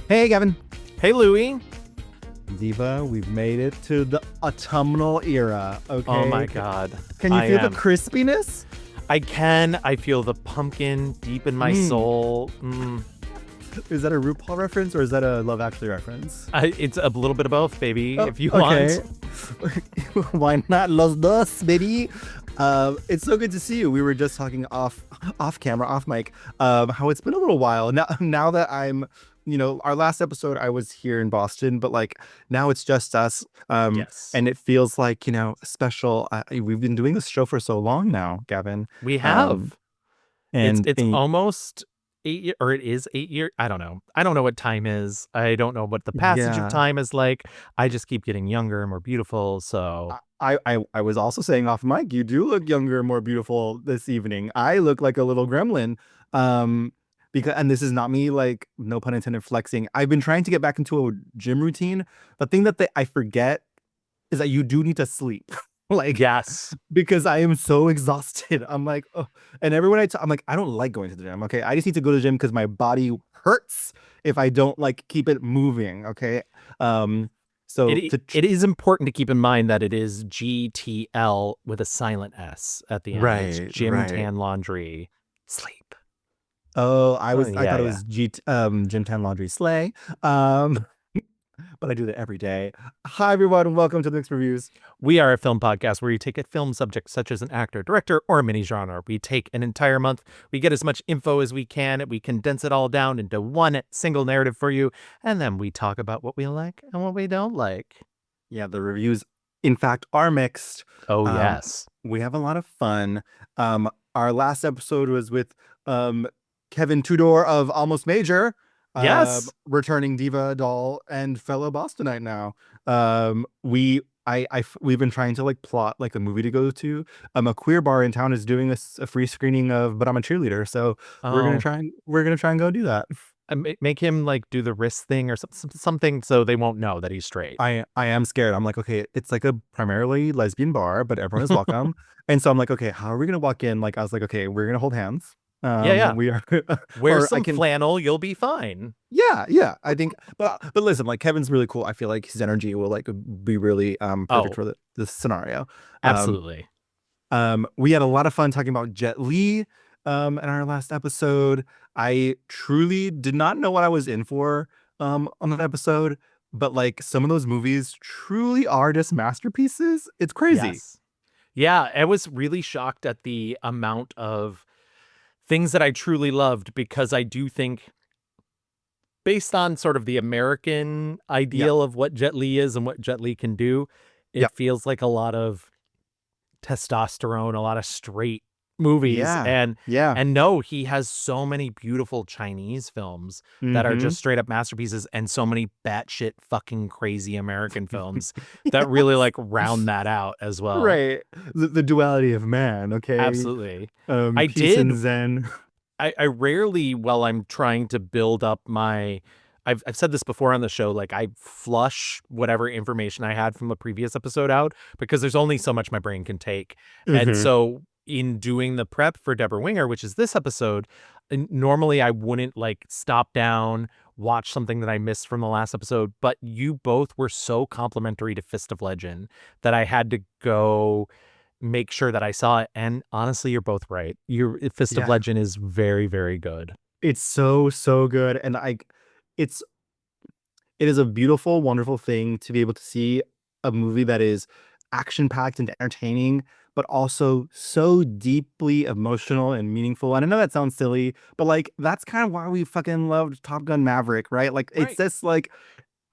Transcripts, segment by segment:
Hey, Gavin. Hey, Louie. Diva, we've made it to the autumnal era, okay? Oh, my God. Can you feel the crispiness? I can. I feel the pumpkin deep in my soul. Is that a RuPaul reference or is that a Love Actually reference? It's a little bit of both, baby, if you want. want. Why not los dos, baby? It's so good to see you. We were just talking off camera, off mic, how it's been a little while. Now that I'm, our last episode, I was here in Boston, but like now it's just us. Yes. And it feels like, special. We've been doing this show for so long now, Gavin. We have. And it's almost 8 years, or it is 8 years. I don't know. I don't know what time is. I don't know what the passage of time is like. I just keep getting younger and more beautiful. So I was also saying off mic, you do look younger and more beautiful this evening. I look like a little gremlin. And this is not me, like, no pun intended, flexing. I've been trying to get back into a gym routine. The thing that I forget is that you do need to sleep. Yes, because I am so exhausted. I'm like, oh. And everyone I'm like, I don't like going to the gym. Okay, I just need to go to the gym because my body hurts if I don't like keep it moving. Okay, so it is important to keep in mind that it is GTL with a silent S at the end. Right, it's Gym Tan Laundry Sleep. Oh, I thought it was Gym Tan Laundry Slay. But I do that every day. Hi, everyone, and welcome to the Mixed Reviews. We are a film podcast where we take a film subject such as an actor, director, or a mini genre. We take an entire month, we get as much info as we can, we condense it all down into one single narrative for you, and then we talk about what we like and what we don't like. Yeah, the reviews, in fact, are mixed. Oh, yes. We have a lot of fun. Our last episode was with Kevin Tudor of Almost Major. Yes, returning diva doll and fellow Bostonite now. We've been trying to like plot like a movie to go to. A queer bar in town is doing a free screening of But I'm a Cheerleader, so we're gonna try and go do that. Make him like do the wrist thing or something so they won't know that he's straight. I am scared. I'm like, okay, it's like a primarily lesbian bar, but everyone is welcome. And so I'm like, okay, how are we gonna walk in? Like, I was like, okay, we're gonna hold hands. We are. Wear some flannel, you'll be fine. Yeah. I think, but listen, like Kevin's really cool. I feel like his energy will like be really perfect for this scenario. Absolutely. We had a lot of fun talking about Jet Li in our last episode. I truly did not know what I was in for on that episode, but like some of those movies truly are just masterpieces. It's crazy. Yes. Yeah, I was really shocked at the amount of things that I truly loved, because I do think, based on sort of the American ideal of what Jet Li is and what Jet Li can do, it feels like a lot of testosterone, a lot of straight movies. And no, he has so many beautiful Chinese films that are just straight up masterpieces, and so many batshit fucking crazy American films that really like round that out as well. Right. The duality of man. Okay. Absolutely. Zen. I rarely, while I'm trying to build up I've said this before on the show, like I flush whatever information I had from a previous episode out because there's only so much my brain can take. And so in doing the prep for Debra Winger, which is this episode, normally I wouldn't like stop down, watch something that I missed from the last episode, but you both were so complimentary to Fist of Legend that I had to go make sure that I saw it. And honestly, you're both right. Your Fist of Legend is very, very good. It's so good. And it is a beautiful, wonderful thing to be able to see a movie that is action-packed and entertaining, but also so deeply emotional and meaningful. And I know that sounds silly, but like that's kind of why we fucking loved Top Gun Maverick, right? Like it's just like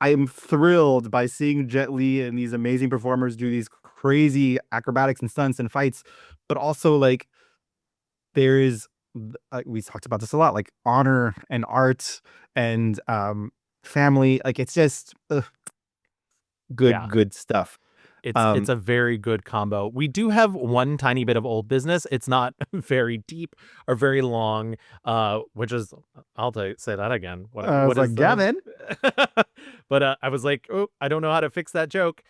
I'm thrilled by seeing Jet Li and these amazing performers do these crazy acrobatics and stunts and fights, but also like there is we talked about this a lot, like honor and art and family. Like it's just good stuff. It's a very good combo. We do have one tiny bit of old business. It's not very deep or very long, which is, I'll say that again. What is like, Gavin? But I was like, oh, I don't know how to fix that joke.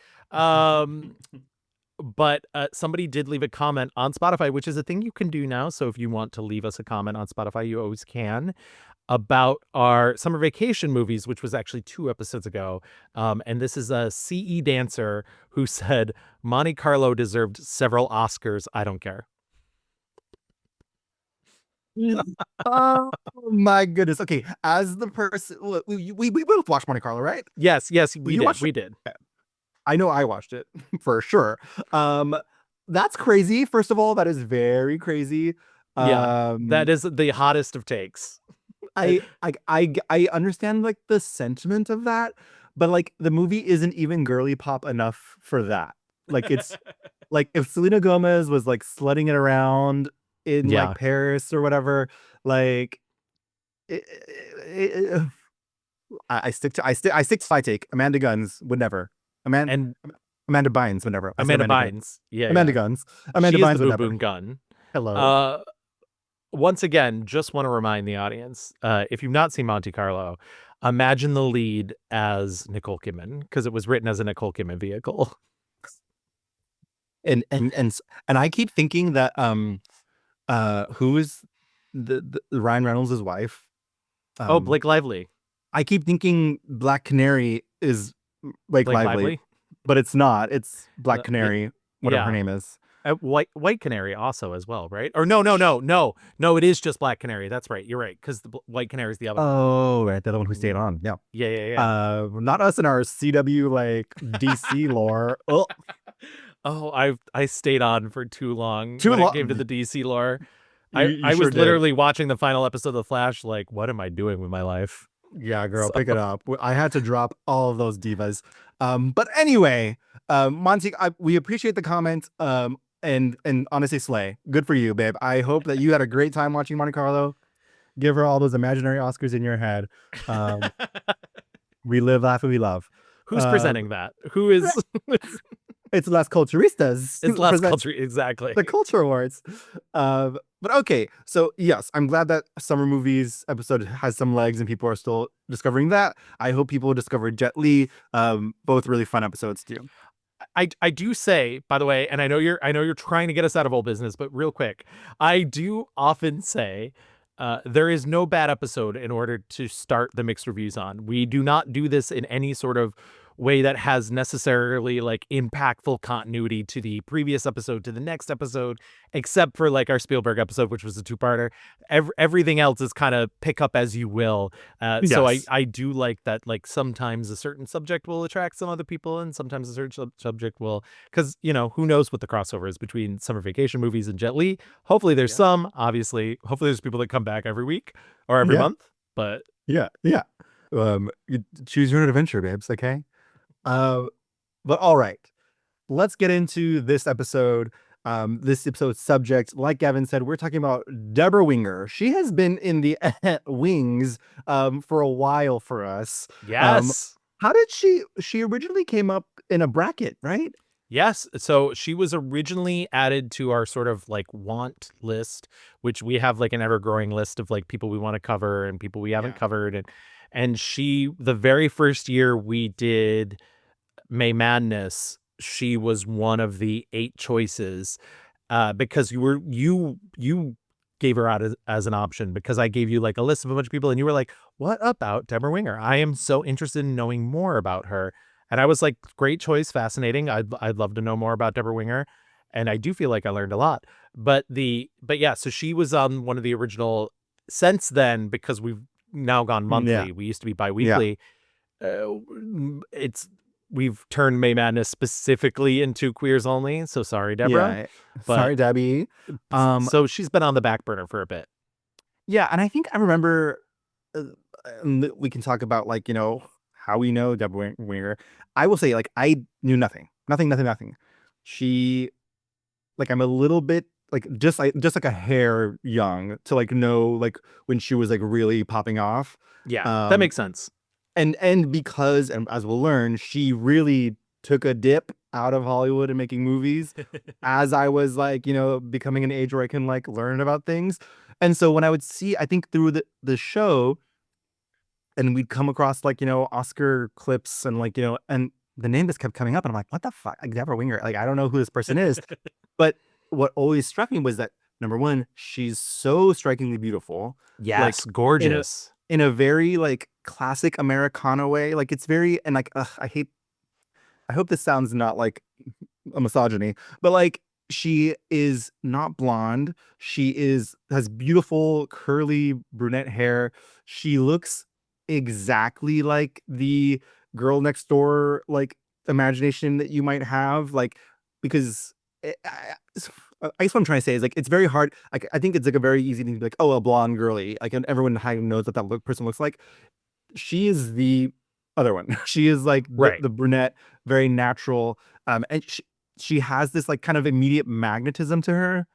But somebody did leave a comment on Spotify, which is a thing you can do now. So if you want to leave us a comment on Spotify, you always can. about our summer vacation movies, which was actually 2 episodes ago. And this is a CE dancer who said Monte Carlo deserved several Oscars. I don't care. Oh my goodness. Okay, as the person, we both watched Monte Carlo, right? Yes, yes, we You did. watched We it? did. I know I watched it for sure. Um, that's crazy. First of all, that is very crazy. Yeah, that Um, is the hottest of takes. Uh, I understand like the sentiment of that, but like the movie isn't even girly pop enough for that. Like it's like if Selena Gomez was like sledding it around in like yeah, Paris or whatever, like it, it, I stick to my take. Amanda Guns would never. Amanda and Amanda Bynes would never. I said Amanda Amanda Guns. Bynes. Yeah, Amanda yeah. Guns. Amanda She is the Bynes would boom never. boom gun. Hello. Uh, Once again, just want to remind the audience, if you've not seen Monte Carlo, imagine the lead as Nicole Kidman because it was written as a Nicole Kidman vehicle. And I keep thinking that who is the Ryan Reynolds' wife? Oh, Um Blake Lively. I keep thinking Black Canary is Blake Blake Lively, Lively. but it's not. It's Black Yeah, Canary, whatever her yeah. name is. White Canary also as well, right? Or no. It is just Black Canary. That's right. You're right because the White Canary is the other one. Oh, right, the other one who stayed Mm, on. Yeah. yeah, yeah, yeah. Not us in our CW like DC lore. Oh, Oh, I stayed on for too long too when it came to long. the DC lore. You I sure was did. literally watching the final episode of The Flash, like, what am I doing with my life? Yeah, girl, So pick it up. I had to drop all of those divas. But anyway, Monty, we appreciate the comment. And honestly, Slay, good for you, babe. I hope that you had a great time watching Monte Carlo. Give her all those imaginary Oscars in your head. Um, we live, laugh, and we love. who's Um, presenting that? Who is it's Las Culturistas it's last present culture exactly. the Culture Awards. But okay, so yes, I'm glad that summer movies episode has some legs and people are still discovering that. I hope people discover Jet Li. Both really fun episodes too. I do say, by the way, and I know you're trying to get us out of old business, but real quick, I do often say there is no bad episode in order to start the mixed reviews on. We do not do this in any sort of way that has necessarily like impactful continuity to the previous episode to the next episode, except for like our Spielberg episode, which was a two-parter. Everything else is kind of pick up as you will. So Yes. I do like that. Like sometimes a certain subject will attract some other people, and sometimes a certain subject will, because who knows what the crossover is between summer vacation movies and Jet Li. Hopefully there's Yeah. some. Obviously, hopefully there's people that come back every week or every Yeah. month. But Yeah. Yeah. You choose your own adventure, babes. Okay. Uh, but all right, let's get into this episode. This episode's subject, like Gavin said, we're talking about Debra Winger. She has been in the wings for a while for us. Um, yes. how did she originally came up in a bracket, right? Yes. So she was originally added to our sort of like want list, which we have like an ever growing list of like people we want to cover and people we haven't Yeah. covered. And she, the very first year we did May Madness, she was one of the 8 choices because you gave her out as an option because I gave you like a list of a bunch of people and you were like, what about Deborah Winger? I am so interested in knowing more about her. And I was like, great choice, fascinating. I'd love to know more about Deborah Winger. And I do feel like I learned a lot. But yeah, so she was on one of the original. Since then, because we've now gone Yeah. monthly, we used to be Yeah. biweekly. It's we've turned May Madness specifically into queers only. So sorry, Deborah. Yeah. But Sorry, Debbie. Um, so she's been on the back burner for a bit. yeah, and I think I remember uh, we can talk about like, how we know Deborah Winger. I will say like I knew nothing. Nothing, nothing, nothing. She like I'm a little bit like just like a hair young to like know like when she was like really popping off. Yeah, that Um makes sense. and because and as we'll learn, she really took a dip out of Hollywood and making movies as I was like, becoming an age where I can like learn about things. And so when I would see, I think through the show, and we'd come across like, Oscar clips and like, and the name just kept coming up and I'm like, what the fuck? Like Deborah Winger. Like, I don't know who this person is. But what always struck me was that number one, she's so strikingly beautiful. Like Yes, in a gorgeous. in a very like classic Americana way. Like it's very and like I hope this sounds not like a misogyny, but like she is not blonde. She has beautiful curly brunette hair. She looks exactly like the girl next door like imagination that you might have like because I guess what I'm trying to say is like it's very hard. Like I think it's like a very easy thing to be like, oh, a blonde girly. Like and everyone kind of knows what person looks like. She is the other one. She is like Right. the brunette, very natural. And she has this like kind of immediate magnetism to her.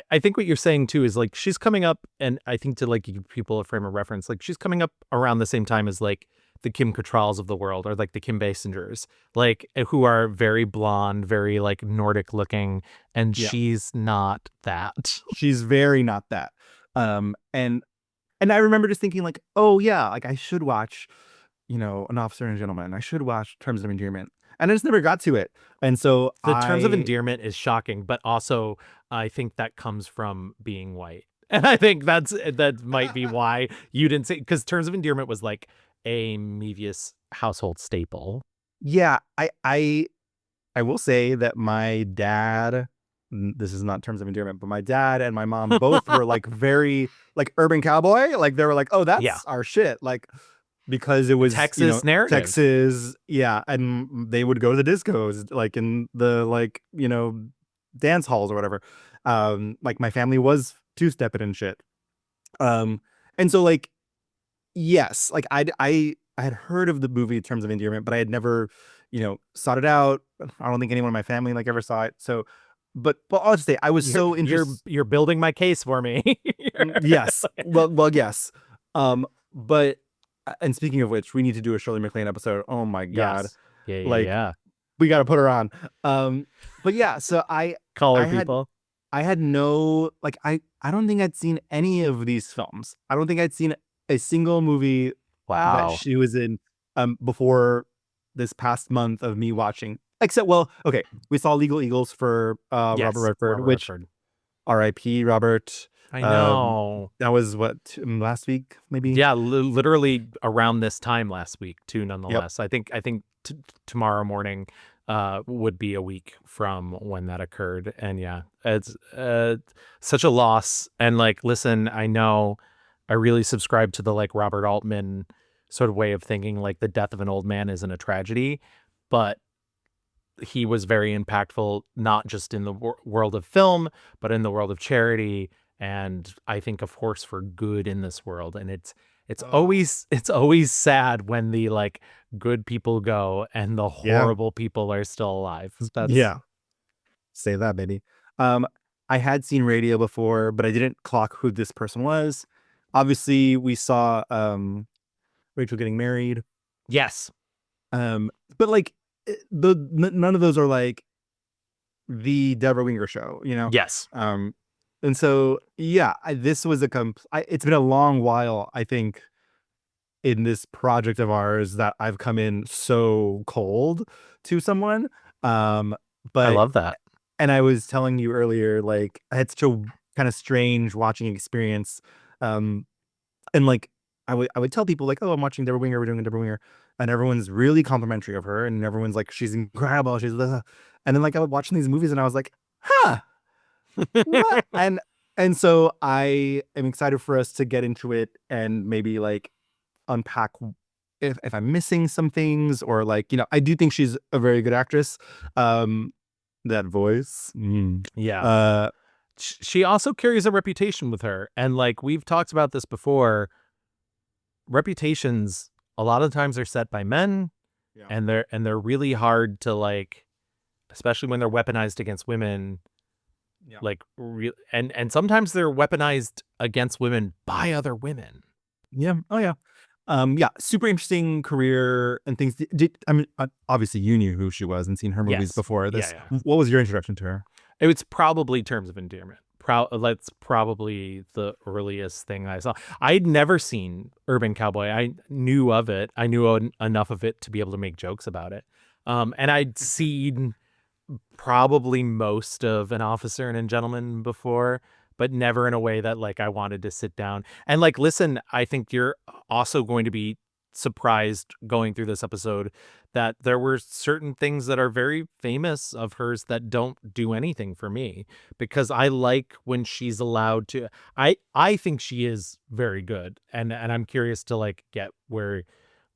I think what you're saying too is like she's coming up, and I think to like give people a frame of reference, like she's coming up around the same time as like the Kim Cattralls of the world, or like the Kim Basingers, like who are very blonde, very like Nordic looking, and Yeah. she's not that. She's very not that. And I remember just thinking like, oh yeah, like I should watch, An Officer and a Gentleman. I should watch Terms of Endearment. And I just never got to it. And so The Terms of Endearment is shocking, but also I think that comes from being white. And I think that might be why you didn't say, because Terms of Endearment was like a Mevius household staple. yeah, I will say that my dad, this is not Terms of Endearment, but my dad and my mom both were like very like Urban Cowboy. Like they were like, oh, Yeah. that's our shit. Like because it was Texas narrative. Texas, yeah, and they would go to the discos, like in the like dance halls or whatever. Like my family was two-stepping and shit. And so like yes, like I had heard of the movie Terms of Endearment, but I had never sought it out. I don't think anyone in my family like ever saw it. So, but I'll just say I was so interested. You're building my case for me. Yes, yes. But and speaking of which, we need to do a Shirley MacLaine episode. Oh my god, Yes. Yeah, like yeah. we got to put her on. But yeah, so Call her I had people. I had no like I don't think I'd seen any of these films. I don't think I'd seen a single movie that Wow. she was in before this past month of me watching. Except well, okay, we saw Legal Eagles for Yes, Robert Redford, Robert which Redford. R.I.P. Robert. I know. That was what last week maybe. Yeah, literally around this time last week too. Yep. Nonetheless, I think tomorrow morning would be a week from when that occurred, and yeah, it's such a loss. And like, listen, I know I really subscribe to the like Robert Altman sort of way of thinking, like the death of an old man isn't a tragedy, but he was very impactful, not just in the world of film, but in the world of charity. And I think a force for good in this world. And it's always sad when the like good people go and the Yeah. horrible people are still alive. Yeah. Say that, baby. I had seen Radio before, but I didn't clock who this person was. Obviously, we saw Rachel getting married. Yes. But like none of those are like the Debra Winger show, Yes. And so yeah, this was it's been a long while, I think, in this project of ours that I've come in so cold to someone. I But love that. and I was telling you earlier, like I had such a kind of strange watching experience. And like I would tell people like, oh, I'm watching Debra Winger, we're doing a Debra Winger, and everyone's really complimentary of her, and everyone's like, she's incredible, she's blah. And then like I would watch these movies, and I was like, huh, what? And so I am excited for us to get into it and maybe like unpack if I'm missing some things or like I do think she's a very good actress. That voice, Yeah. She also carries a reputation with her, and like we've talked about this before, reputations a lot of times are set by men. Yeah. And they're really hard to like, especially when they're weaponized against women. Yeah. Like and sometimes they're weaponized against women by other women. Yeah. Oh yeah. Yeah, super interesting career and things. I mean, obviously you knew who she was and seen her movies Yes. before this. Yeah. What was your introduction to her? It's probably Terms of Endearment. That's probably the earliest thing I saw. I'd never seen Urban Cowboy. I knew of it. I knew enough of it to be able to make jokes about it. And I'd seen probably most of An Officer and a Gentleman before. but never in a way that like I wanted to sit down and like listen. I think you're also going to be surprised going through this episode that there were certain things that are very famous of hers that don't do anything for me, because I like when she's allowed to. I think she is very good, and I'm curious to like get where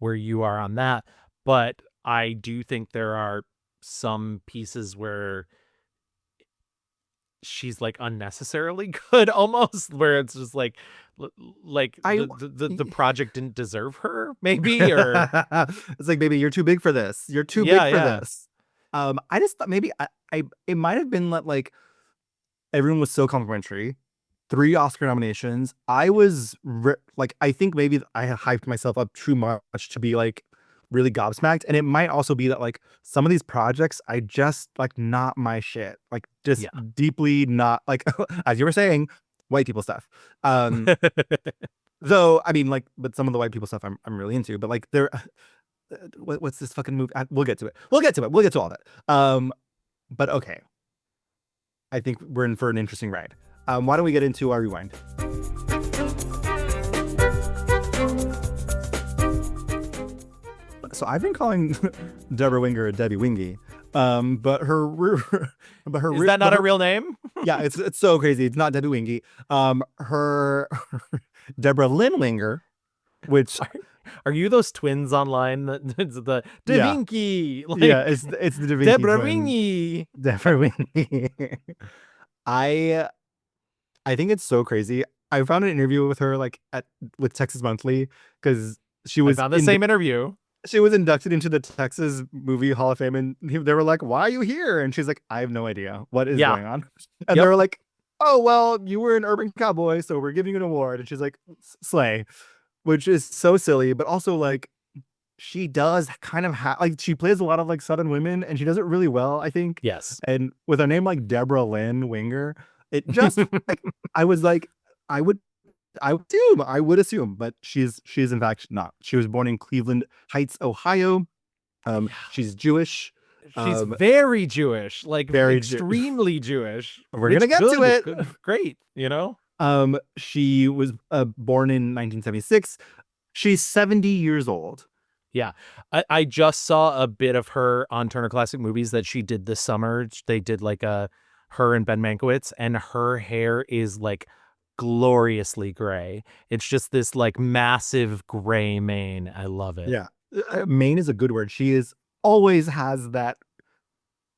you are on that. But I do think there are some pieces where she's like unnecessarily good almost, where it's just like like I the project didn't deserve her maybe, or it's like, baby, you're too big for this. You're too yeah, big for yeah, this. I just thought maybe I it might have been that like everyone was so complimentary. 3 Oscar nominations. I was like, I think maybe I hyped myself up too much to be like really gobsmacked. And it might also be that like some of these projects, I just like not my shit. Like just yeah. deeply not like, as you were saying, white people stuff. Though I mean, like, but some of the white people stuff I'm really into. But like, there, what's this fucking movie? We'll get to it. We'll get to it. We'll get to all that. But okay, I think we're in for an interesting ride. Why don't we get into our rewind? So I've been calling Debra Winger Debbie Wingy, but Is that not a real name? Yeah, it's so crazy. It's not Debbie Wingy. Her Deborah Lynn Winger, which Are you those twins online? It's the Da yeah, Vinci, yeah, like it's the Da Vinci Debra twins. Wingy. Deborah Wingy. I I think it's so crazy. I found an interview with her like with Texas Monthly because she I was found the same interview. she was inducted into the Texas Movie Hall of Fame, and they were like, "Why are you here?" And she's like, "I have no idea what is Yeah. going on." And they Yep. were like, "Oh well, you were an Urban Cowboy, so we're giving you an award." And she's like, "Slay," which is so silly, but also like she does kind of have like she plays a lot of like Southern women, and she does it really well, I think. Yes. And with a name like Deborah Lynn Winger, it just like I was like, I would I would assume, but she's in fact not. She was born in Cleveland Heights, Ohio. She's Jewish. She's very Jewish, like Very extremely Jewish. We're Which gonna get to it. good, great, you know? She was born in 1976. She's 70 years old. Yeah. I just saw a bit of her on Turner Classic Movies that she did this summer. They did like a her and Ben Mankiewicz, and her hair is like gloriously gray. It's just this like massive gray mane. I love it. Yeah. Mane is a good word. She is always has that.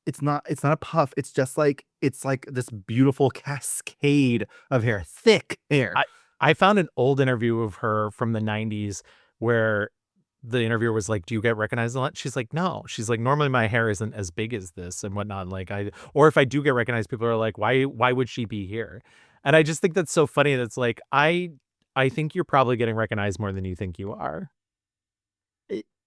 It's not a puff. It's like this beautiful cascade of hair, thick hair. I found an old interview of her from the 90s where the interviewer was like, "Do you get recognized a lot?" She's like, "No." She's like, "Normally my hair isn't as big as this and whatnot." Like or if I do get recognized, people are like, why would she be here?" And I just think that's so funny. That's like, I think you're probably getting recognized more than you think you are.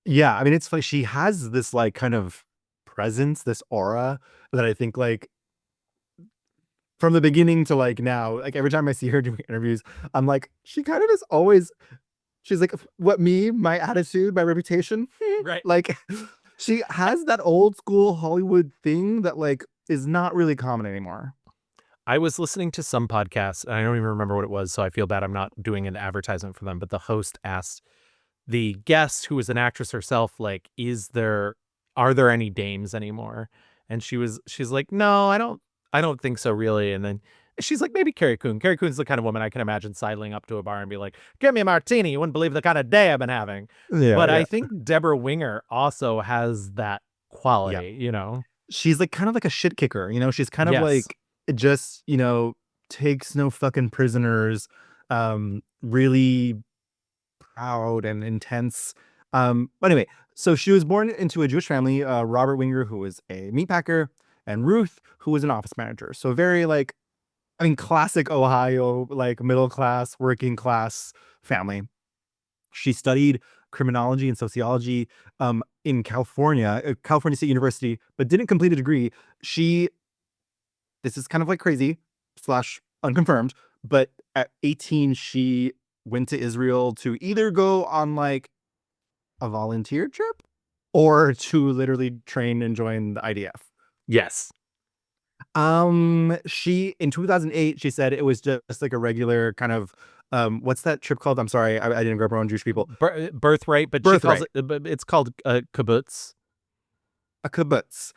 Yeah, I mean, it's like she has this like kind of presence, this aura that I think like from the beginning to like now, like every time I see her doing interviews, I'm like, she kind of is always. She's like, what me, my attitude, my reputation, Right. like she has that old school Hollywood thing that like is not really common anymore. I was listening to some podcast, and I don't even remember what it was, so I feel bad I'm not doing an advertisement for them, but the host asked the guest, who was an actress herself, like, are there any dames anymore? And she's like, "No, I don't think so really." And then she's like, "Maybe Carrie Coon." Carrie Coon's the kind of woman I can imagine sidling up to a bar and be like, "Give me a martini. You wouldn't believe the kind of day I've been having." Yeah, But yeah, I think Debra Winger also has that yeah. quality, you know? She's like kind of like a shit kicker, you know. She's kind of Yes. like just takes no fucking prisoners. Really proud and intense. But anyway, so she was born into a Jewish family. Robert Winger, who was a meatpacker, and Ruth, who was an office manager. So very like, I mean, classic Ohio, like middle class, working class family. She studied criminology and sociology in California, California State University, but didn't complete a degree. This is kind of like crazy slash unconfirmed, but at 18, she went to Israel to either go on like a volunteer trip or to literally train and join the IDF. Yes. She in 2008, she said it was just like a regular kind of what's that trip called? I'm sorry, I didn't grow up around Jewish people. Birthright, but she calls Birthright, it, but it's called kibbutz. a kibbutz.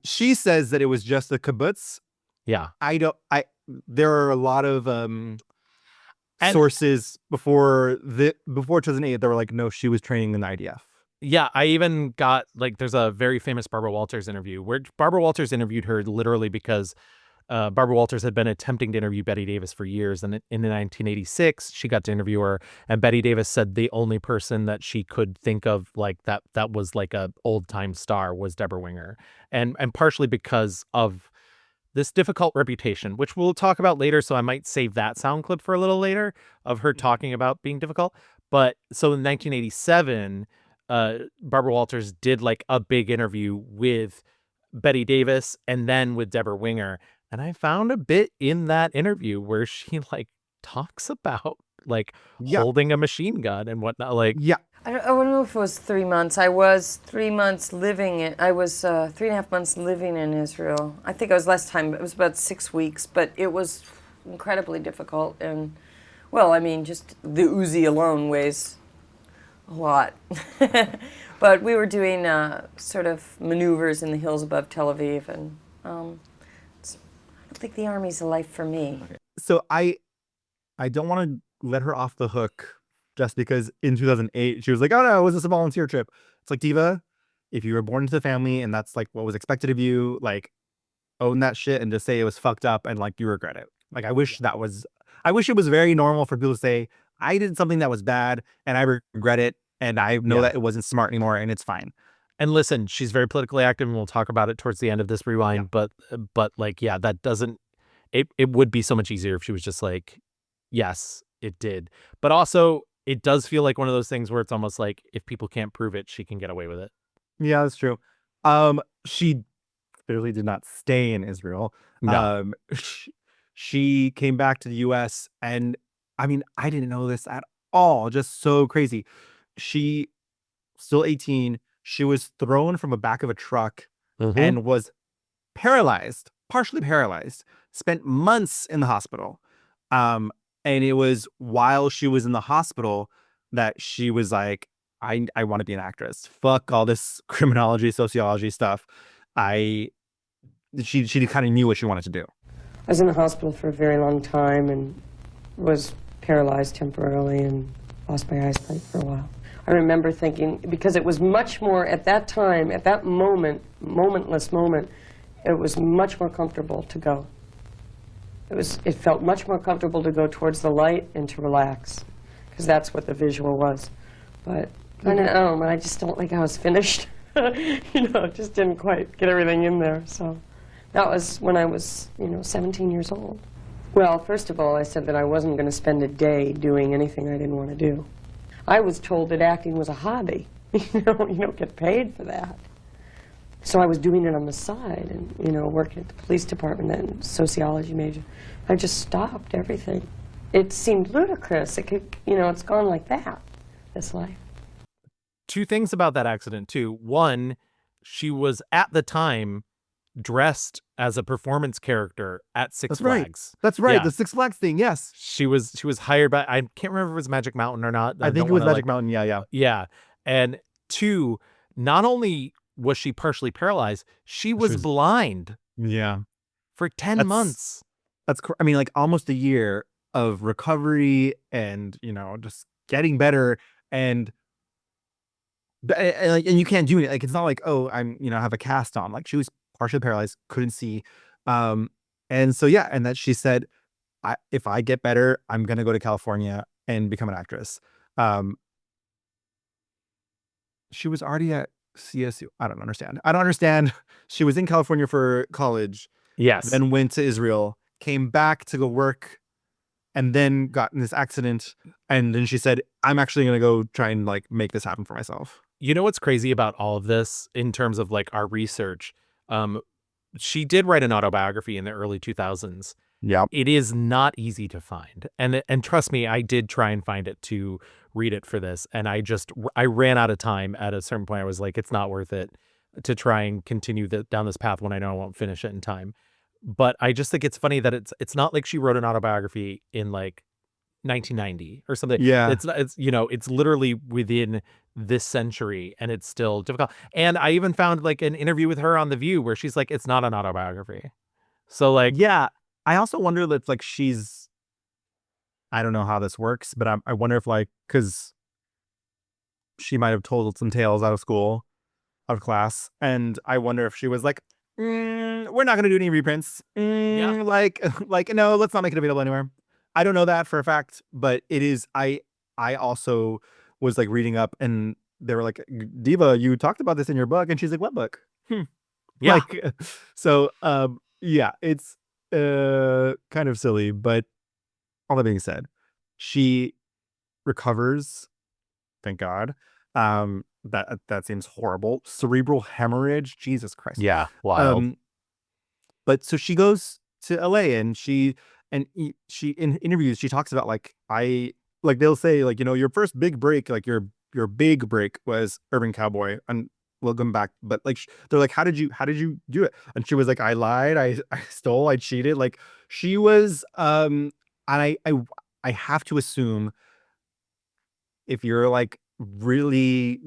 She says that it was just a kibbutz. Yeah. I don't. I There are a lot of And sources before 2008 that were like, no, she was training in the IDF. yeah, I even got like there's a very famous Barbara Walters interview where Barbara Walters interviewed her literally because Barbara Walters had been attempting to interview Betty Davis for years, and in 1986 she got to interview her, and Betty Davis said the only person that she could think of like that was like a old time star was Debra Winger, and partially because of this difficult reputation, which we'll talk about later. So I might save that sound clip for a little later of her talking about being difficult. But so in 1987, Barbara Walters did like a big interview with Betty Davis and then with Debra Winger. And I found a bit in that interview where she like talks about like Yeah, holding a machine gun and whatnot. Like, yeah, I don't know if it was 3 months. I was 3 months living in, I was 3.5 months living in Israel. I think I was less time, but it was about 6 weeks, but it was incredibly difficult. And, well, I mean, just the Uzi alone weighs a lot. But we were doing sort of maneuvers in the hills above Tel Aviv, and I don't think the Army's a life for me. so I don't want to let her off the hook just because in 2008 she was like, oh no, it was just a volunteer trip. It's like, Diva, if you were born into the family and that's like what was expected of you, like own that shit and just say it was fucked up and like you regret it. Like I wish it was very normal for people to say I did something that was bad and I regret it and I know yeah. that it wasn't smart anymore and it's fine. And listen, she's very politically active, and we'll talk about it towards the end of this rewind. Yeah. But like, yeah, that doesn't. It would be so much easier if she was just like, yes, it did. But also, it does feel like one of those things where it's almost like if people can't prove it, she can get away with it. Yeah, that's true. She clearly did not stay in Israel. No. She came back to the US and I mean, I didn't know this at all. Just so crazy. She still 18. She was thrown from the back of a truck Mm-hmm. and was paralyzed, partially paralyzed, spent months in the hospital. And it was while she was in the hospital that she was like, I want to be an actress. Fuck all this criminology, sociology stuff. She kind of knew what she wanted to do. I was in the hospital for a very long time and was paralyzed temporarily and lost my eyesight for a while. I remember thinking, because it was much more, at that time, at that moment, momentless moment, it was much more comfortable to go. It felt much more comfortable to go towards the light and to relax, because that's what the visual was. But I don't know, I just don't think I was finished. Just didn't quite get everything in there. So that was when I was, 17 years old. Well, first of all, I said that I wasn't going to spend a day doing anything I didn't want to do. I was told that acting was a hobby. You don't get paid for that. So I was doing it on the side and, working at the police department and sociology major. I just stopped everything. It seemed ludicrous. It could, it's gone like that, this life. Two things about that accident, too. One, she was at the time dressed as a performance character at Six Flags. That's right. Yeah. The Six Flags thing. Yes. She was hired by, I can't remember if it was Magic Mountain or not. I think it was Magic Mountain. Yeah. Yeah. And two, not only was she partially paralyzed, she was blind Yeah. for 10 months. I mean, like almost a year of recovery and, just getting better and you can't do it. Like, it's not like, oh, I have a cast on. Like she was partially paralyzed, couldn't see. And so, yeah. And that she said, if I get better, I'm going to go to California and become an actress. She was already at CSU. I don't understand. She was in California for college. Yes. Then went to Israel, came back to go work, and then got in this accident. And then she said, I'm actually going to go try and like make this happen for myself. You know what's crazy about all of this in terms of like our research? She did write an autobiography in the early 2000s. Yeah. It is not easy to find. And trust me, I did try and find it to read it for this. And I ran out of time at a certain point. I was like, it's not worth it to try and continue down this path when I know I won't finish it in time. But I just think it's funny that it's not like she wrote an autobiography in like 1990 or something. Yeah. It's not, it's it's literally within this century, and it's still difficult. And I even found like an interview with her on The View where she's like, it's not an autobiography. So like, Yeah. I also wonder if like I don't know how this works, but I wonder if like, because she might have told some tales out of class, and I wonder if she was like, we're not going to do any reprints. Yeah. Like, no, let's not make it available anywhere. I don't know that for a fact, but it is. I also was like reading up, and they were like, Diva, you talked about this in your book, and she's like, what book? yeah, Like, so, yeah, it's kind of silly, but all that being said, she recovers, thank God. That seems horrible. Cerebral hemorrhage, Jesus Christ. yeah, wild. But so she goes to LA, and she in interviews she talks about like they'll say like, your first big break, like your big break was Urban Cowboy, and we'll come back, but like they're like, how did you do it? And she was like, I lied, I stole, I cheated. Like she was and I have to assume, if you're like really,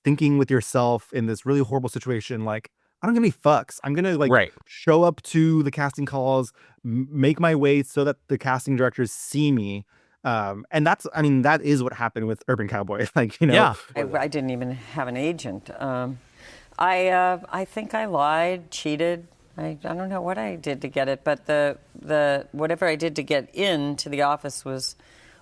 thinking with yourself in this really horrible situation, like, I don't give any fucks. I'm gonna like Right. show up to the casting calls, make my way so that the casting directors see me. And that is what happened with Urban Cowboy. Like, Yeah. I didn't even have an agent. I think I lied, cheated. I don't know what I did to get it, but the whatever I did to get into the office was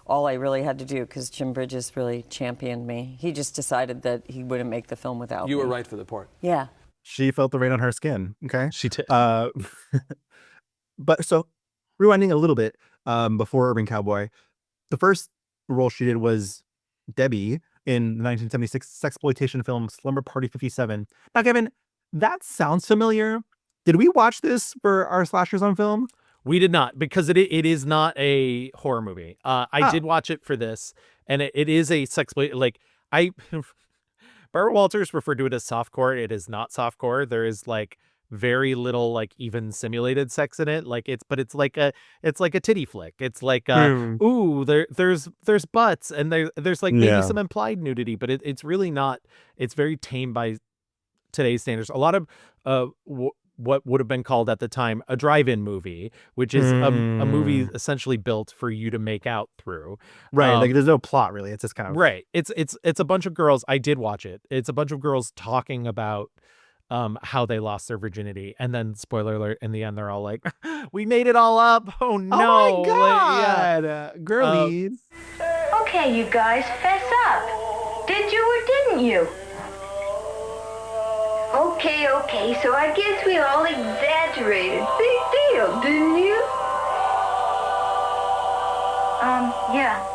all I really had to do, because Jim Bridges really championed me. He just decided that he wouldn't make the film without me. You were right for the part. Yeah. She felt the rain on her skin. Okay. She did. But so rewinding a little bit, before Urban Cowboy, the first role she did was Debbie in the 1976 sexploitation film Slumber Party 57. Now, Kevin, that sounds familiar. Did we watch this for our Slashers on Film? We did not, because it is not a horror movie. I did watch it for this, and it is a sexploit. Like Barbara Walters referred to it as softcore. It is not softcore. There is like very little like even simulated sex in it. Like it's like a titty flick. It's like ooh, there's butts, and there's like maybe some implied nudity, but it's really not. It's very tame by today's standards. A lot of what would have been called at the time a drive-in movie, which is a movie essentially built for you to make out through. Right. Like there's no plot really. It's just kind of right. It's a bunch of girls. I did watch it. It's a bunch of girls talking about how they lost their virginity, and then spoiler alert, in the end they're all like, we made it all up. Oh no. Oh my God. God. Girlies. Okay, you guys, fess up. Did you or didn't you? Okay, so I guess we all exaggerated. Big deal, didn't you? Yeah.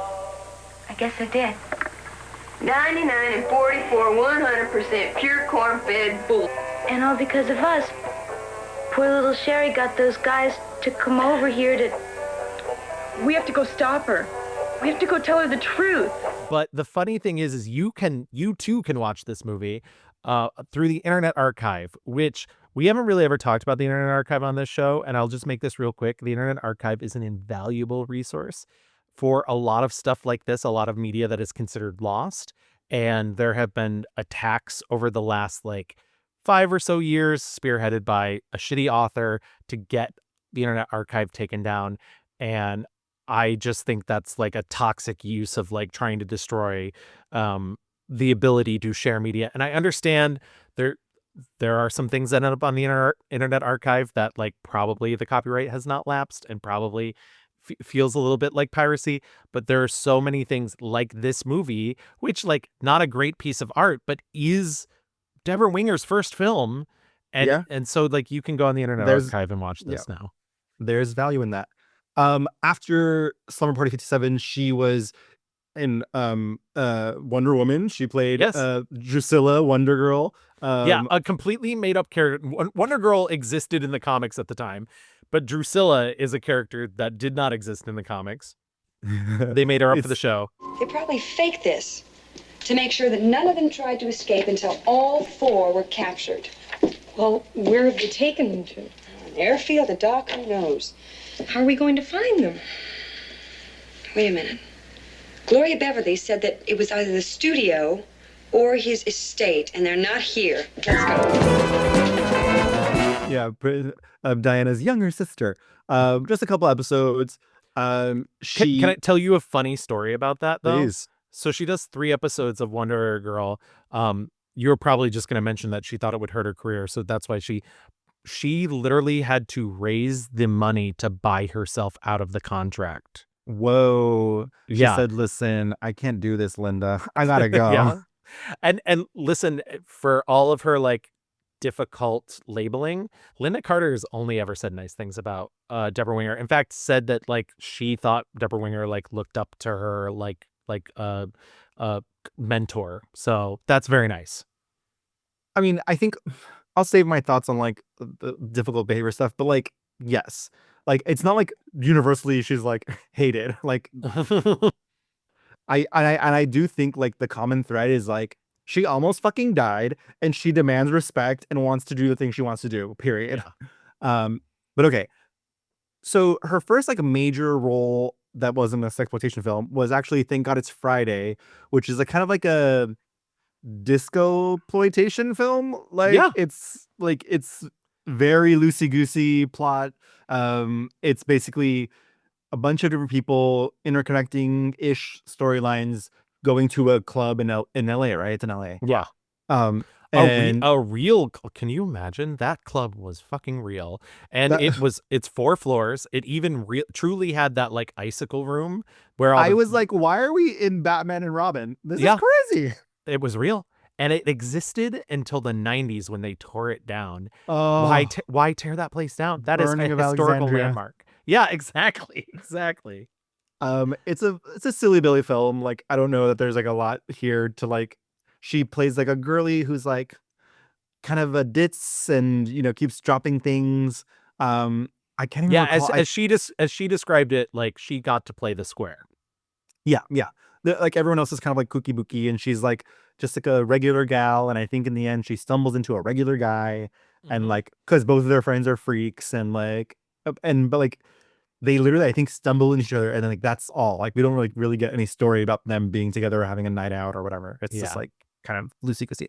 I guess I did. 99 and 44, 100% pure corn-fed bull. And all because of us. Poor little Sherry got those guys to come over here to... We have to go stop her. We have to go tell her the truth. But the funny thing is you too can watch this movie through the Internet Archive, which we haven't really ever talked about the Internet Archive on this show. And I'll just make this real quick. The Internet Archive is an invaluable resource for a lot of stuff like this, a lot of media that is considered lost. And there have been attacks over the last like 5 or so years, spearheaded by a shitty author, to get the Internet Archive taken down. And I just think that's like a toxic use of like trying to destroy the ability to share media. And I understand there are some things that end up on the Internet Archive that like probably the copyright has not lapsed and probably feels a little bit like piracy. But there are so many things like this movie, which like not a great piece of art, but is Debra Winger's first film. And so like you can go on the Internet Archive and watch this now. There's value in that. After Slumber Party 57, she was in Wonder Woman. She played Drusilla, Wonder Girl. A completely made up character. Wonder Girl existed in the comics at the time, but Drusilla is a character that did not exist in the comics. They made her up for the show. They probably faked this to make sure that none of them tried to escape until all 4 were captured. Well, where have they taken them to? Airfield, the dock, who knows? How are we going to find them? Wait a minute. Gloria Beverly said that it was either the studio or his estate, and they're not here. Let's go. Yeah, Diana's younger sister. Just a couple episodes. She Can I tell you a funny story about that, though? Please. So she does 3 episodes of Wonder Girl. You're probably just going to mention that she thought it would hurt her career, so that's why she literally had to raise the money to buy herself out of the contract. Whoa. She Yeah. said, listen, I can't do this, Linda. I gotta go. Yeah. And listen, for all of her like difficult labeling, Linda Carter has only ever said nice things about Debra Winger. In fact, said that like she thought Debra Winger like looked up to her like a mentor. So that's very nice. I mean, I think I'll save my thoughts on like the difficult behavior stuff, but like, yes. Like, it's not like universally she's like hated. Like, I do think like the common thread is like she almost fucking died and she demands respect and wants to do the thing she wants to do, period. Yeah. But okay. So her first like major role that wasn't a sexploitation film was actually Thank God It's Friday, which is a kind of like a disco ploitation film. Like Yeah. it's very loosey-goosey plot. It's basically a bunch of different people interconnecting-ish storylines going to a club in LA, right? It's in LA. Yeah. And Can you imagine? That club was fucking real. And it's 4 floors. It even truly had that like icicle room where I was like, why are we in Batman and Robin? This is crazy. It was real. And it existed until the 90s when they tore it down. Oh, Why tear that place down? That is a Burning of historical Alexandria. landmark. Yeah, exactly. Exactly. it's a silly Billy film. Like, I don't know that there's like a lot here to like. She plays like a girly who's like kind of a ditz and keeps dropping things. I can't even recall. as she described it, like she got to play the square. Yeah. Like everyone else is kind of like cookie bookie, and she's like just like a regular gal. And I think in the end she stumbles into a regular guy, and like because both of their friends are freaks, and like but like they literally I think stumble into each other, and then like that's all. Like we don't really get any story about them being together or having a night out or whatever. It's just like kind of loosey-goosey.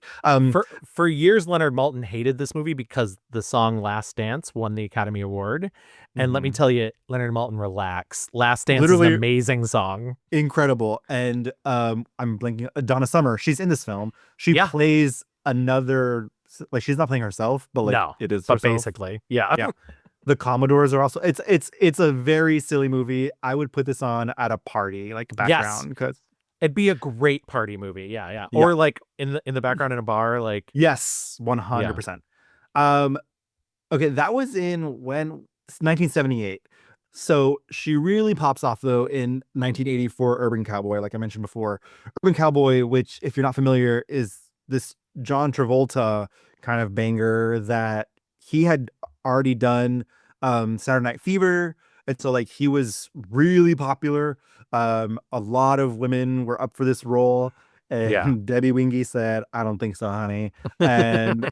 For years, Leonard Maltin hated this movie because the song "Last Dance" won the Academy Award. And let me tell you, Leonard Maltin, relax. "Last Dance" is an amazing song, incredible. And I'm blanking. Donna Summer, she's in this film. She plays another. Like she's not playing herself, but like it is. But herself. basically, yeah. The Commodores are also. It's a very silly movie. I would put this on at a party, like background, because. It'd be a great party movie. Yeah. Or like in the background in a bar, like yes, 100%. Okay, that was in 1978. So she really pops off though in 1984 Urban Cowboy, like I mentioned before. Urban Cowboy, which if you're not familiar, is this John Travolta kind of banger that he had already done Saturday Night Fever. And so like he was really popular. A lot of women were up for this role, and Debbie Winger said, "I don't think so, honey." And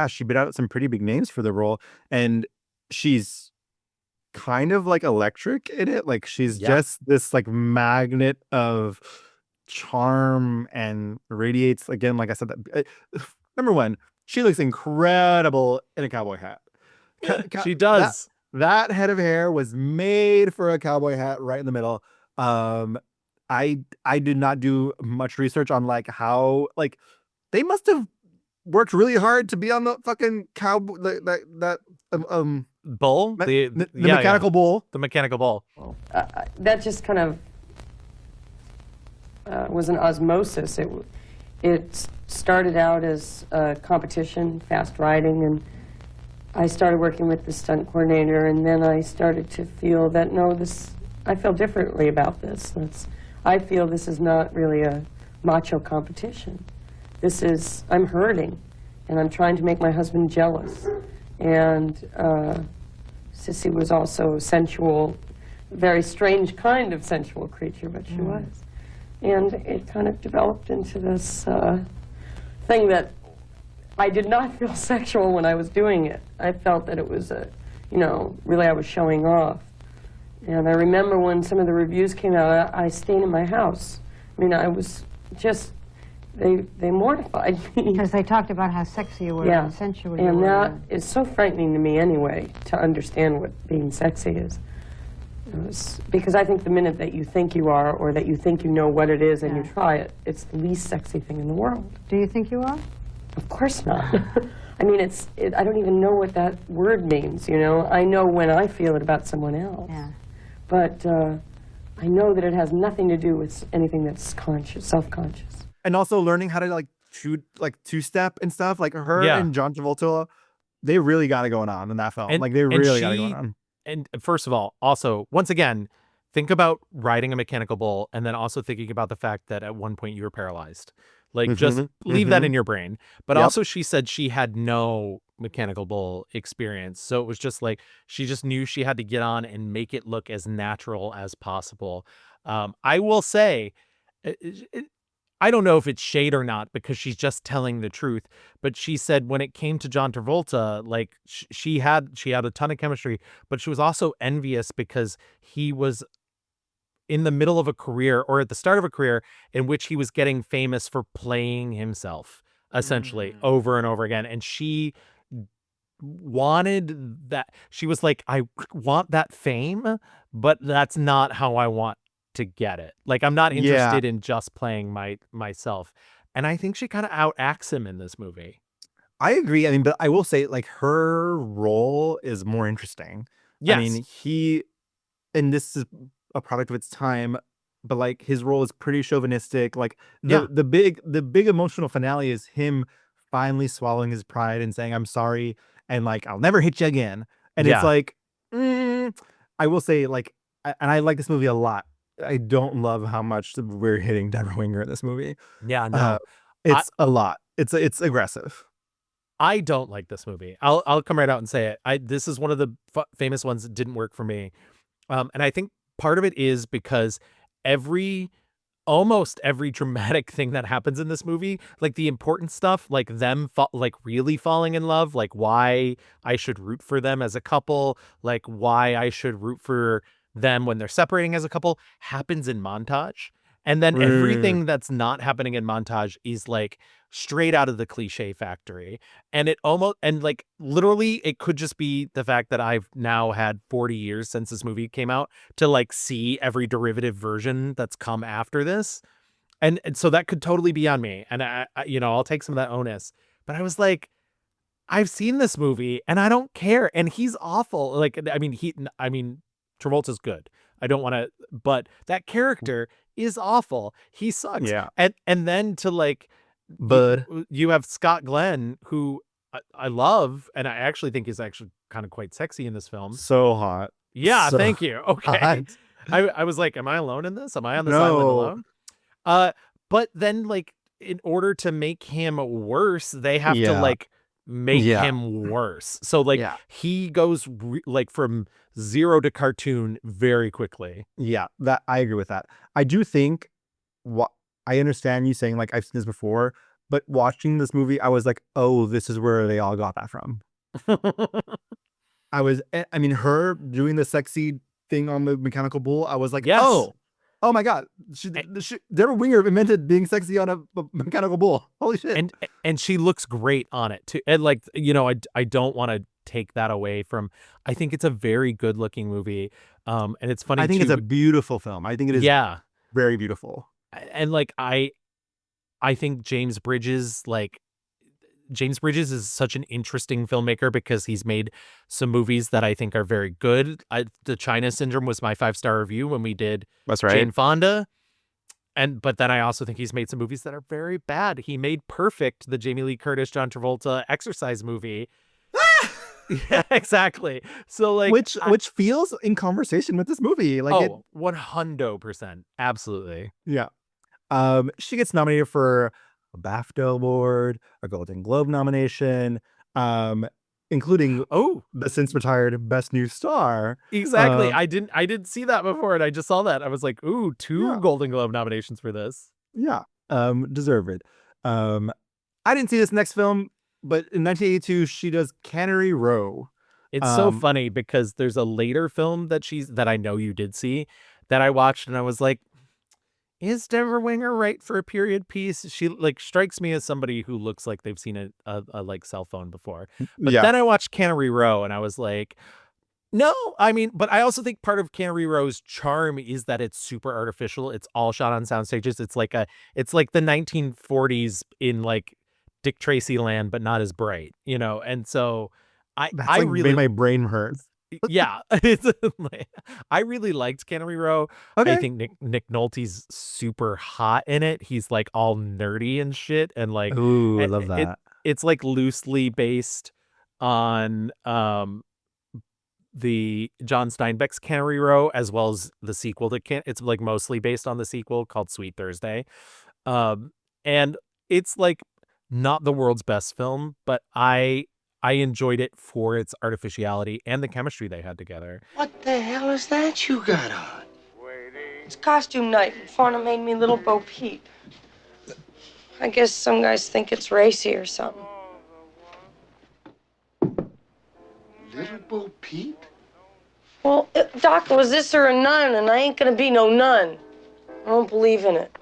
she bid out some pretty big names for the role, and she's kind of like electric in it. Like she's just this like magnet of charm and radiates. Again, like I said, that number one, she looks incredible in a cowboy hat. She does. That head of hair was made for a cowboy hat right in the middle. I did not do much research on like how like they must have worked really hard to be on the fucking cowboy that bull, the mechanical bull. The mechanical bull. That just kind of was an osmosis. It started out as a competition, fast riding, and I started working with the stunt coordinator, and then I started to feel that, I feel differently about this. I feel this is not really a macho competition. I'm hurting, and I'm trying to make my husband jealous. And Sissy was also a sensual, very strange kind of sensual creature, but she was. And it kind of developed into this thing that I did not feel sexual when I was doing it. I felt that it was really I was showing off. And I remember when some of the reviews came out, I stayed in my house. I mean, I was just, they mortified me. Because they talked about how sexy you were and sensual you were. And that is so frightening to me anyway, to understand what being sexy is. Because I think the minute that you think you are, or that you think you know what it is and you try it, it's the least sexy thing in the world. Do you think you are? Of course not. I mean, I don't even know what that word means, you know? I know when I feel it about someone else. Yeah. But I know that it has nothing to do with anything that's conscious, self-conscious. And also learning how to like two-step and stuff. Like her and John Travolta, they really got it going on in that film. They really got it going on. And first of all, also, once again, think about riding a mechanical bull and then also thinking about the fact that at one point you were paralyzed. Like, just leave that in your brain. But also she said she had no mechanical bull experience. So it was just like, she just knew she had to get on and make it look as natural as possible. I will say, I don't know if it's shade or not because she's just telling the truth, but she said when it came to John Travolta, like she had a ton of chemistry, but she was also envious because he was in the middle of a career or at the start of a career in which he was getting famous for playing himself essentially over and over again. And she wanted that. She was like, I want that fame, but that's not how I want to get it. Like, I'm not interested in just playing myself. And I think she kind of outacts him in this movie. I agree. I mean, but I will say, like, her role is more interesting. Yes. I mean, and this is a product of its time, but like his role is pretty chauvinistic. Like the big emotional finale is him finally swallowing his pride and saying, I'm sorry, and like, I'll never hit you again. And it's like, I will say, like, and I like this movie a lot. I don't love how much we're hitting Debra Winger in this movie. Yeah, no. It's a lot. It's aggressive. I don't like this movie. I'll come right out and say it. This is one of the famous ones that didn't work for me. And I think part of it is because almost every dramatic thing that happens in this movie, like the important stuff, like them like really falling in love, like why I should root for them as a couple, like why I should root for them when they're separating as a couple, happens in montage. And then everything that's not happening in montage is like straight out of the cliche factory. And like literally it could just be the fact that I've now had 40 years since this movie came out to like see every derivative version that's come after this. And so that could totally be on me. And I'll take some of that onus. But I was like, I've seen this movie and I don't care. And he's awful. Like, I mean, Travolta's good. I don't want to, but that character is awful. He sucks. Yeah. And then to like, but you have Scott Glenn, who I love, and I actually think is actually kind of quite sexy in this film. So hot. Yeah, so thank you. Okay. Hot. I was like, am I alone in this? Am I on this island alone? But then like, in order to make him worse, they have to like make him worse. So like he goes like from zero to cartoon very quickly. Yeah, that I agree with that. I do think I understand you saying like I've seen this before, but watching this movie, I was like, oh, this is where they all got that from. I mean, her doing the sexy thing on the mechanical bull, I was like, oh my God. Debra Winger invented being sexy on a mechanical bull. Holy shit. And she looks great on it too. And like, I don't want to take that away from, I think it's a very good looking movie. And it's funny. I think it's a beautiful film. I think it is very beautiful. And like, I think James Bridges is such an interesting filmmaker because he's made some movies that I think are very good. The China Syndrome was my 5-star review when we did Jane Fonda. But then I also think he's made some movies that are very bad. He made Perfect, the Jamie Lee Curtis, John Travolta exercise movie. Yeah, exactly. So like, which feels in conversation with this movie. Like 100%. Absolutely. Yeah. She gets nominated for a BAFTA award, a Golden Globe nomination, including the since retired Best New Star. Exactly. I didn't see that before, and I just saw that. I was like, ooh, 2 Golden Globe nominations for this. Yeah. Deserved. I didn't see this next film. but in 1982 she does Cannery Row. It's so funny because there's a later film that I know you did see that I watched and I was like, is Debra Winger right for a period piece? She like strikes me as somebody who looks like they've seen a like cell phone before. But Yeah. then I watched Cannery Row and I was like, no, I mean, but I also think part of Cannery Row's charm is that it's super artificial. It's all shot on sound stages. It's like the 1940s in like Dick Tracy land, but not as bright, you know? And so That's I like really made my brain hurt. yeah, it's like, I really liked Cannery Row. I Okay. think Nick Nolte's super hot in it. He's like all nerdy and shit, and like Ooh, I it, love it that. it's like loosely based on the John Steinbeck's Cannery Row as well as the sequel to it's like mostly based on the sequel called Sweet Thursday. And it's like not the world's best film, but I enjoyed it for its artificiality and the chemistry they had together. What the hell is that you got on? It's costume night. Fauna made me Little Bo Peep. I guess some guys think it's racy or something. Little Bo Peep? Well, Doc, was this or a nun? And I ain't gonna be no nun. I don't believe in it.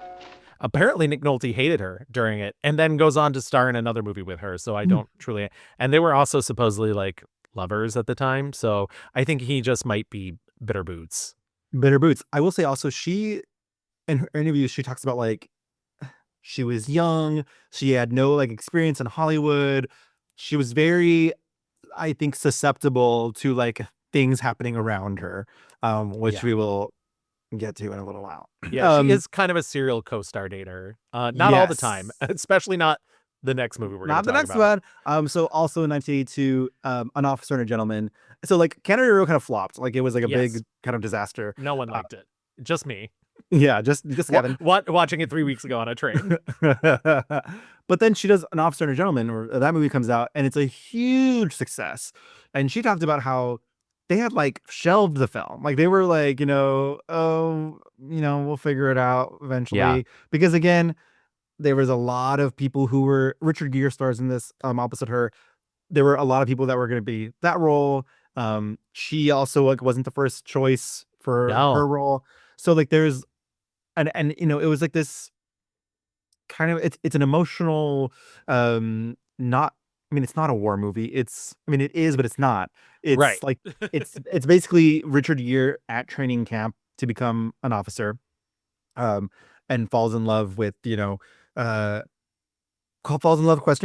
Apparently Nick Nolte hated her during it and then goes on to star in another movie with her. So I don't truly, and they were also supposedly like lovers at the time. So I think he just might be bitter boots. Bitter boots. I will say also she in her interviews she talks about like she was young, she had no like experience in Hollywood. She was very, I think, susceptible to like things happening around her, which Yeah. we will get to in a little while. Yeah, she is kind of a serial co-star dater. Not all the time, especially not the next movie we're going Not to the talk next about. one. So also in 1982, An Officer and a Gentleman. So like Cannery Row kind of flopped. Like it was like a Yes. big kind of disaster. No one liked it. Just me. Yeah, just Kevin. Watching it 3 weeks ago on a train. But then she does An Officer and a Gentleman, or that movie comes out, and it's a huge success. And she talked about how they had like shelved the film. Like they were like, oh, we'll figure it out eventually. Yeah. Because again, there was a lot of people who were Richard Gere stars in this opposite her. There were a lot of people that were going to be that role. She also like wasn't the first choice for her role. So like there's and it was like this kind of it's an emotional not I mean it's not a war movie. It is, but it's not. It's Right. like it's basically Richard Gere at training camp to become an officer. And falls in love with, falls in love with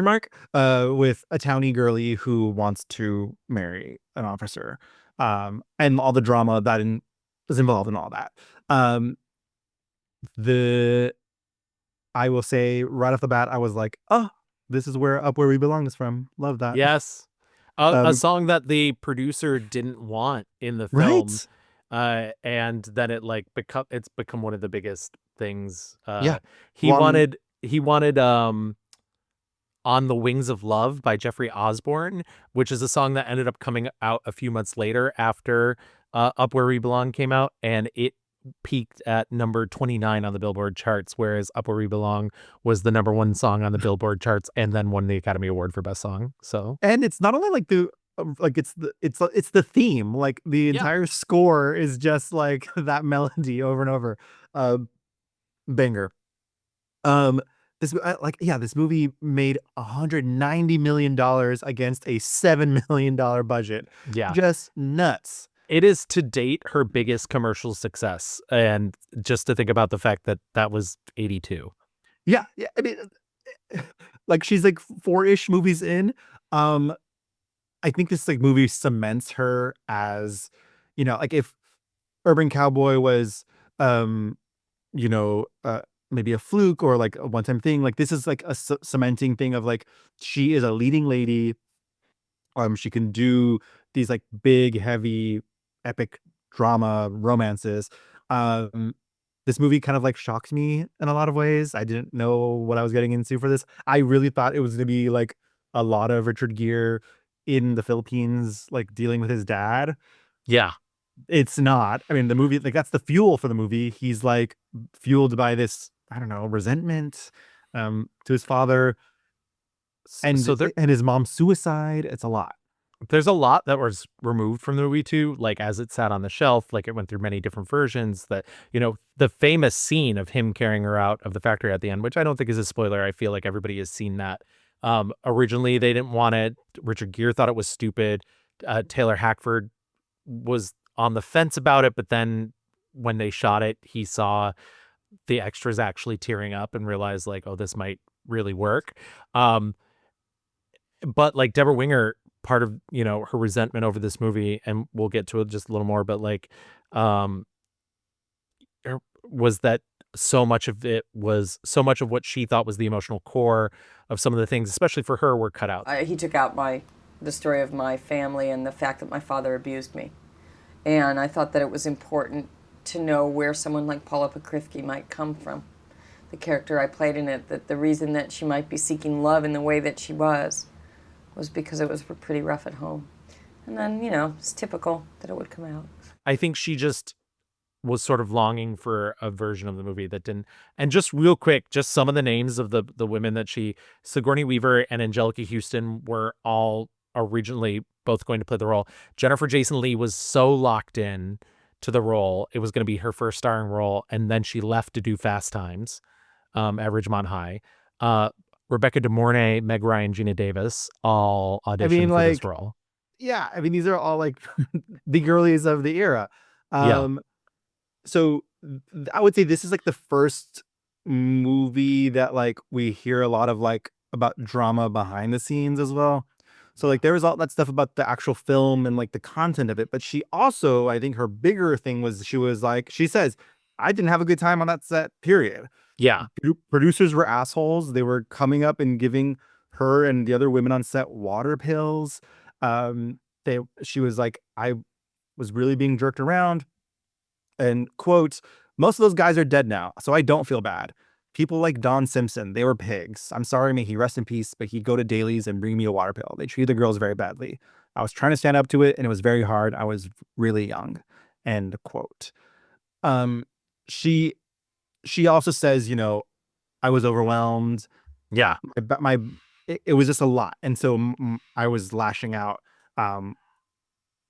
a townie girly who wants to marry an officer. And all the drama that is involved in all that. I will say right off the bat, I was like, oh, this is where Up Where We Belong is from. Love that. Yes. A song that the producer didn't want in the film. Right. And then it's become one of the biggest things. Yeah. He wanted On the Wings of Love by Jeffrey Osborne, which is a song that ended up coming out a few months later after Up Where We Belong came out, and it peaked at number 29 on the Billboard charts, whereas Up Where We Belong was the number one song on the Billboard charts and then won the Academy Award for Best Song. So, and it's not only like it's the theme, like the entire score is just like that melody over and over. Banger. This movie made $190 million against a $7 million budget. Yeah. Just nuts. It is to date her biggest commercial success. And just to think about the fact that that was 82. Yeah. Yeah. I mean, like she's like 4-ish movies in. I think this like movie cements her as, like if Urban Cowboy was, maybe a fluke or like a one-time thing, like this is like a cementing thing of like she is a leading lady. She can do these like big, heavy, epic drama romances. This movie kind of like shocked me in a lot of ways. I didn't know what I was getting into for this. I really thought it was going to be like a lot of Richard Gere in the Philippines, like dealing with his dad. Yeah. It's not. I mean, the movie, like that's the fuel for the movie. He's like fueled by this, I don't know, resentment to his father. And So and his mom's suicide. It's a lot. there's a lot that was removed from the movie too, like as it sat on the shelf, like it went through many different versions. That, the famous scene of him carrying her out of the factory at the end, which I don't think is a spoiler. I feel like everybody has seen that. Originally they didn't want it. Richard Gere thought it was stupid. Taylor Hackford was on the fence about it, but then when they shot it, he saw the extras actually tearing up and realized like, oh, this might really work. But like Debra Winger, part of, her resentment over this movie, and we'll get to it just a little more, but like, was that so much of what she thought was the emotional core of some of the things, especially for her, were cut out. He took out the story of my family and the fact that my father abused me. And I thought that it was important to know where someone like Paula Pokrivky might come from. The character I played in it, that the reason that she might be seeking love in the way that she was because it was pretty rough at home. And then, it's typical that it would come out. I think she just was sort of longing for a version of the movie that didn't. And just real quick, just some of the names of the women that Sigourney Weaver and Angelica Houston were all originally both going to play the role. Jennifer Jason Leigh was so locked in to the role. It was going to be her first starring role. And then she left to do Fast Times at Ridgemont High. Rebecca De Mornay, Meg Ryan, Gina Davis all auditioned for this role. Yeah. I mean, these are all like the girlies of the era. So I would say this is like the first movie that like we hear a lot of like about drama behind the scenes as well. So like there was all that stuff about the actual film and like the content of it. But she also, I think her bigger thing was she says, I didn't have a good time on that set, period. Yeah. Producers were assholes. They were coming up and giving her and the other women on set water pills. She was like, I was really being jerked around. And quote, most of those guys are dead now, so I don't feel bad. People like Don Simpson, they were pigs. I'm sorry, may he rest in peace, but he'd go to dailies and bring me a water pill. They treated the girls very badly. I was trying to stand up to it, and it was very hard. I was really young. End quote. She also says, I was overwhelmed. Yeah. It was just a lot. And so I was lashing out.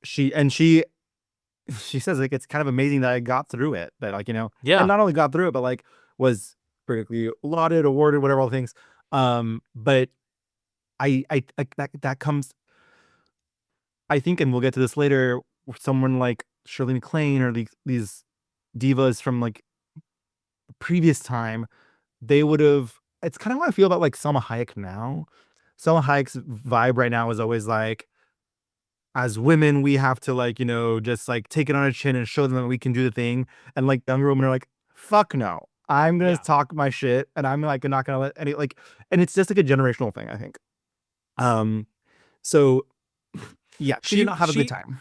She says like, it's kind of amazing that I got through it, that like, Yeah. and not only got through it, but like was critically lauded, awarded, whatever, all the things. But I that comes, I think, and we'll get to this later, someone like Shirley MacLaine or these divas from like previous time, they would have, it's kind of how I feel about like Salma Hayek now. Salma Hayek's vibe right now is always like, as women, we have to like, just like take it on our chin and show them that we can do the thing. And like younger women are like, fuck no, I'm going to talk my shit. And I'm like, not going to let any and it's just like a generational thing, I think. So yeah, she did not have a good time.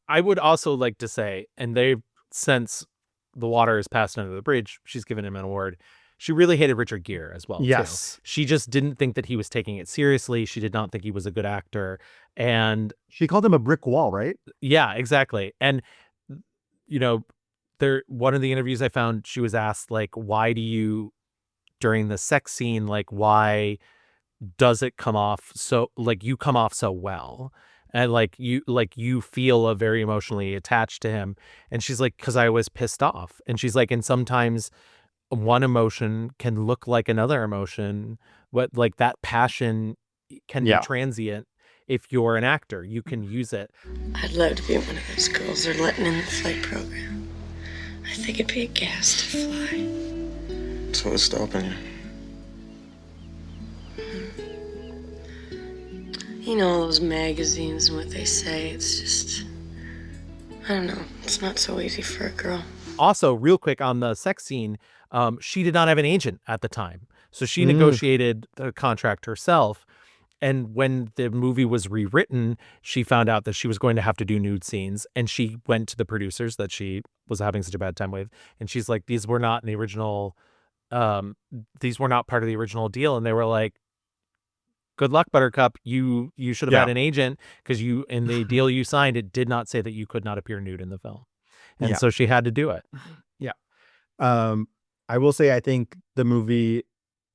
I would also like to say, and since the water is passed under the bridge, she's given him an award. She really hated Richard Gere as well. Yes. Too. She just didn't think that he was taking it seriously. She did not think he was a good actor. And she called him a brick wall, right? Yeah, exactly. And, one of the interviews I found, she was asked, like, why do you, during the sex scene, like, why does it come off so, like, you come off so well? And you feel very emotionally attached to him. And she's like, because I was pissed off. And she's like, and sometimes one emotion can look like another emotion, but like that passion can be transient. If you're an actor, you can use it. I'd love to be one of those girls they're letting in the flight program. I think it'd be a gas to fly. So what's stopping you? You know, all those magazines and what they say, it's just, I don't know, it's not so easy for a girl. Also, real quick on the sex scene, she did not have an agent at the time. So she negotiated the contract herself. And when the movie was rewritten, she found out that she was going to have to do nude scenes. And she went to the producers that she was having such a bad time with. And she's like, these were not in the original, these were not part of the original deal. And they were like, good luck, Buttercup. You should have had an agent, because in the deal you signed, it did not say that you could not appear nude in the film. And so she had to do it. Yeah. I will say, I think the movie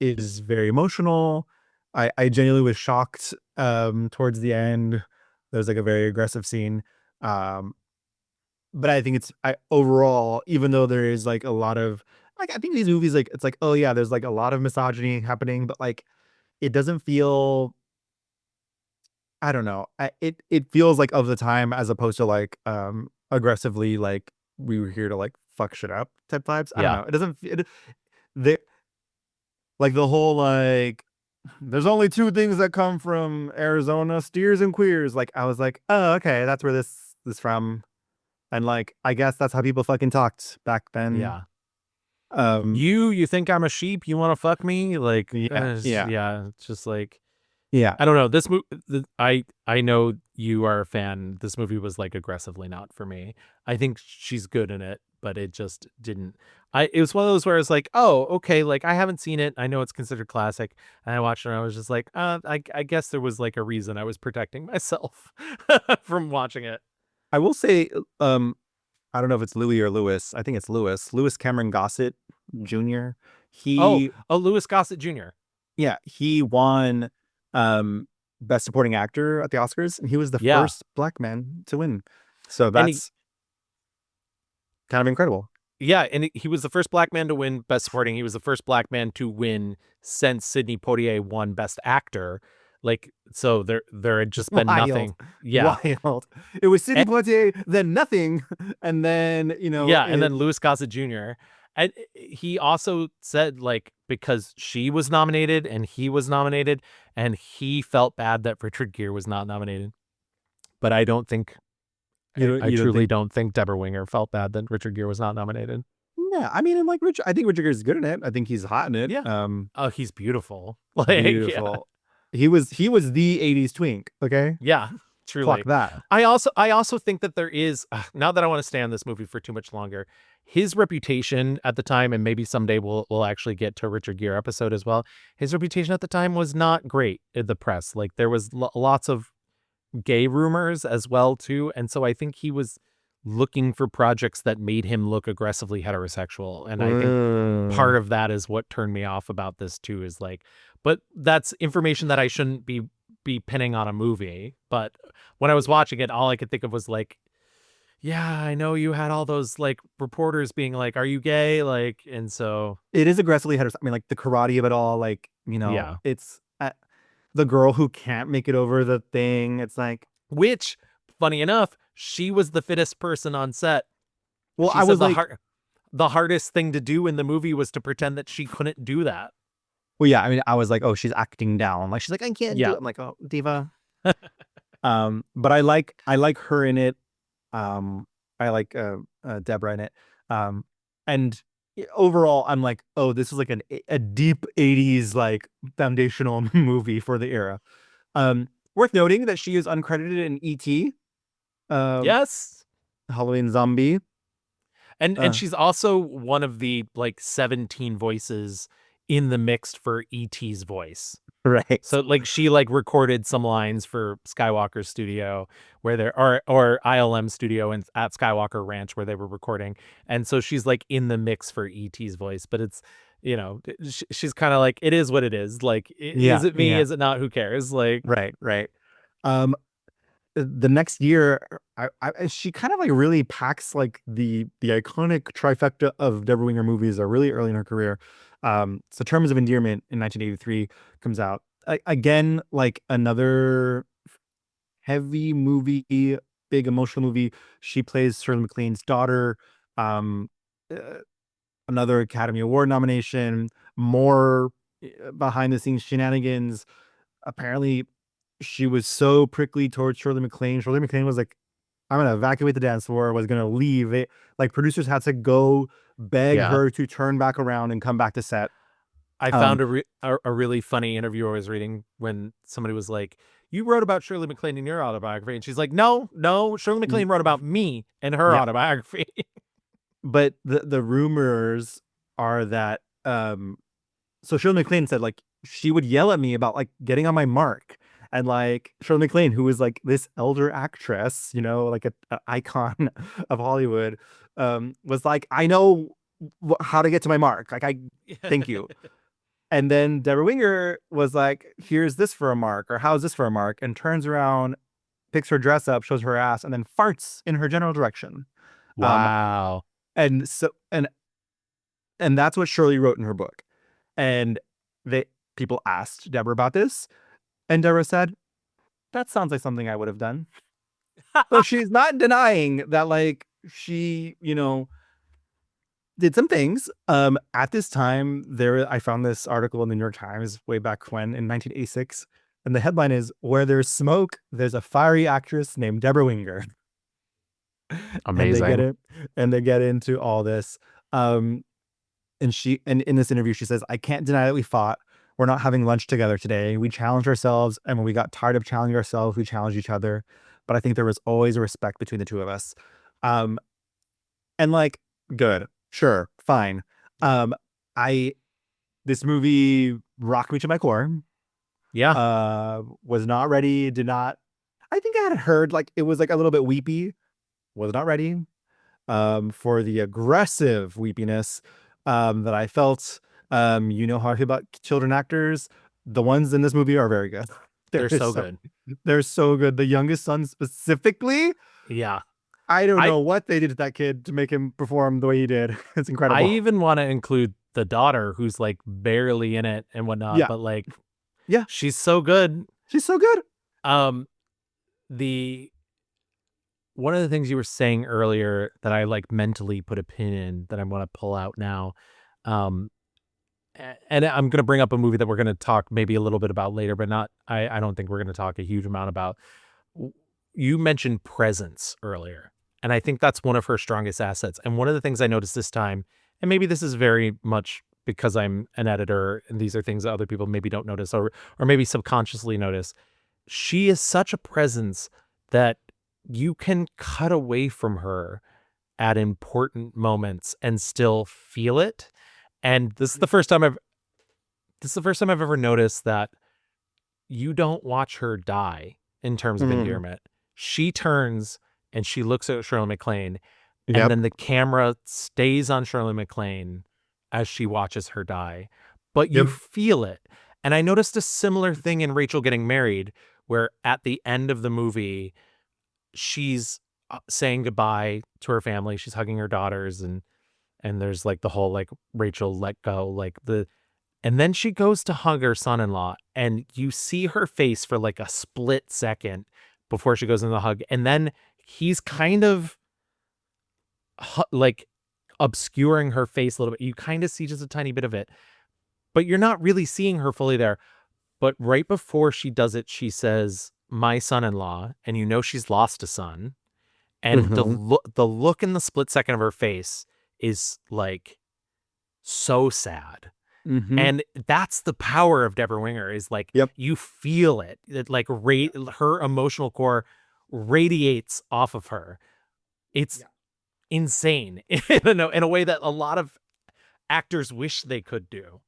is very emotional. I genuinely was shocked towards the end. There's like a very aggressive scene. Um, but I think overall, even though there is like a lot of like, I think these movies, like, it's like, oh yeah, there's like a lot of misogyny happening, but like it doesn't feel, I don't know. It feels like of the time, as opposed to like aggressively like we were here to like fuck shit up type vibes. I don't Yeah. know. It doesn't the like the whole like there's only two things that come from Arizona: steers and queers. Like I was like, oh okay, that's where this from. And like I guess that's how people fucking talked back then. Yeah. Um You think I'm a sheep? You want to fuck me? Like, yeah, yeah, yeah, it's just like, yeah. I don't know. This movie, I know you are a fan. This movie was like aggressively not for me. I think she's good in it, but it just didn't. It was one of those where it's like, oh, okay, like I haven't seen it. I know it's considered classic, and I watched it and I was just like, I guess there was like a reason I was protecting myself from watching it. I will say, I don't know if it's Louis or Lewis. I think it's Lewis. Lewis Cameron Gossett Jr. Oh, He Louis Gossett Jr. Yeah, he won best supporting actor at the Oscars, and he was the Yeah, first black man to win. So and that's kind of incredible. yeah, and he was the first black man to win Best Supporting. He was the first black man to win since Sidney Poitier won Best Actor. Like, so there had just been nothing. Yeah. Wild. It was Sidney And, Poitier, then nothing, and then yeah, and then Louis Gossett Jr. And he also said, like, because she was nominated and he was nominated, and he felt bad that Richard Gere was not nominated. But I don't think I you don't truly think. don't think Debra Winger felt bad that Richard Gere was not nominated. Yeah, I mean, and like I think Richard Gere's good in it. I think he's hot in it. Yeah. Oh, he's beautiful. Like, yeah. Beautiful. He was the 80s twink. Okay, Yeah, truly. clock that. I also think that there is, now that I want to stay on this movie for too much longer, his reputation at the time, and maybe someday we'll actually get to a Richard Gere episode as well. His reputation at the time was not great in the press. Like there was lots of gay rumors as well too, and so I think he was looking for projects that made him look aggressively heterosexual, and I think part of that is what turned me off about this too, is like, but that's information that I shouldn't be pinning on a movie. But when I was watching it, all I could think of was like, yeah, I know you had all those like reporters being like, are you gay? Like, and so It is aggressively heterosexual. I mean, like the karate of it all. Like yeah, it's the girl who can't make it over the thing. It's like, which, funny enough, she was the fittest person on set. well, She I said was like, the hardest thing to do in the movie was to pretend that she couldn't do that. well, yeah. I mean, I was like, oh, she's acting down. Like she's like, I can't do Yeah. it. I'm like, oh, diva. But I like her in it. I like Deborah in it. And overall, I'm like, oh, this is like a deep 80s like foundational movie for the era. Worth noting that she is uncredited in E.T. Yes. Halloween Zombie. And she's also one of the like 17 voices in the mix for E.T.'s voice. Right. So like she like recorded some lines for Skywalker Studio where there or ILM Studio and at Skywalker Ranch where they were recording. And so she's like in the mix for E.T.'s voice, but it's, she's kind of like, it is what it is. Like, is it me? Yeah. Is it not? Who cares? Like, Right. The next year, she kind of like really packs like the iconic trifecta of Debra Winger movies are really early in her career. So Terms of Endearment in 1983 comes out. Again, like another heavy movie, big emotional movie. She plays Shirley MacLaine's daughter. Uh, Another Academy Award nomination. More behind the scenes shenanigans. Apparently, she was so prickly towards Shirley MacLaine. Shirley MacLaine was like, I'm gonna evacuate the dance floor, was gonna leave it. Like producers had to go beg Yeah. her to turn back around and come back to set. I found a really funny interview I was reading when somebody was like, you wrote about Shirley MacLaine in your autobiography. And she's like, no, Shirley MacLaine wrote about me in her Yeah. autobiography. But the rumors are that so Shirley MacLaine said like she would yell at me about like getting on my mark. And like Shirley MacLaine, who was like this elder actress, like an icon of Hollywood, was like, I know how to get to my mark. Like, thank you. And then Debra Winger was like, here's this for a mark, or how's this for a mark? And turns around, picks her dress up, shows her ass, and then farts in her general direction. Wow. And so and that's what Shirley wrote in her book. And people asked Debra about this, and Debra said, that sounds like something I would have done. So she's not denying that, like, she, did some things. At this time, I found this article in the New York Times way back when in 1986, and the headline is "Where There's Smoke, There's a Fiery Actress Named Debra Winger." Amazing. And they get into all this. And in this interview, she says, "I can't deny that we fought. We're not having lunch together today. We challenged ourselves, and when we got tired of challenging ourselves, we challenged each other. But I think there was always a respect between the two of us." And like, good, sure, fine. This movie rocked me to my core. Yeah. Was not ready. I think I had heard like it was like a little bit weepy. Was not ready for the aggressive weepiness that I felt. You know how I feel about children actors. The ones in this movie are very good. They're so good. They're so good. The youngest son specifically. Yeah. I don't know what they did to that kid to make him perform the way he did. It's incredible. I even want to include the daughter, who's like barely in it and whatnot, but like, yeah, she's so good. She's so good. One of the things you were saying earlier that I like mentally put a pin in that I want to pull out now. And I'm going to bring up a movie that we're going to talk maybe a little bit about later, but I don't think we're going to talk a huge amount about. You mentioned presence earlier, and I think that's one of her strongest assets. And one of the things I noticed this time, and maybe this is very much because I'm an editor and these are things that other people maybe don't notice or maybe subconsciously notice. She is such a presence that you can cut away from her at important moments and still feel it. And this is the first time I've ever noticed that you don't watch her die in Terms of Endearment. She turns and she looks at Shirley MacLaine, and then the camera stays on Shirley MacLaine as she watches her die. But you feel it. And I noticed a similar thing in Rachel Getting Married, where at the end of the movie, she's saying goodbye to her family. She's hugging her daughters, and there's like the whole like Rachel let go, and then she goes to hug her son-in-law, and you see her face for like a split second before she goes in the hug. And then he's kind of like obscuring her face a little bit. You kind of see just a tiny bit of it, but you're not really seeing her fully there. But right before she does it, she says, "My son-in-law," and you know she's lost a son. And the look in the split second of her face is like so sad. And that's the power of Debra Winger, is like, you feel it. It like her emotional core radiates off of her. It's insane in a way that a lot of actors wish they could do.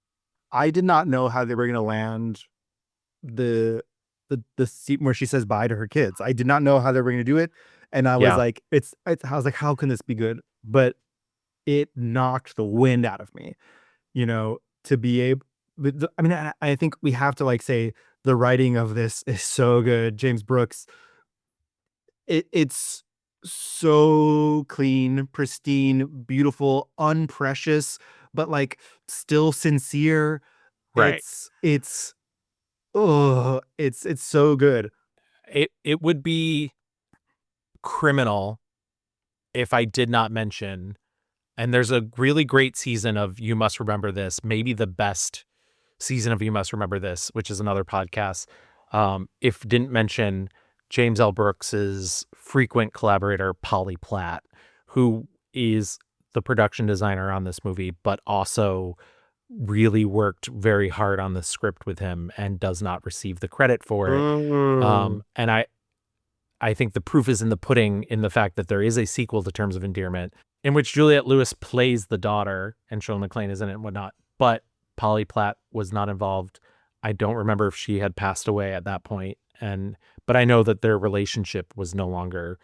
I did not know how they were going to land the scene where she says bye to her kids. I did not know how they were going to do it. And I was like, I was like, how can this be good? But it knocked the wind out of me, to be able, I think we have to like say the writing of this is so good. James Brooks, it's so clean, pristine, beautiful, unprecious, but like still sincere. Right. It's so good. It would be criminal if I did not mention, and there's a really great season of You Must Remember This, maybe the best season of You Must Remember This, which is another podcast. If didn't mention James L. Brooks's frequent collaborator, Polly Platt, who is the production designer on this movie, but also really worked very hard on the script with him and does not receive the credit for it. And I think the proof is in the pudding in the fact that there is a sequel to Terms of Endearment in which Juliette Lewis plays the daughter and Shirley MacLaine is in it and whatnot, but Polly Platt was not involved. I don't remember if she had passed away at that point, but I know that their relationship was no longer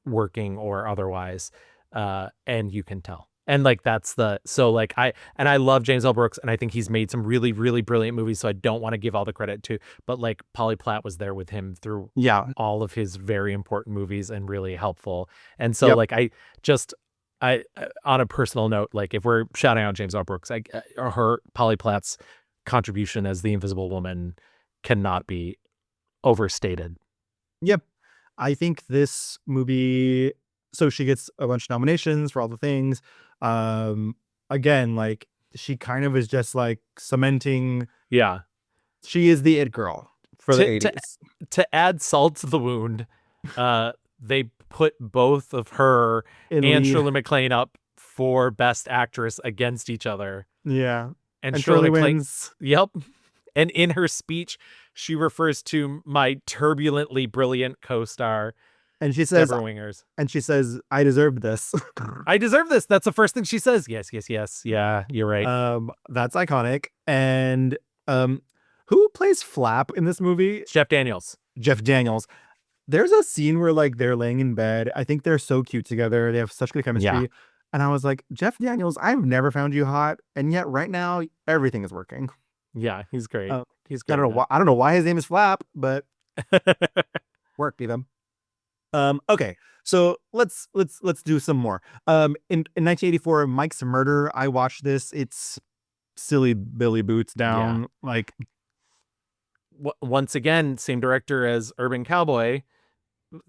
working or otherwise, and you can tell. And like that's I love James L. Brooks, and I think he's made some really, really brilliant movies. So I don't want to give all the credit to, but like Polly Platt was there with him through all of his very important movies and really helpful. And so like I on a personal note, like if we're shouting out James L. Brooks, Polly Platt's contribution as the Invisible Woman cannot be overstated. Yep. I think this movie, so she gets a bunch of nominations for all the things. Again, like she kind of is just like cementing. Yeah. She is the it girl for the 80s. To add salt to the wound, they put both of her and Shirley MacLaine up for Best Actress against each other. Yeah. And Shirley MacLaine wins. Yep. And in her speech, she refers to my turbulently brilliant co-star, and she says, Debra Wingers. And she says, I deserve this. I deserve this. That's the first thing she says. Yes. Yeah, you're right. That's iconic. And who plays Flap in this movie? Jeff Daniels. There's a scene where like they're laying in bed. I think they're so cute together. They have such good chemistry. Yeah. And I was like, Jeff Daniels, I've never found you hot. And yet right now, everything is working. Yeah, he's great. He's great. I don't know why his name is Flap, but work be them. Okay, so let's do some more. In 1984, Mike's Murder. I watched this. It's silly Billy Boots down. Yeah. Like once again, same director as Urban Cowboy.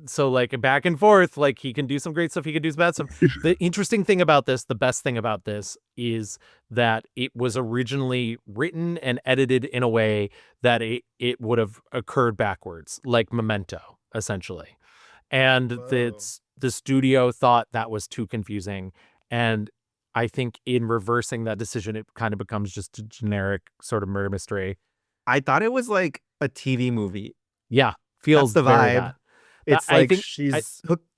So like back and forth, like he can do some great stuff, he can do some bad stuff. The interesting thing about this, the best thing about this is that it was originally written and edited in a way that it would have occurred backwards, like Memento, essentially. And the studio thought that was too confusing. And I think in reversing that decision, it kind of becomes just a generic sort of murder mystery. I thought it was like a TV movie. Yeah, feels the vibe. That. It's like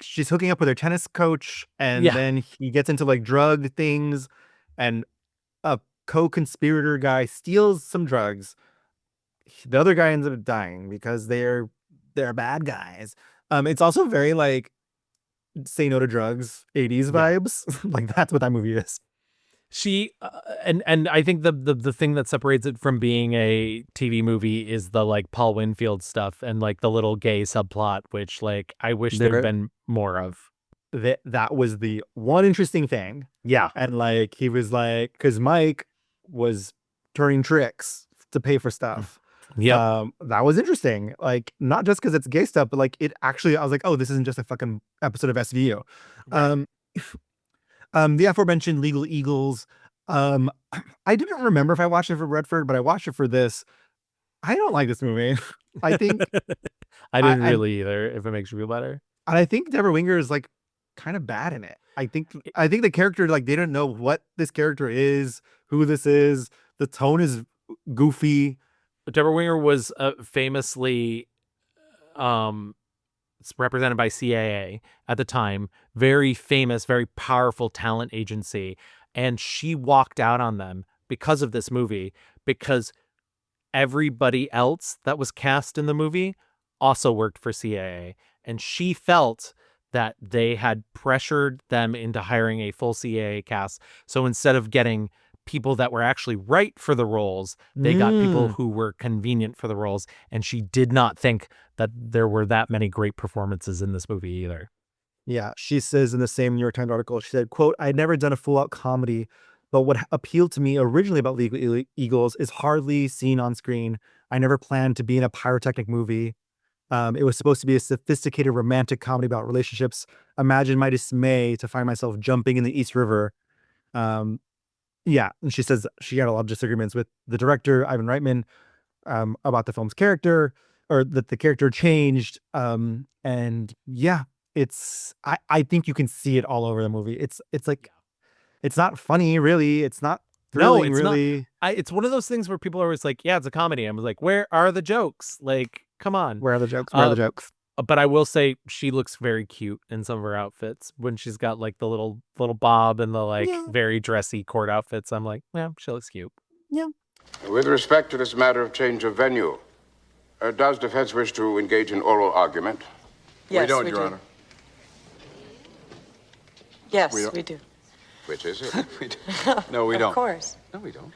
she's hooking up with her tennis coach, and then he gets into like drug things, and a co-conspirator guy steals some drugs. The other guy ends up dying because they're bad guys. It's also very like Say No to Drugs 80s vibes. Like that's what that movie is. She and I think the thing that separates it from being a TV movie is the like Paul Winfield stuff and like the little gay subplot, which like I wish there'd been more of. That was the one interesting thing. Yeah. And like he was like, because Mike was turning tricks to pay for stuff. Yeah. That was interesting. Like not just because it's gay stuff, but like it actually, I was like, oh, this isn't just a fucking episode of SVU. Right. The aforementioned Legal Eagles. I didn't remember if I watched it for Redford, but I watched it for this. I don't like this movie. I think I didn't really either, if it makes you feel better. And I think Debra Winger is like kind of bad in it. I think the character, like they don't know what this character is, who this is. The tone is goofy. Debra Winger was famously represented by CAA at the time, very famous, very powerful talent agency. And she walked out on them because of this movie, because everybody else that was cast in the movie also worked for CAA. And she felt that they had pressured them into hiring a full CAA cast. So instead of getting people that were actually right for the roles, they got people who were convenient for the roles. And she did not think that there were that many great performances in this movie either. Yeah, she says in the same New York Times article, she said, quote, "I'd never done a full-out comedy, but what appealed to me originally about Legal Eagles is hardly seen on screen. I never planned to be in a pyrotechnic movie. It was supposed to be a sophisticated romantic comedy about relationships. Imagine my dismay to find myself jumping in the East River." Yeah, and she says she had a lot of disagreements with the director, Ivan Reitman, about the film's character, or that the character changed. And yeah, I think you can see it all over the movie. It's like, it's not funny, really. It's not thrilling, no, it's really. Not. It's one of those things where people are always like, yeah, it's a comedy. I was like, where are the jokes? Like, come on. Where are the jokes? Where are the jokes? But I will say she looks very cute in some of her outfits when she's got like the little bob and the like very dressy court outfits. I'm like, yeah, she looks cute. Yeah. With respect to this matter of change of venue, does defense wish to engage in oral argument? Yes, we don't, we Your do. Honor. Yes, we do. Which is it? No, we don't. Of course. No, we don't.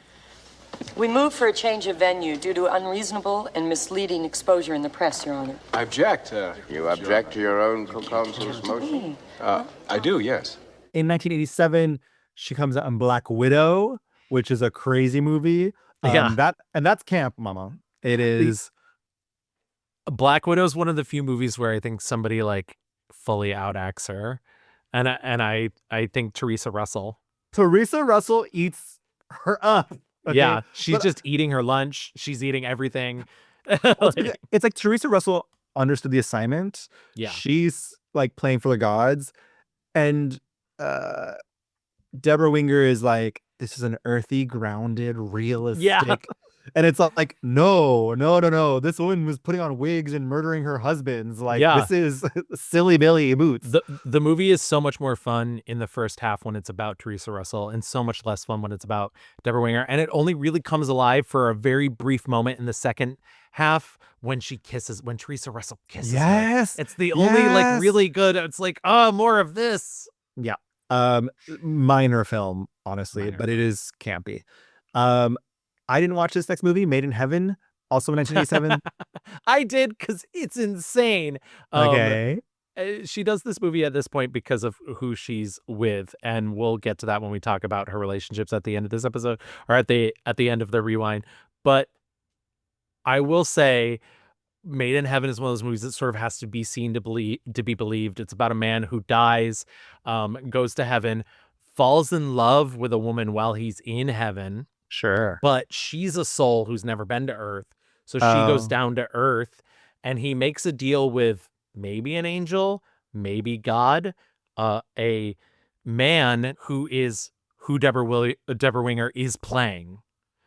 We move for a change of venue due to unreasonable and misleading exposure in the press, Your Honor. I object. You object to your own co-counsel's motion? I do, yes. In 1987, she comes out in Black Widow, which is a crazy movie. That's camp, mama. It is. Black Widow is one of the few movies where I think somebody like fully outacts her, and I think Teresa Russell Eats her up. Okay? Yeah, she's just eating her lunch. She's eating everything. It's like Teresa Russell understood the assignment. Yeah. She's like playing for the gods. And Debra Winger is like, this is an earthy, grounded, realistic. Yeah. And it's like, no. This woman was putting on wigs and murdering her husbands. Like, this is silly Billy Boots. The movie is so much more fun in the first half when it's about Teresa Russell, and so much less fun when it's about Debra Winger. And it only really comes alive for a very brief moment in the second half when Teresa Russell kisses her. It's the only like really good. It's like, oh, more of this. Yeah. Minor film, honestly, but it is campy. I didn't watch this next movie, Made in Heaven, also in 1987. I did because it's insane. Okay. She does this movie at this point because of who she's with, and we'll get to that when we talk about her relationships at the end of this episode, or at the end of the rewind. But I will say, Made in Heaven is one of those movies that sort of has to be seen to be believed. It's about a man who dies, goes to heaven, falls in love with a woman while he's in heaven. Sure. But she's a soul who's never been to Earth. So she goes down to Earth, and he makes a deal with maybe an angel, maybe God, a man who Debra Winger is playing.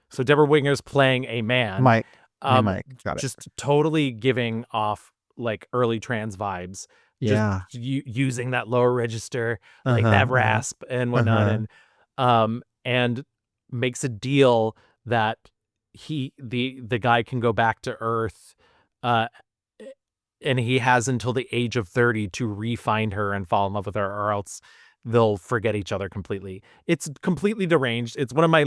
So Debra Winger's playing a man. Mike. Got it. Just totally giving off like early trans vibes. Yeah. Just using that lower register, like that rasp and whatnot. And makes a deal that the guy can go back to Earth, and he has until the age of 30 to re-find her and fall in love with her, or else they'll forget each other completely. It's completely deranged. It's one of my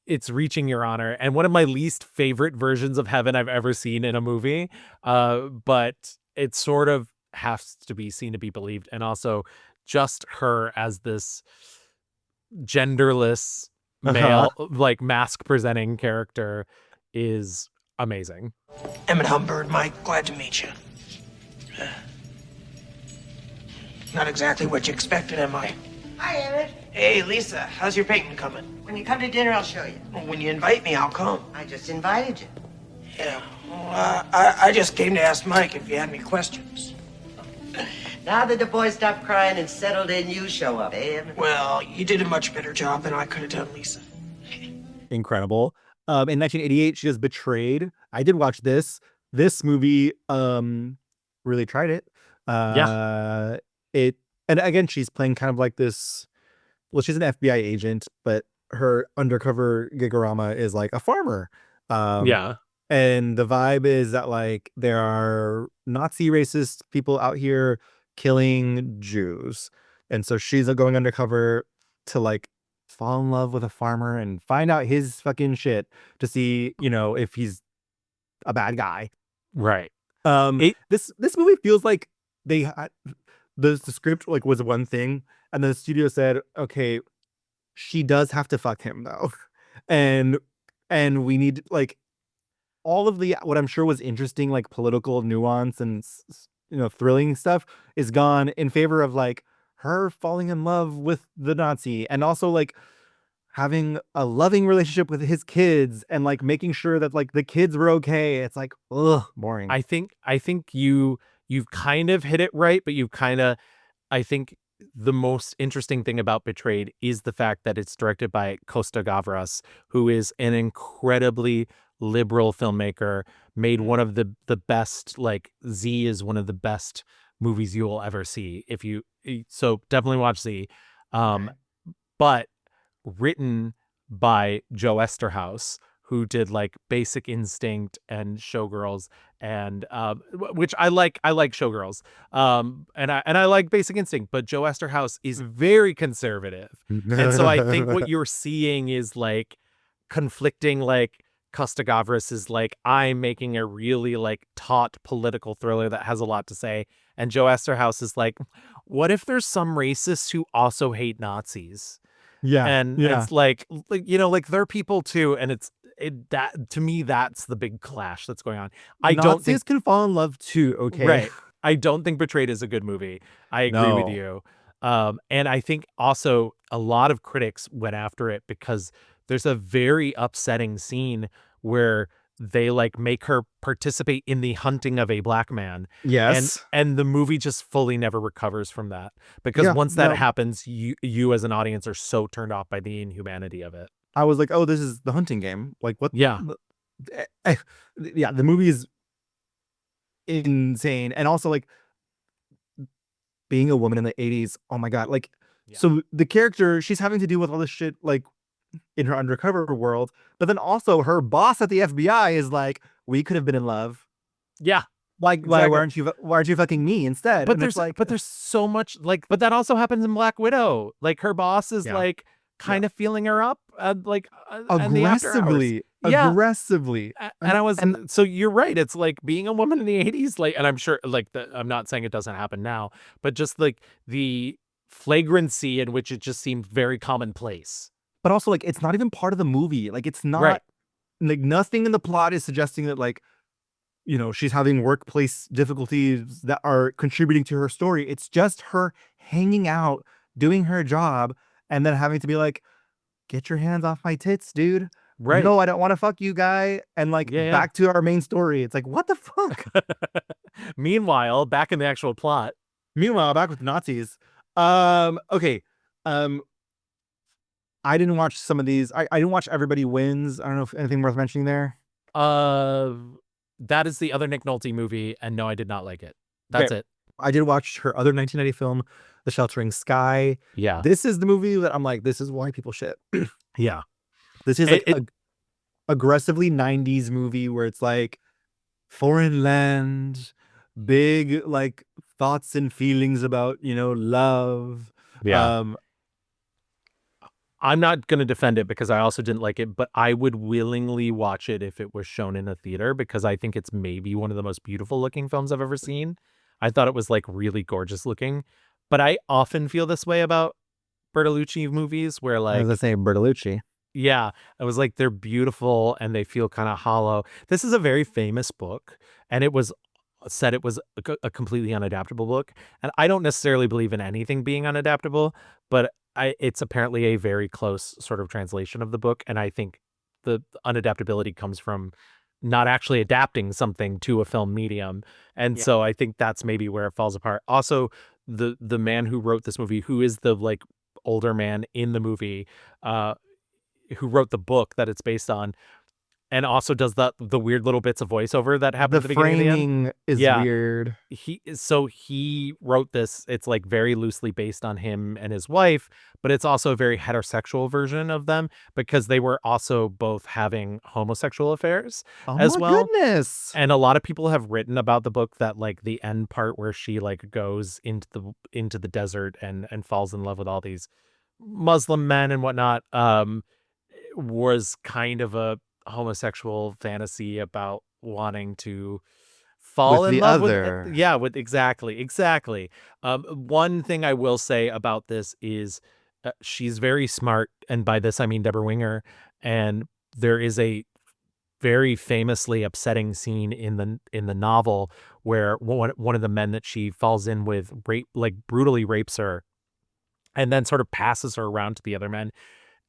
it's reaching, Your Honor, and one of my least favorite versions of heaven I've ever seen in a movie. But it sort of has to be seen to be believed, and also just her as this genderless male, like mask presenting character is amazing. Emmett Humbird, Mike, glad to meet you. Not exactly what you expected, am I? Hi, Emmett. Hey, Lisa, how's your painting coming? When you come to dinner, I'll show you. Well, when you invite me, I'll come. I just invited you. Yeah, well, I just came to ask Mike if you had any questions. Now that the boys stopped crying and settled in, you show up, eh, Emmett? Well, you did a much better job than I could have done, Lisa. Incredible. In 1988, she was Betrayed. I did watch this. This movie really tried it. And again, she's playing kind of like this. Well, she's an FBI agent, but her undercover gigorama is like a farmer. And the vibe is that like there are Nazi racist people out here killing Jews. And so she's going undercover to like fall in love with a farmer and find out his fucking shit to see, if he's a bad guy. Right. This movie feels like they had the script like was one thing, and the studio said, okay, she does have to fuck him though. And we need like all of the what I'm sure was interesting like political nuance and thrilling stuff is gone in favor of like her falling in love with the Nazi, and also like having a loving relationship with his kids and like making sure that like the kids were okay. It's like, ugh, boring. I think you've kind of hit it right, but I think the most interesting thing about Betrayed is the fact that it's directed by Costa Gavras, who is an incredibly liberal filmmaker, made one of the best, like Z is one of the best movies you will ever see. So definitely watch Z. But written by Joe Esterhaus, who did like Basic Instinct and Showgirls, and which I like. I like Showgirls, and I like Basic Instinct, but Joe Esterhaus is very conservative, and so I think what you're seeing is like conflicting, like Costa Gavras is like, I'm making a really like taut political thriller that has a lot to say, and Joe Esterhaus is like, what if there's some racists who also hate Nazis? And it's like like they're people too, and that to me that's the big clash that's going on. I don't think Nazis can fall in love too. Okay, right. I don't think Betrayed is a good movie. I agree with No. you. And I think also a lot of critics went after it because there's a very upsetting scene where they like make her participate in the hunting of a black man. Yes. And the movie just fully never recovers from that. Because Yeah, once that no. happens, you as an audience are so turned off by the inhumanity of it. I was like, oh, this is the hunting game. Like what? Yeah. Yeah, the movie is insane. And also like being a woman in the 80s, oh my God. Like, so the character, she's having to deal with all this shit like in her undercover world, but then also her boss at the FBI is like, we could have been in love. Yeah. Like, Exactly. why aren't you fucking me instead? But And there's it's like, but there's so much like, but that also happens in Black Widow. Like her boss is like kind of feeling her up, like and the after hours. aggressively. And I was, so you're right. It's like being a woman in the 80s, like, and I'm sure, like, I'm not saying it doesn't happen now, but just like the flagrancy in which it just seemed very commonplace. But also, like, it's not even part of the movie. Like, it's not like nothing in the plot is suggesting that, like, she's having workplace difficulties that are contributing to her story. It's just her hanging out, doing her job, and then having to be like, get your hands off my tits, dude. Right. No, I don't want to fuck you, guy. And like, back to our main story. It's like, what the fuck? Meanwhile, back in the actual plot. Meanwhile, back with Nazis. Okay. I didn't watch some of these. I didn't watch Everybody Wins. I don't know if anything worth mentioning there. That is the other Nick Nolte movie, and no, I did not like it. That's it. I did watch her other 1990 film, The Sheltering Sky. Yeah. This is the movie that I'm like, this is why people shit. Yeah. This is like aggressively 90s movie where it's like foreign land, big like thoughts and feelings about, love. Yeah. I'm not going to defend it because I also didn't like it, but I would willingly watch it if it was shown in a theater because I think it's maybe one of the most beautiful looking films I've ever seen. I thought it was like really gorgeous looking, but I often feel this way about Bertolucci movies where like, I was gonna say Bertolucci. yeah, it was like they're beautiful and they feel kind of hollow. This is a very famous book, and it was said it was a completely unadaptable book. And I don't necessarily believe in anything being unadaptable, but it's apparently a very close sort of translation of the book. And I think the unadaptability comes from not actually adapting something to a film medium. And so I think that's maybe where it falls apart. Also, the man who wrote this movie, who is the like older man in the movie, who wrote the book that it's based on, and also does the weird little bits of voiceover that happen at the beginning. The framing is weird. He wrote this. It's like very loosely based on him and his wife, but it's also a very heterosexual version of them because they were also both having homosexual affairs as well. Goodness. And a lot of people have written about the book that like the end part where she like goes into the desert and falls in love with all these Muslim men and whatnot, was kind of a homosexual fantasy about wanting to fall in love with exactly. One thing I will say about this is she's very smart, and by this I mean Debra Winger, and there is a very famously upsetting scene in the novel where one of the men that she falls in with brutally rapes her and then sort of passes her around to the other men.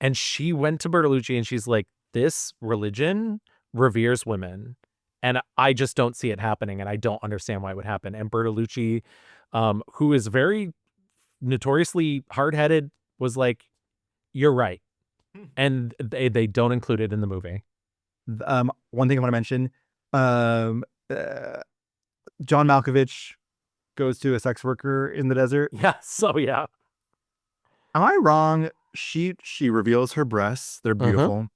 And she went to Bertolucci and she's like, this religion reveres women, and I just don't see it happening, and I don't understand why it would happen. And Bertolucci, who is very notoriously hard-headed, was like, you're right. And they don't include it in the movie. One thing I want to mention, John Malkovich goes to a sex worker in the desert. Yeah, so yeah. Am I wrong? She reveals her breasts. They're beautiful.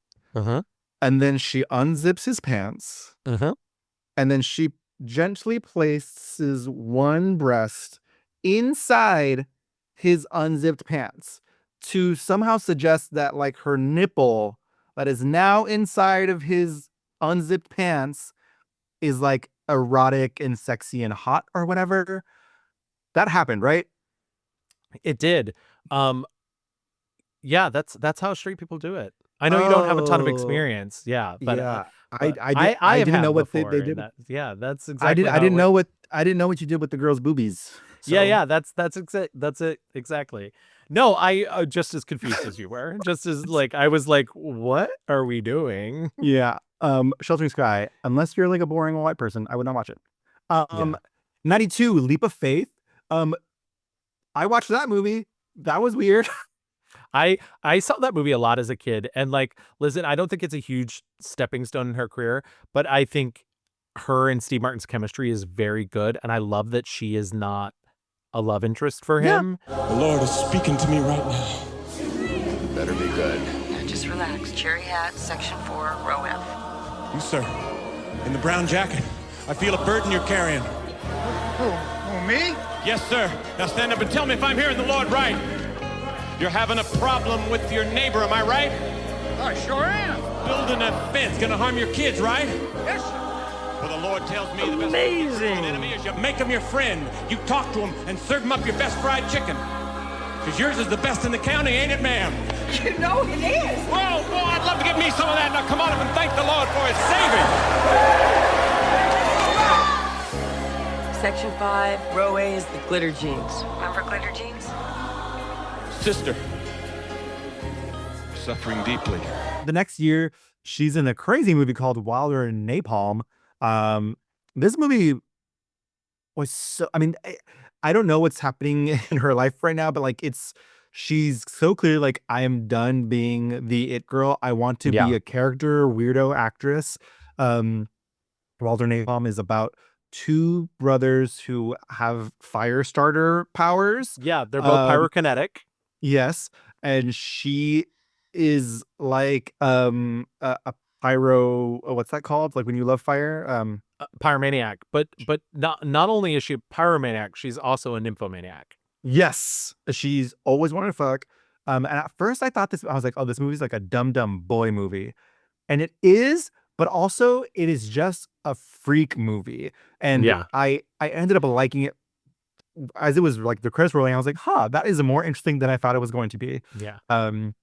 and then she unzips his pants, Uh-huh. and then she gently places one breast inside his unzipped pants to somehow suggest that like her nipple that is now inside of his unzipped pants is like erotic and sexy and hot or whatever. That happened, right? It did. Yeah, that's how straight people do it. I know you don't have a ton of Oh, experience, yeah, but yeah. but I have didn't know had what before, they and did. that's exactly I how it didn't went. know what you did with the girl's boobies. So Yeah, that's it exactly. No, I just as confused as you were. Just as like I was like, what are we doing? yeah. Sheltering Sky. Unless you're like a boring white person, I would not watch it. Yeah. 92 Leap of Faith. I watched that movie. That was weird. I saw that movie a lot as a kid, and like, listen, I don't think it's a huge stepping stone in her career, but I think her and Steve Martin's chemistry is very good, and I love that she is not a love interest for Yeah. him. The Lord is speaking to me right now. Better be good. Now just relax. Cherry hat, section 4, row F. You, sir, in the brown jacket. I feel a burden you're carrying. Who, me? Yes, sir. Now stand up and tell me if I'm hearing the Lord right. You're having a problem with your neighbor, am I right? I sure am. Building a fence, gonna harm your kids, right? Yes, sir. Well, the Lord tells me the best way to defeat an enemy is you make him your friend. You talk to him and serve him up your best fried chicken. Because yours is the best in the county, ain't it, ma'am? You know it is. Well, boy, I'd love to get me some of that. Now come on up and thank the Lord for his saving. Section 5, row A is the glitter jeans. Remember glitter jeans? Sister, suffering deeply. The next year, she's in a crazy movie called Wilder and Napalm. This movie was so, I mean, I don't know what's happening in her life right now, but like she's so clear like I am done being the it girl. I want to Yeah. be a character weirdo actress. Wilder Napalm is about two brothers who have fire starter powers. Yeah, they're both pyrokinetic. Yes, and she is like a pyro. What's that called? Like when you love fire. Pyromaniac, but not only is she a pyromaniac, she's also a nymphomaniac. Yes, she's always wanted to fuck. And at first I thought I was like, oh, this movie's like a dumb boy movie, and it is, but also it is just a freak movie. And Yeah. I ended up liking it as it was like the credits rolling. I was like, huh, that is more interesting than I thought it was going to be. Yeah. Um,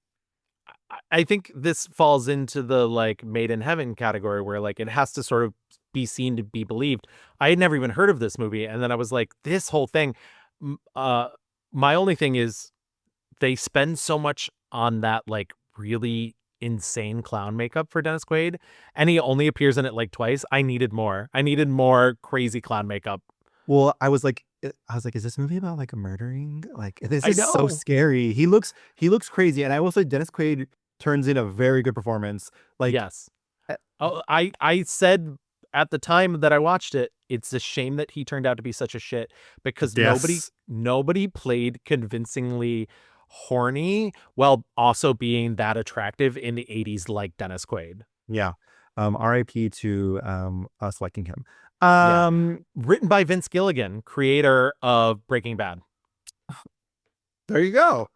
I think this falls into the like Made in Heaven category where like it has to sort of be seen to be believed. I had never even heard of this movie, and then I was like, this whole thing. My only thing is they spend so much on that like really insane clown makeup for Dennis Quaid, and he only appears in it like twice. I needed more. I needed more crazy clown makeup. Well, I was like, is this movie about like a murdering? Like this I is so know. scary. He looks crazy, and I will say Dennis Quaid turns in a very good performance. Like, Yes. Oh, I said at the time that I watched it, it's a shame that he turned out to be such a shit because Yes. nobody played convincingly horny while also being that attractive in the 80s like Dennis Quaid. yeah. R.I.P. to us liking him. Written by Vince Gilligan, creator of Breaking Bad. There you go.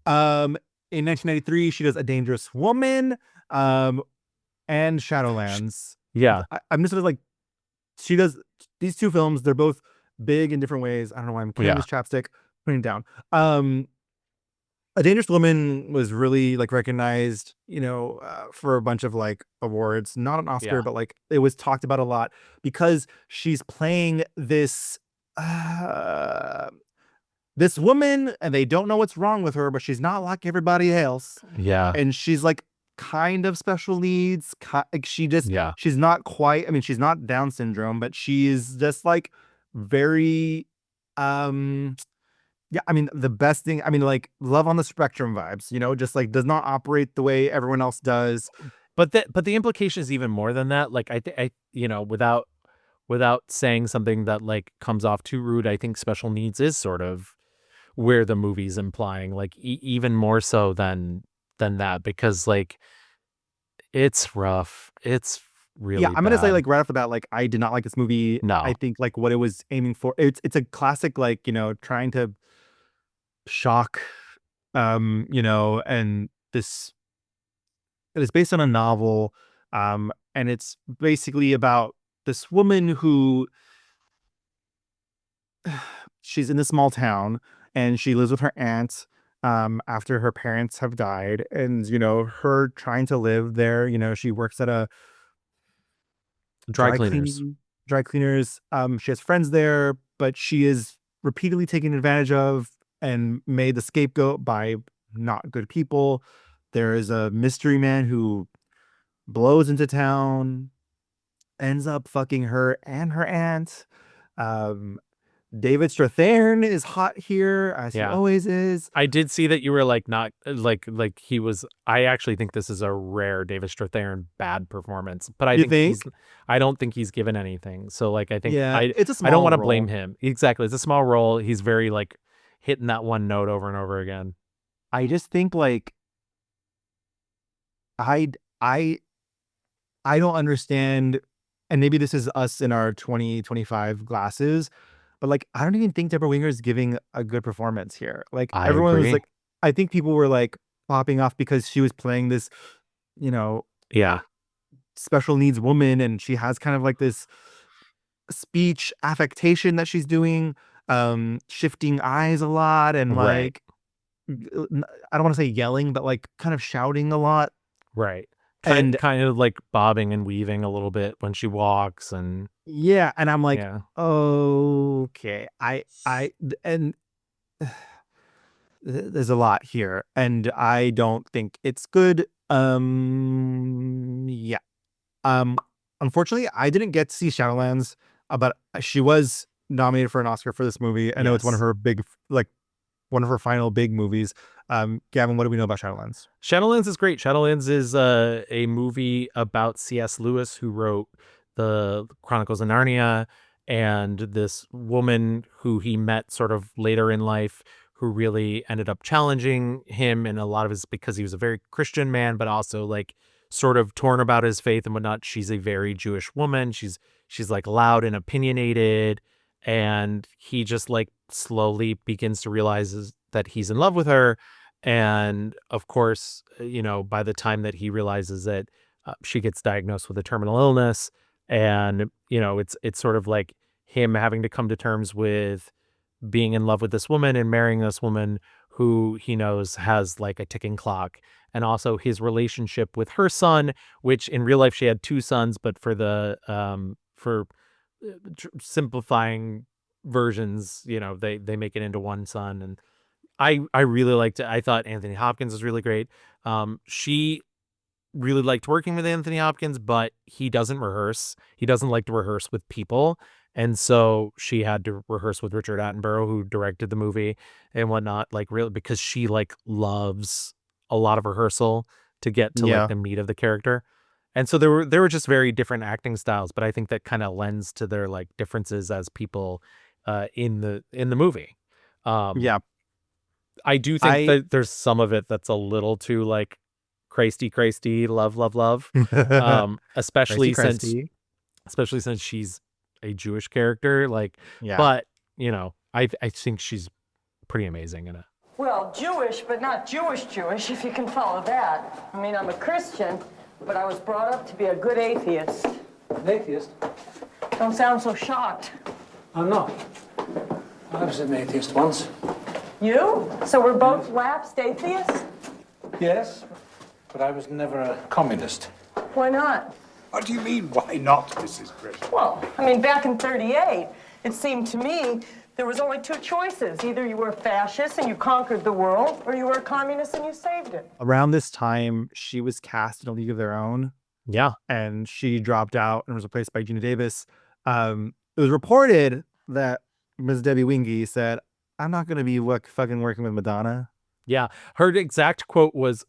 In 1993, she does A Dangerous Woman, and Shadowlands. Yeah. I'm just sort of like, she does these two films. They're both big in different ways. I don't know why I'm killing this chapstick, putting it down. A Dangerous Woman was really like recognized, for a bunch of like awards, not an Oscar, Yeah. but like it was talked about a lot because she's playing this this woman, and they don't know what's wrong with her, but she's not like everybody else. Yeah. And she's like kind of special needs. Like she's not quite, I mean, she's not Down syndrome, but she is just like very, yeah, I mean, the best thing, I mean, like Love on the Spectrum vibes, just like does not operate the way everyone else does. But the implication is even more than that. Like I without saying something that like comes off too rude, I think special needs is sort of where the movie's implying, like even more so than that, because like It's rough. It's Yeah, really I'm gonna say, bad. like, right off the bat, like, I did not like this movie. I No. think, like, what it was aiming for, it's a classic, like, trying to shock, and this it is based on a novel, and it's basically about this woman who she's in a small town, and she lives with her aunt, after her parents have died, and, her trying to live there, she works at a Dry dry cleaners. cleaning dry cleaners. She has friends there, but she is repeatedly taken advantage of and made the scapegoat by not good people. There is a mystery man who blows into town, ends up fucking her and her aunt. Um, David Strathairn is hot here, as he Yeah. always is. I did see that you were like not like he was. I actually think this is a rare David Strathairn bad performance, but You think? I don't think he's given anything. So like I think Yeah, it's a I don't small want to blame role. him. Exactly, it's a small role. He's very like hitting that one note over and over again. I just think like I I I don't understand, and maybe this is us in our 2025 glasses, but, like, I don't even think Debra Winger is giving a good performance here. Like, I everyone was agree. like, I think people were, like, popping off because she was playing this, you know, Yeah. special needs woman, and she has kind of, like, this speech affectation that she's doing, shifting eyes a lot and, Right. like, I don't wanna say yelling, but, like, kind of shouting a lot, Right. and Kind of like bobbing and weaving a little bit when she walks and yeah, and I'm like, yeah. "Okay." And there's a lot here, and I don't think it's good. Yeah. Um, Unfortunately, I didn't get to see Shadowlands, but she was nominated for an Oscar for this movie. I know it's one of Yes. her one of her final big movies. Gavin, what do we know about Shadowlands? Shadowlands is great. Shadowlands is a movie about C.S. Lewis, who wrote the Chronicles of Narnia, and this woman who he met sort of later in life, who really ended up challenging him, and a lot of it is because he was a very Christian man, but also like sort of torn about his faith and whatnot. She's a very Jewish woman. She's like loud and opinionated, and he just like slowly begins to realize that he's in love with her. And of course, by the time that he realizes that she gets diagnosed with a terminal illness, and it's sort of like him having to come to terms with being in love with this woman and marrying this woman who he knows has like a ticking clock, and also his relationship with her son, which in real life she had two sons, but for the for simplifying versions, they make it into one son. And I really liked it. I thought Anthony Hopkins was really great. She really liked working with Anthony Hopkins, but he doesn't rehearse. He doesn't like to rehearse with people. And so she had to rehearse with Richard Attenborough, who directed the movie and whatnot, like really because she like loves a lot of rehearsal to get to like Yeah. the meat of the character. And so there were just very different acting styles, but I think that kind of lends to their like differences as people in the movie. Um, Yeah. I do think I that there's some of it that's a little too like crazy, love. Crazy Especially since Christy. she's a Jewish character. Like, Yeah. but I think she's pretty amazing in it. Well, Jewish, but not Jewish, if you can follow that. I mean, I'm a Christian, but I was brought up to be a good atheist. An atheist? Don't sound so shocked. I'm not. I was an atheist once. You? So we're both lapsed atheists? Yes, but I was never a communist. Why not? What do you mean, why not, Mrs. Griffin? Well, I mean, back in '38, it seemed to me there was only two choices. Either you were a fascist and you conquered the world, or you were a communist and you saved it. Around this time, she was cast in A League of Their Own. Yeah. And she dropped out and was replaced by Gina Davis. It was reported that Ms. Debbie Winger said, "I'm not going to be fucking working with Madonna." Yeah. Her exact quote was,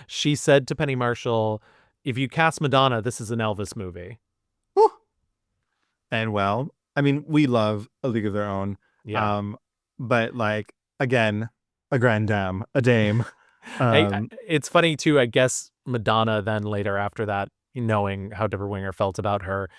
she said to Penny Marshall, "If you cast Madonna, this is an Elvis movie." And well, I mean, we love A League of Their Own. Yeah. But like, again, a grande dame, a dame. It's funny too. I guess Madonna then later after that, knowing how Debra Winger felt about her,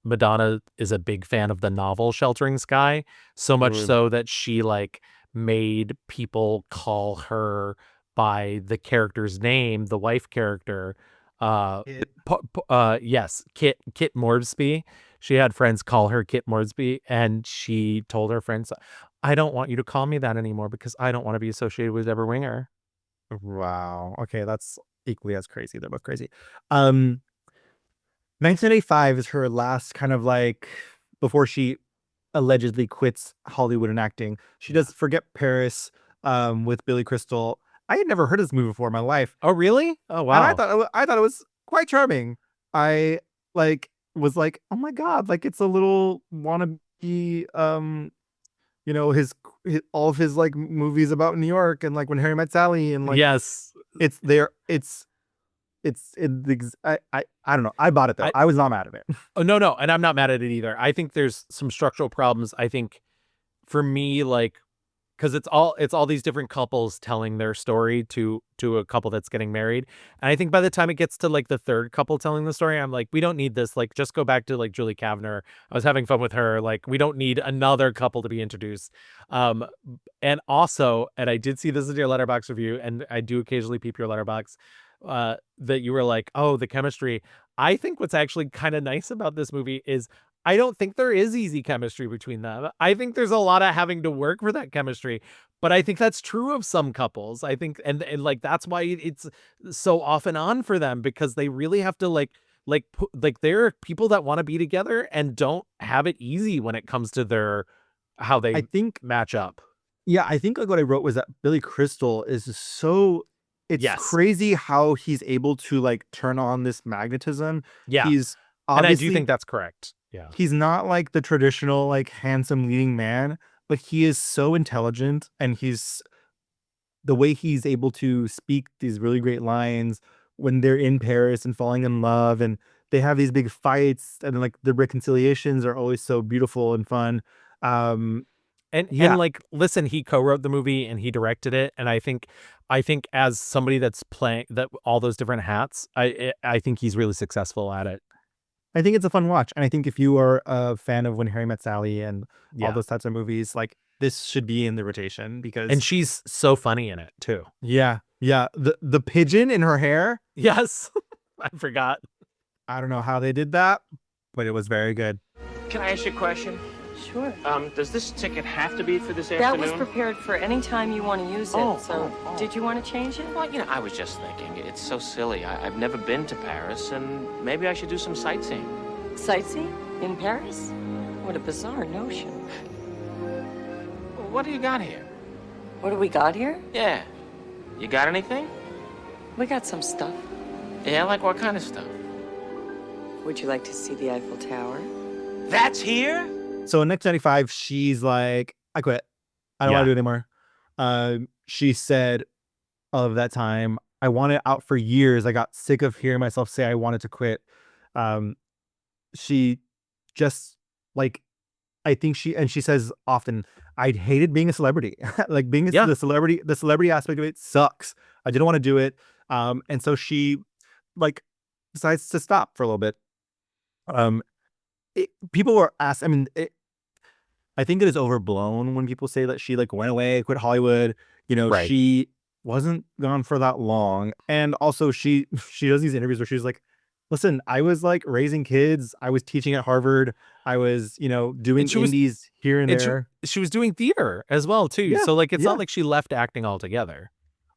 Madonna is a big fan of the novel Sheltering Sky, so much so that she like made people call her by the character's name, the wife character. Yes, Kit Morsby. She had friends call her Kit Morsby, and she told her friends, "I don't want you to call me that anymore because I don't want to be associated with Debra Winger." Wow. Okay, that's equally as crazy. They're both crazy. 1985 is her last kind of like before she allegedly quits Hollywood and acting. She does Forget Paris with Billy Crystal. I had never heard of this movie before in my life. Oh, really? Oh, wow. And I thought it was quite charming. I was like, oh my god, like it's a little wannabe his all of his like movies about New York and like When Harry Met Sally and like yes, it's there. I don't know. I bought it though. I was not mad at it. Oh, no, and I'm not mad at it either. I think there's some structural problems. I think for me, like, because it's all these different couples telling their story to a couple that's getting married, and I think by the time it gets to like the third couple telling the story, I'm like, we don't need this. Like, just go back to like Julie Kavner. I was having fun with her. Like, we don't need another couple to be introduced. And also, and I did see this in your Letterboxd review, and I do occasionally peep your Letterboxd. That you were like, oh, the chemistry. I think what's actually kind of nice about this movie is I don't think there is easy chemistry between them. I think there's a lot of having to work for that chemistry, but I think that's true of some couples. I think, and like, that's why it's so off and on for them, because they really have to like there are people that want to be together and don't have it easy when it comes to how they match up. Yeah, I think like what I wrote was that Billy Crystal is so it's crazy how he's able to like turn on this magnetism. Yeah. He's and I do think that's correct. Yeah. He's not like the traditional like handsome leading man, but he is so intelligent, and the way he's able to speak these really great lines when they're in Paris and falling in love, and they have these big fights, and like the reconciliations are always so beautiful and fun. And like, listen, he co-wrote the movie and he directed it, and I think as somebody that's playing that all those different hats, I think he's really successful at it. I think it's a fun watch, and I think if you are a fan of When Harry Met Sally and all those types of movies, like this should be in the rotation and she's so funny in it too. Yeah, the pigeon in her hair. Yes, I forgot. I don't know how they did that, but it was very good. Can I ask you a question? Sure. Does this ticket have to be for this That afternoon? was prepared for any time you want to use it. Did you want to change it? Well, I was just thinking, it's so silly. I've never been to Paris, and maybe I should do some sightseeing. Sightseeing? In Paris? What a bizarre notion. What do you got here? What do we got here? Yeah. You got anything? We got some stuff. Yeah, like what kind of stuff? Would you like to see the Eiffel Tower? That's here? So in 1995, she's like, I quit. I don't want to do it anymore. She said of that time, I wanted out for years. I got sick of hearing myself say I wanted to quit. She just like, I think she says often, I hated being a celebrity. Like being the celebrity aspect of it sucks. I didn't want to do it. And so she like decides to stop for a little bit. People were asked, I think it is overblown when people say that she like went away, quit Hollywood. She wasn't gone for that long. And also she does these interviews where she's like, listen, I was like raising kids. I was teaching at Harvard. I was, doing indies here and there. She was doing theater as well too. Yeah, so like, it's not like she left acting altogether.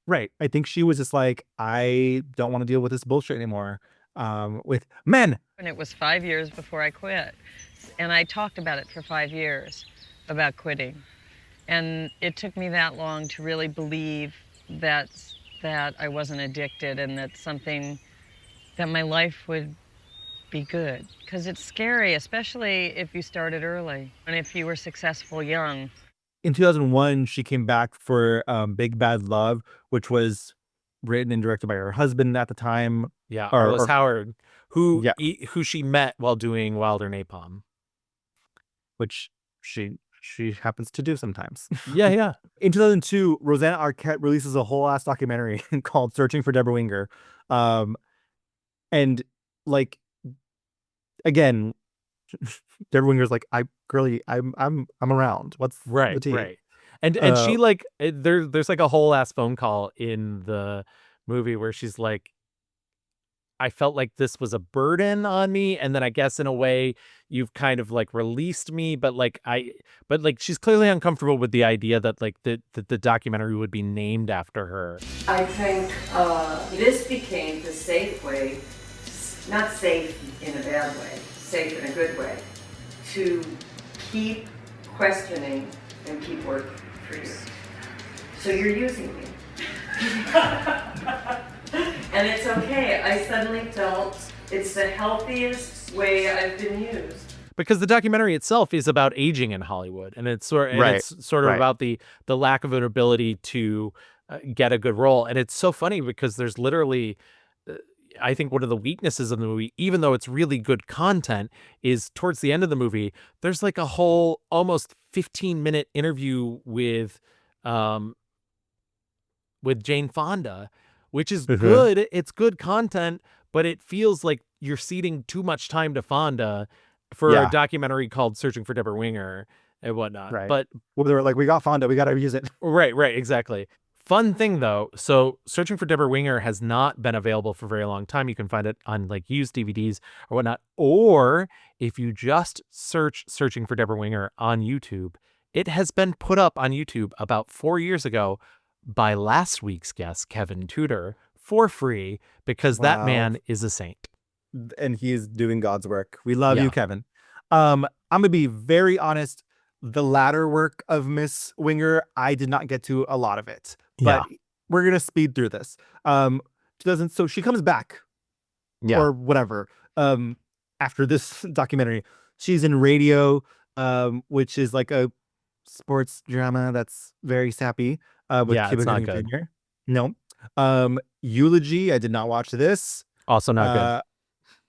Right. I think she was just like, I don't want to deal with this bullshit anymore. With men. And it was 5 years before I quit. And I talked about it for 5 years, about quitting. And it took me that long to really believe that I wasn't addicted and that my life would be good. Because it's scary, especially if you started early and if you were successful young. In 2001, she came back for Big Bad Love, which was written and directed by her husband at the time. Yeah, Arliss Howard, who she met while doing Wilder Napalm. Which she she happens to do sometimes. Yeah, yeah. In 2002, Rosanna Arquette releases a whole ass documentary called Searching for Debra Winger. And like, again, Debra Winger's like, I'm around. What's the tea? Right. And she like there's like a whole ass phone call in the movie where she's like, I felt like this was a burden on me, and then I guess in a way you've kind of like released me, but like she's clearly uncomfortable with the idea that like the documentary would be named after her. I think this became the safe way, not safe in a bad way, safe in a good way, to keep questioning and keep working for you. So you're using me. And it's okay. I suddenly felt it's the healthiest way I've been used. Because the documentary itself is about aging in Hollywood, and it's sort of about the lack of an ability to get a good role. And it's so funny because there's literally, I think one of the weaknesses of the movie, even though it's really good content, is towards the end of the movie, there's like a whole almost 15-minute interview with Jane Fonda, which is good. It's good content, but it feels like you're ceding too much time to Fonda for a documentary called Searching for Debra Winger and whatnot. Right. But they were like, we got Fonda, we got to use it. Right, exactly. Fun thing though, so Searching for Debra Winger has not been available for a very long time. You can find it on like used DVDs or whatnot. Or if you just search Searching for Debra Winger on YouTube, it has been put up on YouTube about 4 years ago by last week's guest, Kevin Tudor, for free, because that man is a saint. And he's doing God's work. We love you, Kevin. I'm going to be very honest. The latter work of Miss Winger, I did not get to a lot of it. But we're going to speed through this. So she comes back. Or whatever. After this documentary. She's in Radio, which is like a sports drama that's very sappy. With Cuba it's not Gooding good. Jr. No. Eulogy, I did not watch this. Also not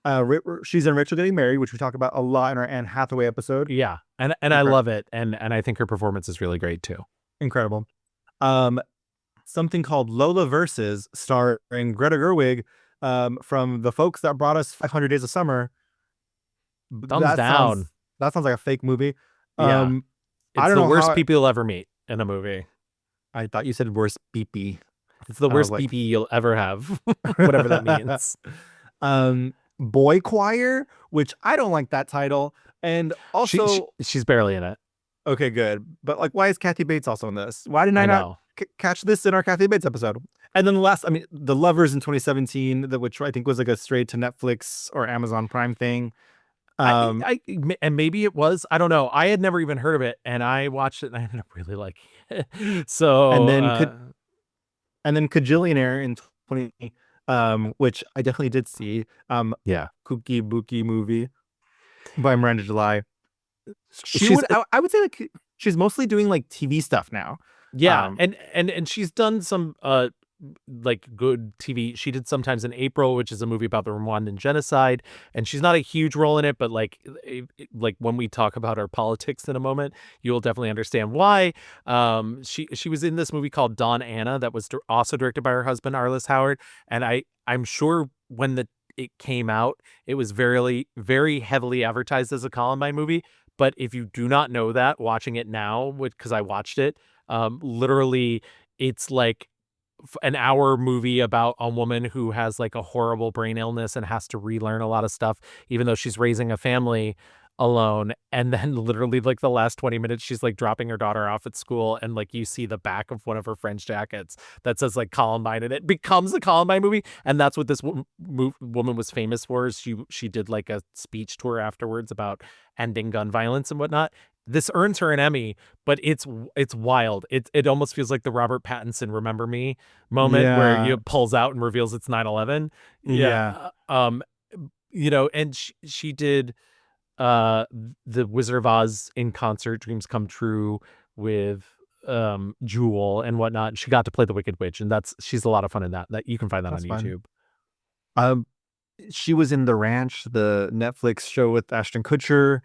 good. She's in Rachel Getting Married, which we talk about a lot in our Anne Hathaway episode. Yeah, and I love it, and I think her performance is really great too. Incredible. Something called Lola Versus, starring Greta Gerwig, from the folks that brought us 500 Days of Summer. Thumbs down. That sounds like a fake movie. Yeah. It's I don't the know worst people you'll ever meet in a movie. I thought you said worst beepy. It's the worst BP you'll ever have, whatever that means. Boy Choir, which I don't like that title. And also... She's barely in it. Okay, good. But like, why is Kathy Bates also in this? Why didn't I not catch this in our Kathy Bates episode? And then The Lovers in 2017, which I think was like a straight to Netflix or Amazon Prime thing. And maybe it was, I don't know. I had never even heard of it, and I watched it and I ended up really liking it. So and then Kajillionaire in 2020, which I definitely did see. Kooky Bookie movie by Miranda July. I would say like she's mostly doing like TV stuff now. Yeah, and she's done some like good TV. She did Sometimes in April, which is a movie about the Rwandan genocide, and she's not a huge role in it, but like when we talk about her politics in a moment, you'll definitely understand why. She was in this movie called Dawn Anna that was also directed by her husband Arliss Howard, and I'm sure when it came out, it was very, very heavily advertised as a Columbine movie. But if you do not know that, watching it now, because I watched it, literally, it's like an hour movie about a woman who has like a horrible brain illness and has to relearn a lot of stuff, even though she's raising a family alone. And then literally like the last 20 minutes, she's like dropping her daughter off at school, and like you see the back of one of her friend's jackets that says like Columbine, and it becomes a Columbine movie. And that's what this woman was famous for. Is she did like a speech tour afterwards about ending gun violence and whatnot. This earns her an Emmy, but it's wild. It almost feels like the Robert Pattinson Remember Me moment where he pulls out and reveals it's 9/11. Yeah. And she did the Wizard of Oz in concert, Dreams Come True, with Jewel and whatnot. She got to play the Wicked Witch, and she's a lot of fun in that. That you can find that on YouTube. She was in The Ranch, the Netflix show with Ashton Kutcher.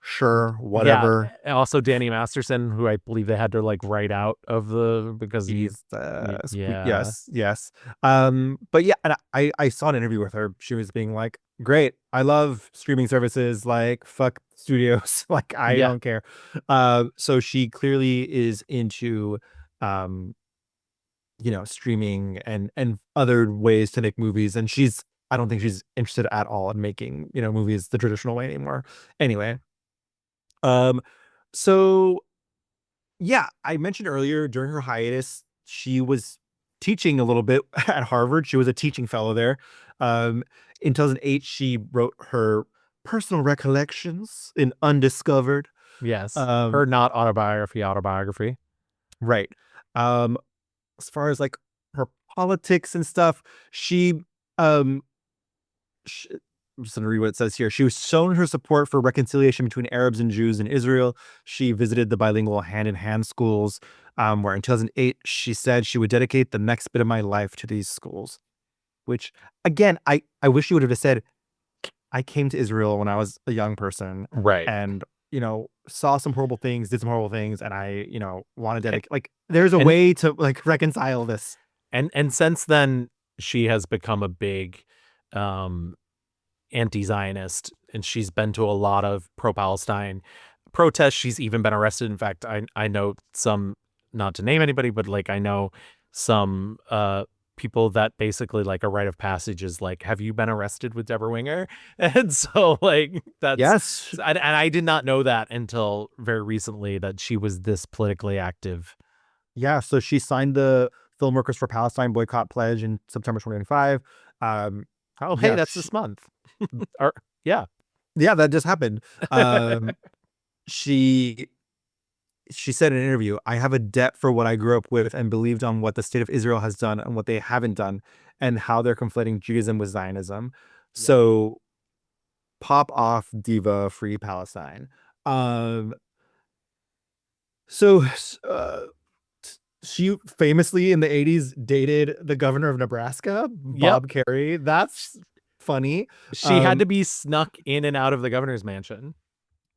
Sure, Yeah. whatever. And also Danny Masterson, who I believe they had to like write out of because he's yeah. Yes. But yeah, and I saw an interview with her. She was being like, "Great, I love streaming services. Like, fuck studios. Like, I Yeah. don't care." So she clearly is into, um, streaming and other ways to make movies. And I don't think she's interested at all in making movies the traditional way anymore. Anyway, um, so yeah, I mentioned earlier during her hiatus, she was teaching a little bit at Harvard. She was a teaching fellow there. In 2008, she wrote her personal recollections in Undiscovered. Yes. Um, Her not autobiography. right. Um, as far as like her politics and stuff, um, I'm just going to read what it says here. She was shown her support for reconciliation between Arabs and Jews in Israel. She visited the bilingual hand-in-hand schools, where in 2008, she said she would dedicate the next bit of my life to these schools. Which, again, I wish she would have just said, I came to Israel when I was a young person. Right. And, saw some horrible things, did some horrible things, and I, want to dedicate. Like, there's a way to, like, reconcile this. And since then, she has become a big anti-Zionist, and she's been to a lot of pro-Palestine protests. She's even been arrested. In fact, I know some, not to name anybody, but like I know some people that basically like a rite of passage is like, have you been arrested with Debra Winger? And so like that's yes, and I did not know that until very recently that she was this politically active. Yeah, so she signed the Film Workers for Palestine boycott pledge in September 2025. Hey, that's this month. Yeah, that just happened. She said in an interview, "I have a debt for what I grew up with and believed on what the state of Israel has done and what they haven't done, and how they're conflating Judaism with Zionism." So, pop off, diva, free Palestine. So, she famously in the 80s dated the governor of Nebraska, Bob Kerrey. That's funny. She had to be snuck in and out of the governor's mansion.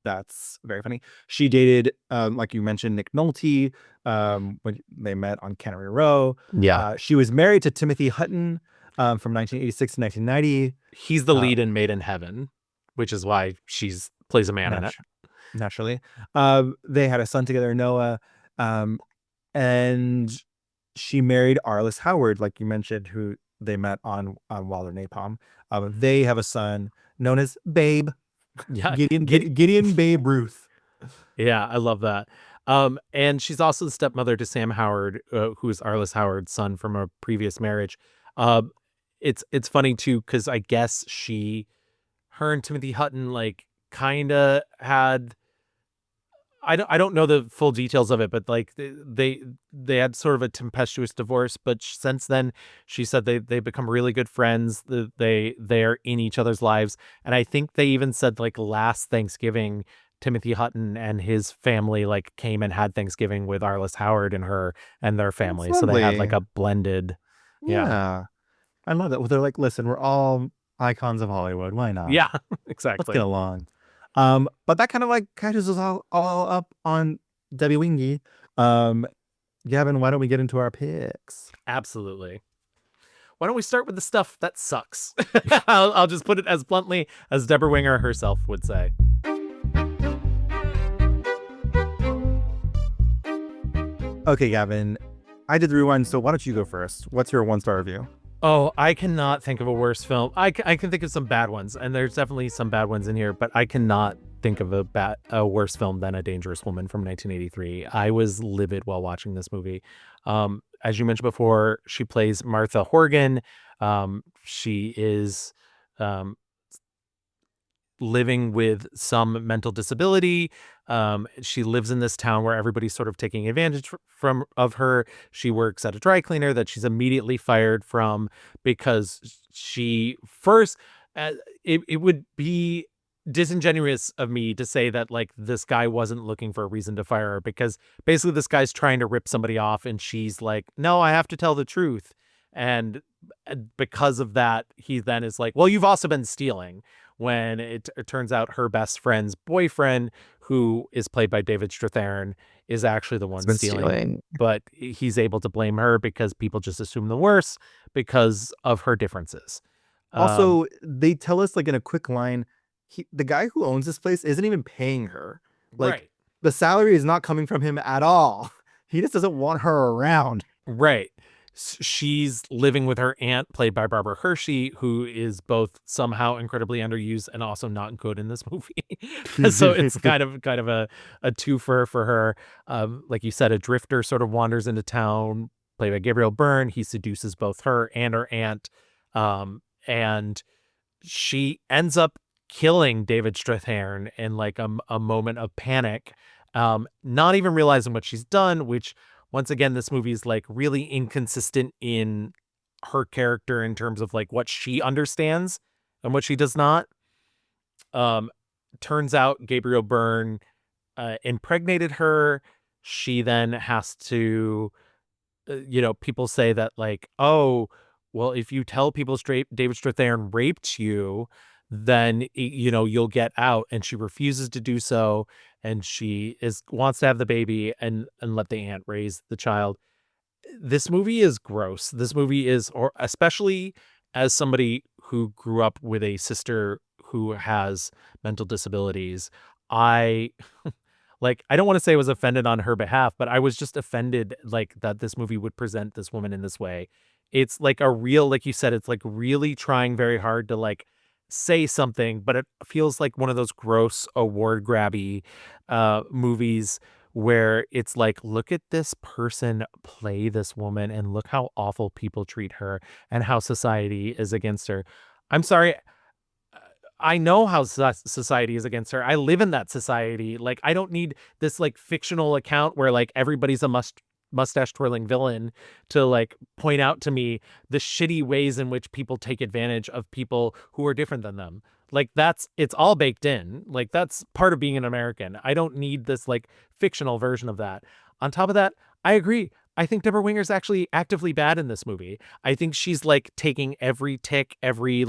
That's very funny. She dated, like you mentioned, Nick Nolte, when they met on Cannery Row. Yeah. She was married to Timothy Hutton from 1986 to 1990. He's the lead in Made in Heaven, which is why she's plays a man in it. Naturally. They had a son together, Noah. And she married Arliss Howard, like you mentioned, who they met on Wilder Napalm. They have a son known as Babe. Yeah, Gideon Babe Ruth. Yeah, I love that. And she's also the stepmother to Sam Howard, who is Arliss Howard's son from a previous marriage. It's funny too because I guess her and Timothy Hutton like kind of had. I don't know the full details of it, but like they had sort of a tempestuous divorce. But since then, she said they become really good friends. They're in each other's lives, and I think they even said like last Thanksgiving, Timothy Hutton and his family like came and had Thanksgiving with Arliss Howard and her and their family. So they had like a blended. Yeah. I love that. Well, they're like, listen, we're all icons of Hollywood. Why not? Yeah, exactly. Let's get along. But that kind of like catches us all up on Debbie Wingy. Gavin, why don't we get into our picks? Absolutely. Why don't we start with the stuff that sucks? I'll just put it as bluntly as Debra Winger herself would say. Okay, Gavin, I did the rewind, so why don't you go first? What's your 1-star review? Oh, I cannot think of a worse film. I can think of some bad ones, and there's definitely some bad ones in here, but I cannot think of a worse film than A Dangerous Woman from 1983. I was livid while watching this movie. As you mentioned before, she plays Martha Horgan. She is living with some mental disability. She lives in this town where everybody's sort of taking advantage of her. She works at a dry cleaner that she's immediately fired from because she first, it would be disingenuous of me to say that like this guy wasn't looking for a reason to fire her, because basically this guy's trying to rip somebody off and she's like, no, I have to tell the truth. And because of that, he then is like, well, you've also been stealing, when it turns out her best friend's boyfriend, who is played by David Strathairn, is actually the one been stealing. But he's able to blame her because people just assume the worst because of her differences. Also, they tell us like in a quick line, the guy who owns this place isn't even paying her. Like Right. the salary is not coming from him at all. He just doesn't want her around. Right. She's living with her aunt, played by Barbara Hershey, who is both somehow incredibly underused and also not good in this movie. So it's kind of a twofer for her. Like you said, a drifter sort of wanders into town, played by Gabriel Byrne. He seduces both her and her aunt. And she ends up killing David Strathairn in like a moment of panic, not even realizing what she's done, which once again, this movie is like really inconsistent in her character in terms of like what she understands and what she does not. Turns out Gabriel Byrne impregnated her. She then has to, people say that like, oh, well, if you tell people straight David Strathairn raped you, then, you'll get out. And she refuses to do so. And she wants to have the baby and let the aunt raise the child. This movie is gross. This movie is, or especially as somebody who grew up with a sister who has mental disabilities, I don't want to say I was offended on her behalf, but I was just offended like that this movie would present this woman in this way. It's like a real, like you said, it's like really trying very hard to like say something, but it feels like one of those gross award grabby movies where it's like, look at this person play this woman and look how awful people treat her and how society is against her. I'm sorry. I know how society is against her. I live in that society. Like, I don't need this like fictional account where like everybody's a mustache twirling villain to like point out to me the shitty ways in which people take advantage of people who are different than them. Like it's all baked in. Like that's part of being an American. I don't need this like fictional version of that. On top of that, I agree. I think Debra Winger's actually actively bad in this movie. I think she's like taking every tick, every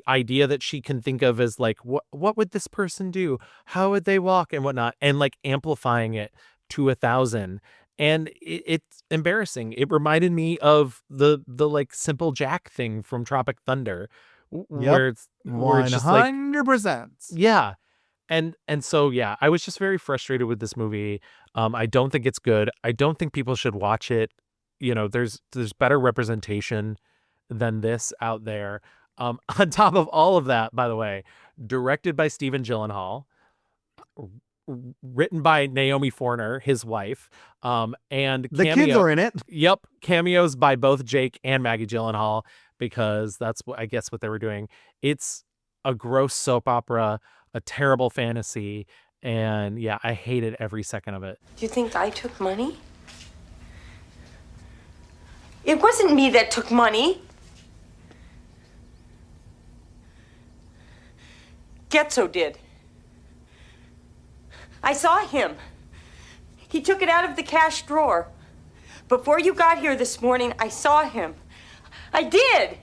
idea that she can think of as like, what would this person do? How would they walk and whatnot? And like amplifying it to 1,000. And it's embarrassing. It reminded me of the like Simple Jack thing from Tropic Thunder, where it's 100%. Yeah. And so, yeah, I was just very frustrated with this movie. I don't think it's good. I don't think people should watch it. There's better representation than this out there. On top of all of that, by the way, directed by Stephen Gyllenhaal, written by Naomi Forner, his wife, and the kids are in it. Yep, cameos by both Jake and Maggie Gyllenhaal, because that's what I guess what they were doing. It's a gross soap opera, a terrible fantasy, and yeah, I hated every second of it. Do you think I took money? It wasn't me that took money. Getzo did. I saw him. He took it out of the cash drawer. Before you got here this morning, I saw him. I did.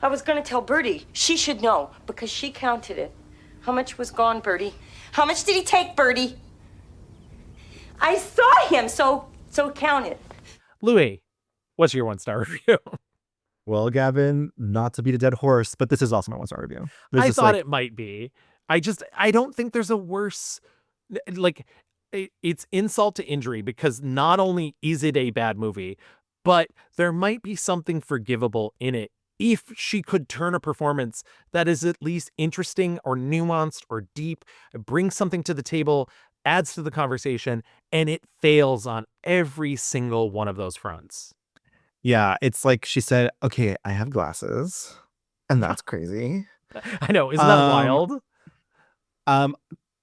I was going to tell Bertie. She should know because she counted it. How much was gone, Bertie? How much did he take, Bertie? I saw him, so count it. Louis, what's your 1-star review? Well, Gavin, not to beat a dead horse, but this is also my 1-star review. I thought it might be. I don't think there's a worse, like, it's insult to injury because not only is it a bad movie, but there might be something forgivable in it if she could turn a performance that is at least interesting or nuanced or deep, brings something to the table, adds to the conversation, and it fails on every single one of those fronts. Yeah, it's like she said, okay, I have glasses, and that's crazy. I know, isn't that wild?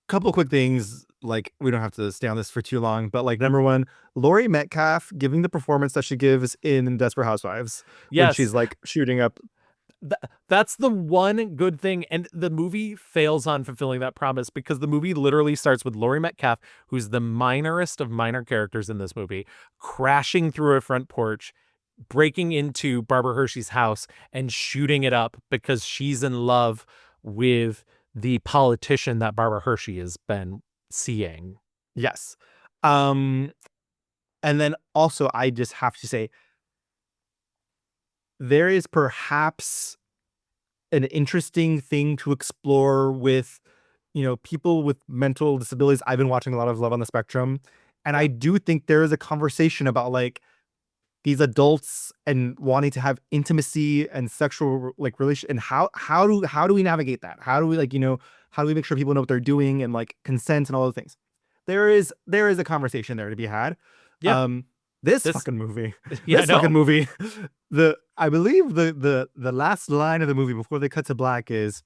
Couple quick things, like we don't have to stay on this for too long, but like number one, Laurie Metcalf giving the performance that she gives in Desperate Housewives. Yes. When she's like shooting up. That's the one good thing, and the movie fails on fulfilling that promise because the movie literally starts with Laurie Metcalf, who's the minorest of minor characters in this movie, crashing through a front porch, breaking into Barbara Hershey's house and shooting it up because she's in love with the politician that Barbara Hershey has been seeing. Yes. And then also, I just have to say, there is perhaps an interesting thing to explore with, people with mental disabilities. I've been watching a lot of Love on the Spectrum, and I do think there is a conversation about like these adults and wanting to have intimacy and sexual like relation, and how do we navigate that? How do we how do we make sure people know what they're doing and like consent and all those things? There is a conversation there to be had. Yeah. This fucking movie. Yeah, This fucking movie. I believe the last line of the movie before they cut to black is,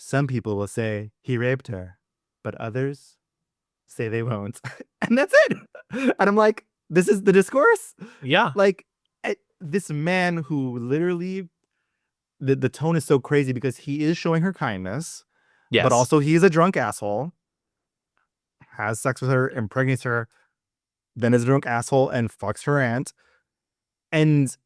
some people will say he raped her, but others say they won't. And that's it. And I'm like, this is the discourse? Yeah. Like, this man who literally, the tone is so crazy because he is showing her kindness, Yes. but also he is a drunk asshole, has sex with her, impregnates her, then is a drunk asshole and fucks her aunt. And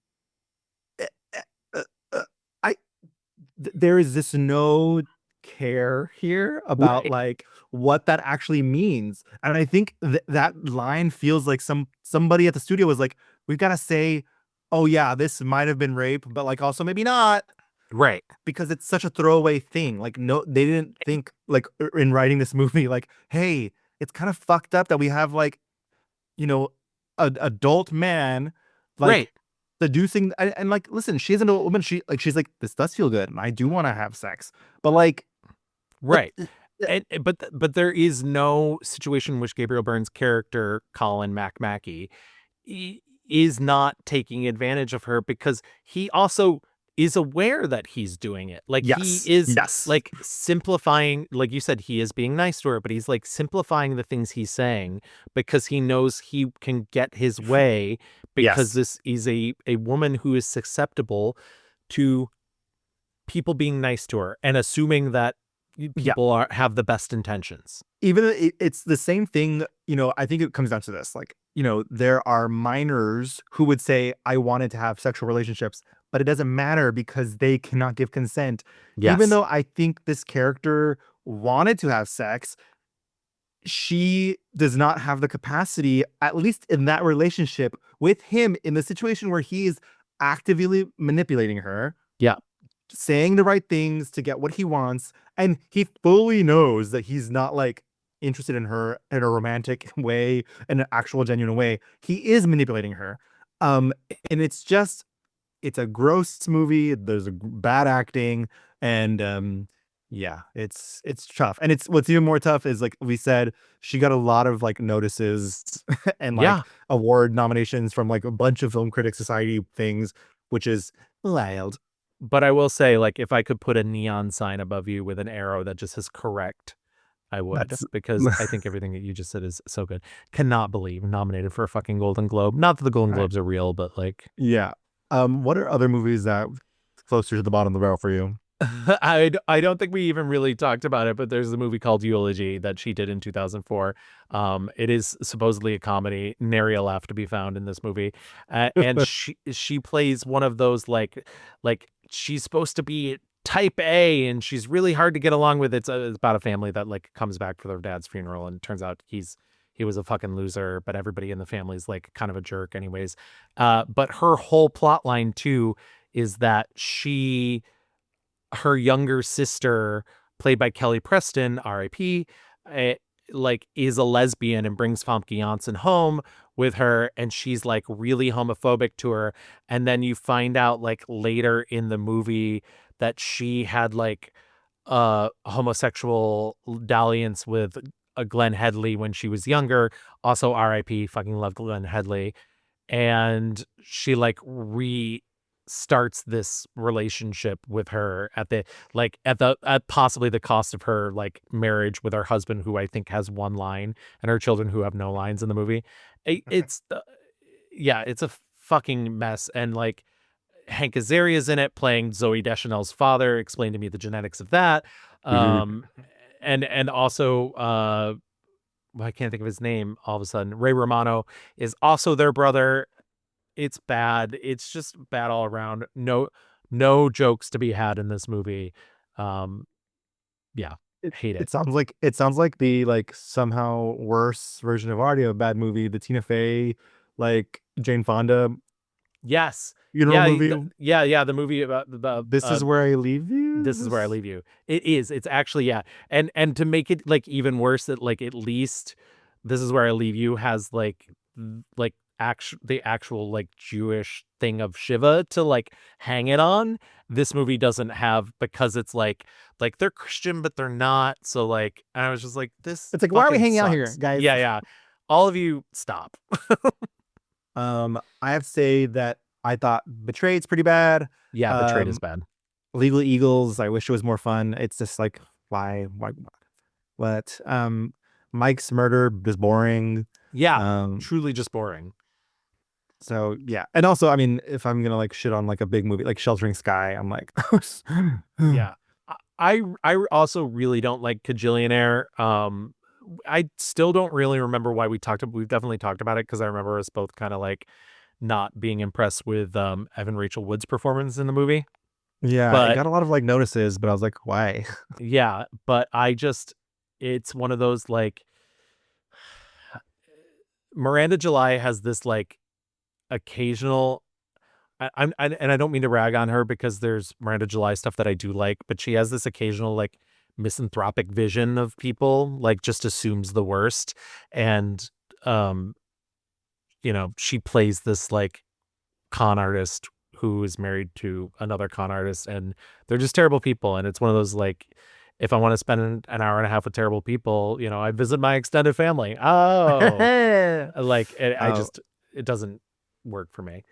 there is this no care here about Right. like what that actually means. And I think that line feels like somebody at the studio was like, we've got to say, oh yeah, this might have been rape, but like also maybe not. Right. Because it's such a throwaway thing. Like, no, they didn't think like in writing this movie, like, hey, it's kind of fucked up that we have like, an adult man like Right. seducing and like, listen, she's an old woman. She's like, this does feel good and I do want to have sex, but like, Right. But there is no situation in which Gabriel Byrne's character, Colin Mackey, is not taking advantage of her because he also is aware that he's doing it. Like Yes. he is Yes. like simplifying, like you said, he is being nice to her, but he's like simplifying the things he's saying because he knows he can get his way because Yes. this is a woman who is susceptible to people being nice to her and assuming that people have the best intentions. Even it's the same thing, I think it comes down to this, like, there are minors who would say, I wanted to have sexual relationships, but it doesn't matter because they cannot give consent. Yes. Even though I think this character wanted to have sex, she does not have the capacity, at least in that relationship with him, in the situation where he is actively manipulating her. Yeah. Saying the right things to get what he wants, and he fully knows that he's not like interested in her in a romantic way, in an actual genuine way. He is manipulating her, and it's a gross movie. There's bad acting, and yeah, it's tough. And it's what's even more tough is, like we said, she got a lot of like notices and like award nominations from like a bunch of Film Critics Society things, which is wild. But I will say, like, if I could put a neon sign above you with an arrow that just says correct, I would, because I think everything that you just said is so good. Cannot believe nominated for a fucking Golden Globe. Not that the Golden Globes are real, but like, yeah. What are other movies that closer to the bottom of the barrel for you? I don't think we even really talked about it, but there's a movie called Eulogy that she did in 2004. It is supposedly a comedy, nary a laugh to be found in this movie, and she plays one of those like she's supposed to be type A and she's really hard to get along with. It's about a family that like comes back for their dad's funeral and turns out he was a fucking loser, but everybody in the family is like kind of a jerk anyways. But her whole plot line too is that her younger sister, played by Kelly Preston, R.I.P., like is a lesbian and brings Famke Janssen home with her, and she's like really homophobic to her. And then you find out like later in the movie that she had like a homosexual dalliance with a Glenn Headley when she was younger. Also R.I.P. Fucking love Glenn Headley. And she like starts this relationship with her at possibly the cost of her like marriage with her husband, who I think has one line, and her children who have no lines in the movie. It's it's a fucking mess. And like Hank Azaria's in it playing Zooey Deschanel's father. Explain to me the genetics of that. And also I can't think of his name all of a sudden. Ray Romano is also their brother. It's bad. It's just bad all around. No jokes to be had in this movie. Yeah, hate it. It sounds like the like somehow worse version of already a bad movie, the Tina Fey, like Jane Fonda Yes. funeral movie. The movie about This Is Where I Leave You. This Is Where I Leave You. It is. It's actually, yeah. And to make it like even worse, that like at least This Is Where I Leave You has like the actual like Jewish thing of Shiva to like hang it on. This movie doesn't have, because it's like they're Christian but they're not. So like I was just like, this. It's like, why are we hanging out sucks. here, guys? Yeah. All of you stop. I have to say that I thought Betrayed's pretty bad. Yeah, Betrayed is bad. Legal Eagles, I wish it was more fun. It's just like, why what? Mike's Murder is boring. Yeah, truly just boring. So yeah. And also, I mean, if I'm gonna like shit on like a big movie like Sheltering Sky, I'm like Yeah. I also really don't like Kajillionaire. I still don't really remember why we've definitely talked about it, because I remember us both kind of like not being impressed with Evan Rachel Wood's performance in the movie. Yeah, but I got a lot of like notices, but I was like, why? Yeah, but it's one of those like Miranda July has this like occasional and I don't mean to rag on her, because there's Miranda July stuff that I do like, but she has this occasional like misanthropic vision of people, like just assumes the worst. And she plays this like con artist who is married to another con artist, and they're just terrible people. And it's one of those like, if I want to spend an hour and a half with terrible people, I visit my extended family. It doesn't work for me.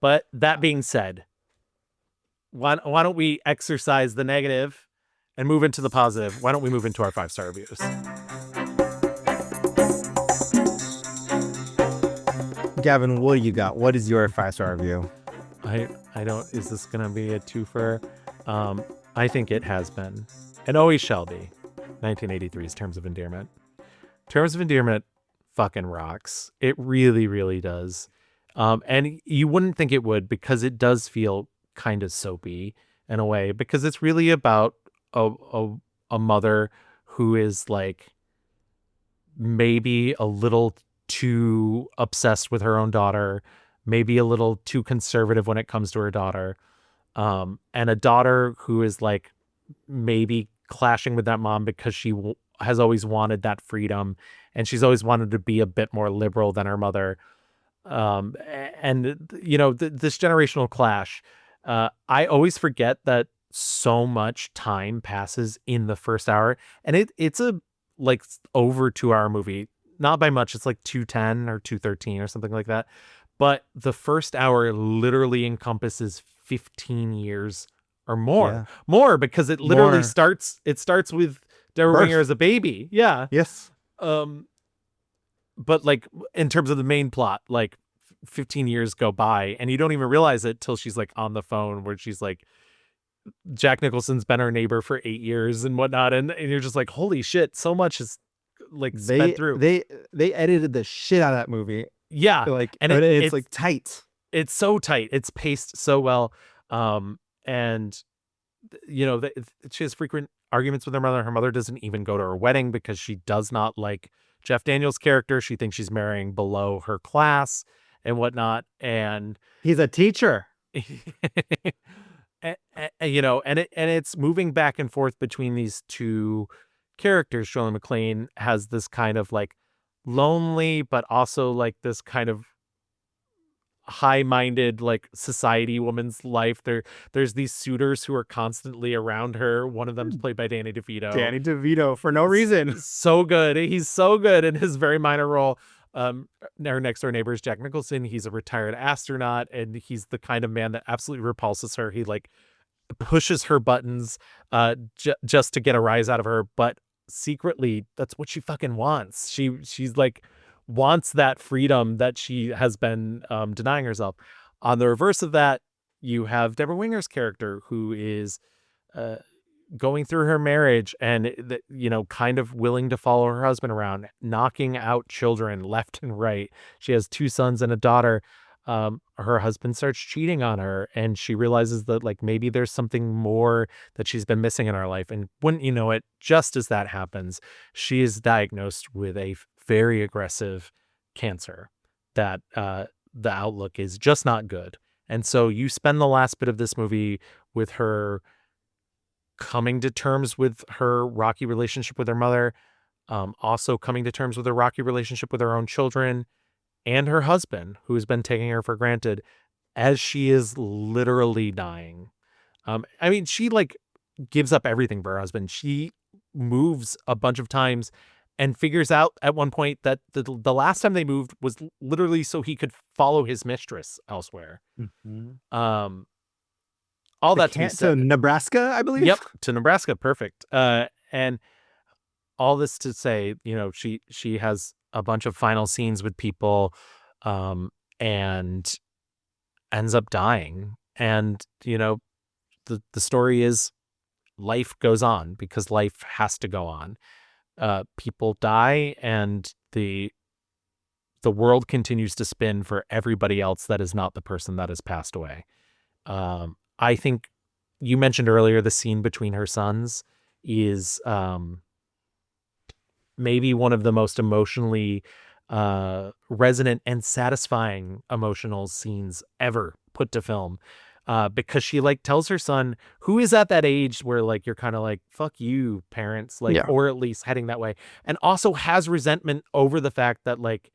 But that being said, why don't we exercise the negative and move into the positive? Why don't we move into our 5-star reviews? Gavin, what do you got? What is your 5-star review? Is this going to be a twofer? I think it has been, and always shall be, 1983's Terms of Endearment. Terms of Endearment fucking rocks. It really, really does. And you wouldn't think it would, because it does feel kind of soapy in a way, because it's really about a mother who is like maybe a little too obsessed with her own daughter, maybe a little too conservative when it comes to her daughter, and a daughter who is like maybe clashing with that mom because she has always wanted that freedom, and she's always wanted to be a bit more liberal than her mother. And this generational clash, I always forget that so much time passes in the first hour, and it's a like over 2-hour movie, not by much. It's like 2:10 or 2:13 or something like that. But the first hour literally encompasses 15 years or more, because it literally starts with Debra Winger as a baby. Yeah. Yes. But like in terms of the main plot, like 15 years go by and you don't even realize it till she's like on the phone, where she's like, Jack Nicholson's been her neighbor for 8 years and whatnot. And you're just like, holy shit, so much is like sped through. They edited the shit out of that movie. Yeah. Like, and it's like tight. It's so tight. It's paced so well. And she has frequent arguments with her mother. Her mother doesn't even go to her wedding because she does not like Jeff Daniels' character. She thinks she's marrying below her class and whatnot. And he's a teacher. and it's moving back and forth between these two characters. Shirley MacLaine has this kind of like lonely, but also like this kind of high-minded like society woman's life. There's these suitors who are constantly around her. One of them's played by Danny DeVito for no reason. So good. He's so good in his very minor role. Our next door neighbor is Jack Nicholson. He's a retired astronaut, and he's the kind of man that absolutely repulses her. He like pushes her buttons just to get a rise out of her, but secretly that's what she fucking wants. She's like wants that freedom that she has been denying herself. On the reverse of that, you have Debra Winger's character, who is going through her marriage and kind of willing to follow her husband around, knocking out children left and right. She has 2 sons and a daughter, her husband starts cheating on her, and she realizes that like maybe there's something more that she's been missing in her life. And wouldn't you know it, just as that happens, she is diagnosed with a very aggressive cancer that the outlook is just not good. And so you spend the last bit of this movie with her coming to terms with her rocky relationship with her mother, also coming to terms with her rocky relationship with her own children and her husband, who has been taking her for granted as she is literally dying. I mean, she like gives up everything for her husband. She moves a bunch of times and figures out at one point that the last time they moved was literally so he could follow his mistress elsewhere. All that to be said, to Nebraska, I believe. Yep, to Nebraska. Perfect. And all this to say, you know, she has a bunch of final scenes with people, and ends up dying. And, you know, the story is life goes on because life has to go on. People die, and the world continues to spin for everybody else that is not the person that has passed away. I think you mentioned earlier the scene between her sons is maybe one of the most emotionally resonant and satisfying emotional scenes ever put to film, because she like tells her son, who is at that age where like you're kind of like, fuck you, parents, like, or at least heading that way, and also has resentment over the fact that like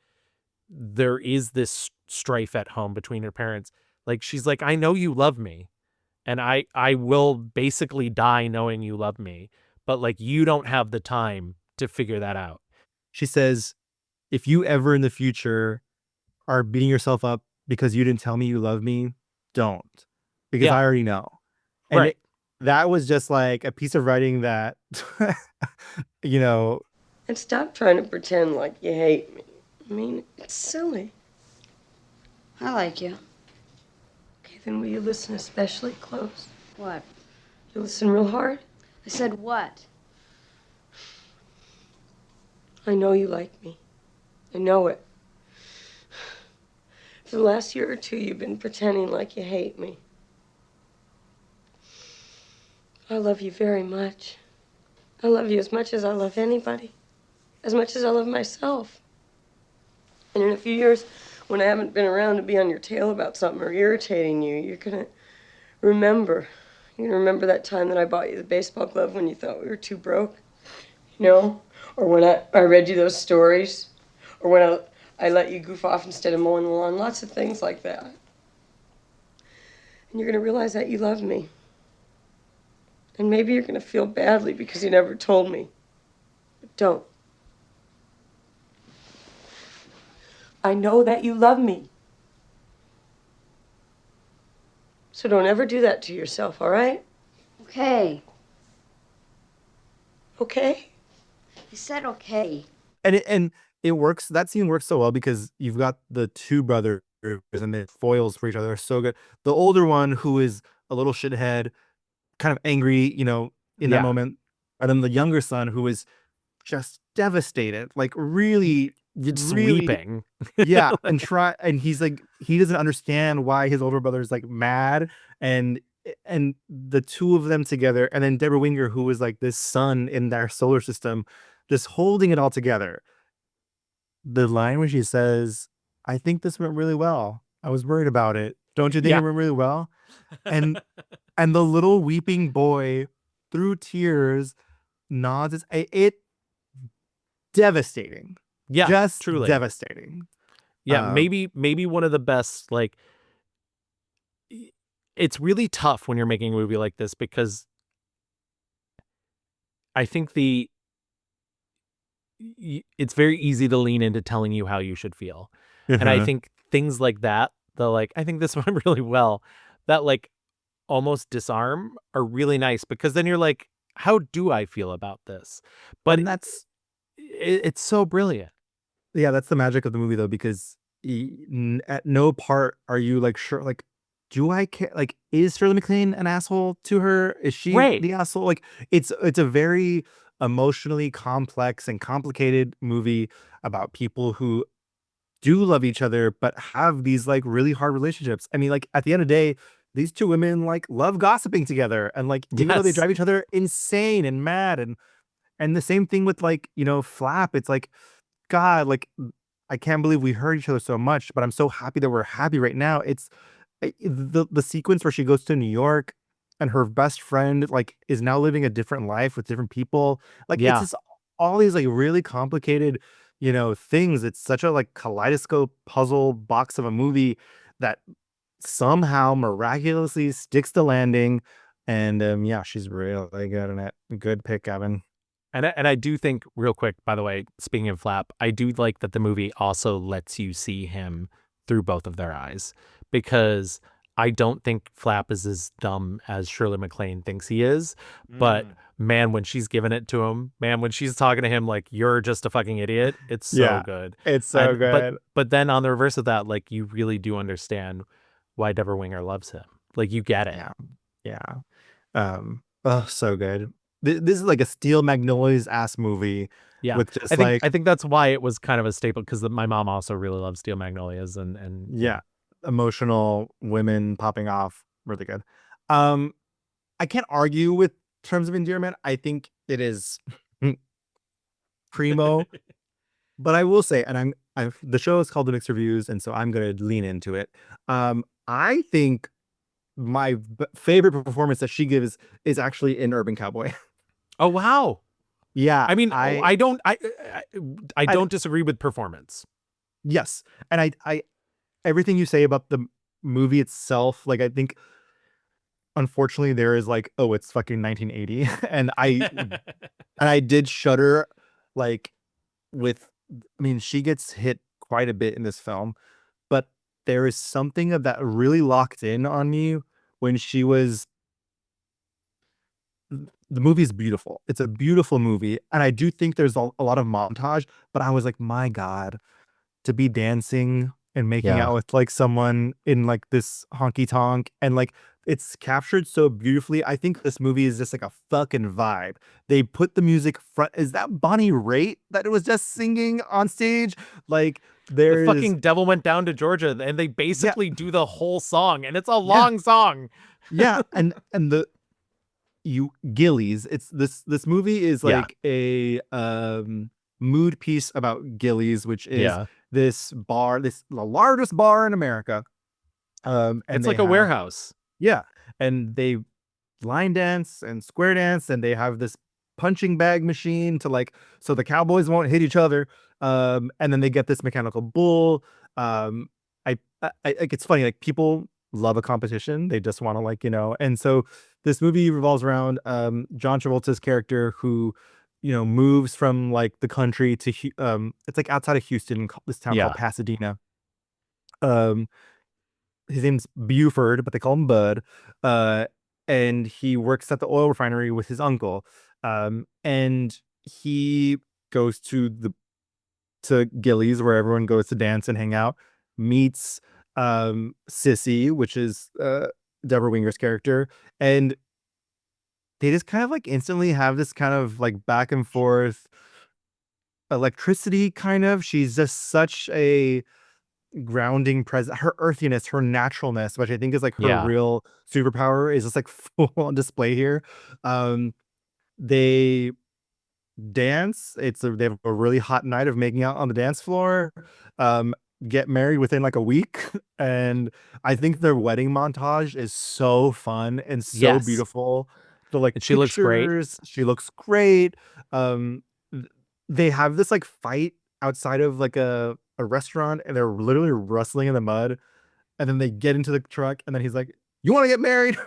there is this strife at home between her parents. Like, she's like, I know you love me, and I will basically die knowing you love me, but like you don't have the time to figure that out. She says, if you ever in the future are beating yourself up because you didn't tell me you love me, don't, because I already know. And Right. That was just like a piece of writing that, you know. And stop trying to pretend like you hate me. I mean, it's silly. I like you. Okay, then will you listen especially close? What? You listen real hard? I said what? I know you like me. I know it. For the last year or two, you've been pretending like you hate me. I love you very much. I love you as much as I love anybody. As much as I love myself. And in a few years, when I haven't been around to be on your tail about something or irritating you, you're gonna remember. You're gonna remember that time that I bought you the baseball glove when you thought we were too broke. You know? Or when I read you those stories. Or when I let you goof off instead of mowing the lawn. Lots of things like that. And you're gonna realize that you love me. And maybe you're gonna feel badly because you never told me. But don't. I know that you love me. So don't ever do that to yourself, all right? Okay. Okay? I said okay. And it works. That scene works so well because you've got the two brothers and the foils for each other are so good. The older one, who is a little shithead, kind of angry, you know, in that moment, and then the younger son, who is just devastated, like really, Just really weeping. Yeah, and he's like, he doesn't understand why his older brother is like mad, and the two of them together, and then Debra Winger, who was like this sun in their solar system, just holding it all together. The line where she says, I think this went really well. I was worried about it. Don't you think it went really well? And the little weeping boy, through tears, nods. It devastating. Yeah, Just truly devastating. Yeah, maybe one of the best, like, it's really tough when you're making a movie like this because I think it's very easy to lean into telling you how you should feel. And I think things like that, I think this went really well, that like almost disarm are really nice because then you're like, how do I feel about this? But it's so brilliant. Yeah, that's the magic of the movie though, because at no part are you like sure, like, do I care? Like, is Shirley MacLaine an asshole to her? Is she the asshole? Like, it's a very emotionally complex and complicated movie about people who do love each other, but have these like really hard relationships. I mean, like at the end of the day, these two women like love gossiping together, and like even though they Yes. drive each other insane and mad, and the same thing with like Flap. It's like God, like I can't believe we hurt each other so much, but I'm so happy that we're happy right now. It's the sequence where she goes to New York and her best friend like is now living a different life with different people. Like it's Yeah. just all these like really complicated, things. It's such a like kaleidoscope puzzle box of a movie that somehow miraculously sticks the landing. And yeah, she's really good in it. Good pick, Evan. And I do think, real quick, by the way, speaking of Flap, I do like that the movie also lets you see him through both of their eyes, because I don't think Flap is as dumb as Shirley MacLaine thinks he is. But man, when she's giving it to him, man, when she's talking to him like you're just a fucking idiot, it's so Yeah, good. it's so good. But then on the reverse of that, like you really do understand why Debra Winger loves him. Like you get it. Yeah. Oh, so good. This is like a Steel Magnolias ass movie Yeah, with just like I think that's why it was kind of a staple, because my mom also really loves Steel Magnolias, and yeah, emotional women popping off, really good. I can't argue with Terms of Endearment. I think it is primo, but I will say, and the show is called The Mixed Reviews, and so I'm gonna lean into it. I think my favorite performance that she gives is actually in Urban Cowboy. Oh wow. Yeah, I mean, I don't disagree with performance. Yes, and I everything you say about the movie itself, like I think, unfortunately, there is like, oh, it's fucking 1980, and I did shudder, like with. I mean, she gets hit quite a bit in this film, but there is something of that really locked in on you when she was. The movie is beautiful. It's a beautiful movie, and I do think there's a lot of montage, but I was like, my God, to be dancing and making Yeah. out with like someone in like this honky tonk, and like it's captured so beautifully. I think this movie is just like a fucking vibe. They put the music front. Is that Bonnie Raitt that it was just singing on stage? Like The there's fucking devil went down to Georgia, and they basically do the whole song, and it's a long song. Yeah, and the Gillies. It's this movie is Yeah. like a mood piece about Gillies, which is Yeah. this bar, the largest bar in America. And It's they like a have- warehouse. Yeah, and they line dance and square dance, and they have this punching bag machine to like so the cowboys won't hit each other. And then they get this mechanical bull. I like it's funny, like people love a competition. They just want to like, and so this movie revolves around John Travolta's character who, moves from like the country to it's like outside of Houston, this town called Yeah. Pasadena. His name's Buford, but they call him Bud. And he works at the oil refinery with his uncle. And he goes to Gillies, where everyone goes to dance and hang out, meets Sissy, which is Debra Winger's character, and they just kind of like instantly have this kind of like back and forth electricity kind of. She's just such a grounding presence. Her earthiness, her naturalness, which I think is like her Yeah. real superpower, is just like full on display here. They dance. They have a really hot night of making out on the dance floor. Get married within like a week, and I think their wedding montage is so fun and so Yes. beautiful. The like And she looks great. pictures, she looks great. They have this like fight outside of like a restaurant, and they're literally wrestling in the mud, and then they get into the truck, and then he's like, "You want to get married?"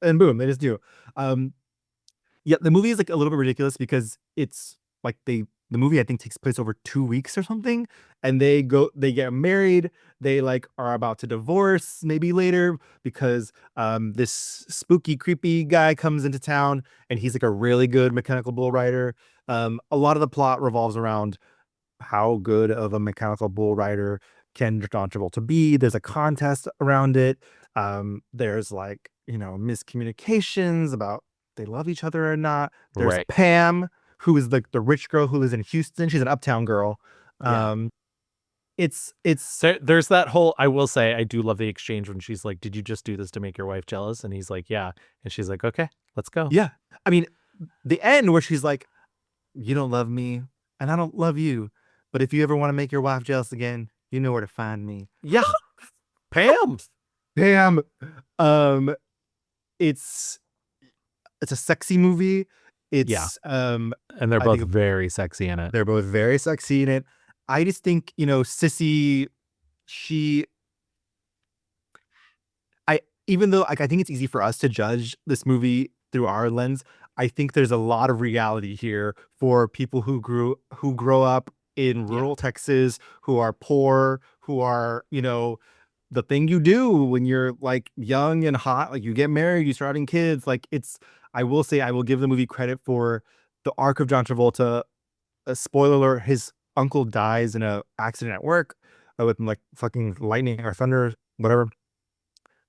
and boom, they just do. Yeah, the movie is like a little bit ridiculous because it's like the movie I think takes place over 2 weeks or something, and they get married. They like are about to divorce maybe later because this spooky creepy guy comes into town, and he's like a really good mechanical bull rider. A lot of the plot revolves around how good of a mechanical bull rider can John Travolta be. There's a contest around it. There's like, miscommunications about they love each other or not. There's Right. Pam, who is like the rich girl who lives in Houston. She's an uptown girl. Yeah. There's that whole, I will say, I do love the exchange when she's like, did you just do this to make your wife jealous? And he's like, yeah. And she's like, okay, let's go. Yeah. I mean, the end where she's like, you don't love me and I don't love you. But if you ever want to make your wife jealous again, you know where to find me. Yeah. Pam. Pam. It's a sexy movie. It's and they're both very sexy in it. They're both very sexy in it. I just think, Sissy, even though I think it's easy for us to judge this movie through our lens, I think there's a lot of reality here for people who grow up in rural Texas, who are poor, who are, the thing you do when you're like young and hot, like you get married, you start having kids. Like I will say, I will give the movie credit for the arc of John Travolta. A spoiler alert, his uncle dies in a accident at work with like fucking lightning or thunder, whatever.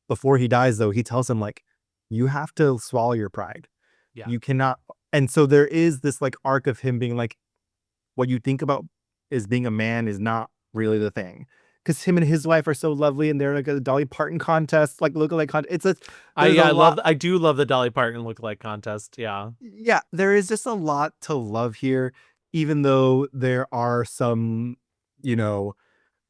Before he dies, though, he tells him like, you have to swallow your pride. Yeah. You cannot. And so there is this like arc of him being like, what you think about is being a man is not really the thing. Because him and his wife are so lovely, and they're like a Dolly Parton contest, like lookalike contest. I do love the Dolly Parton lookalike contest. Yeah. Yeah, there is just a lot to love here, even though there are some,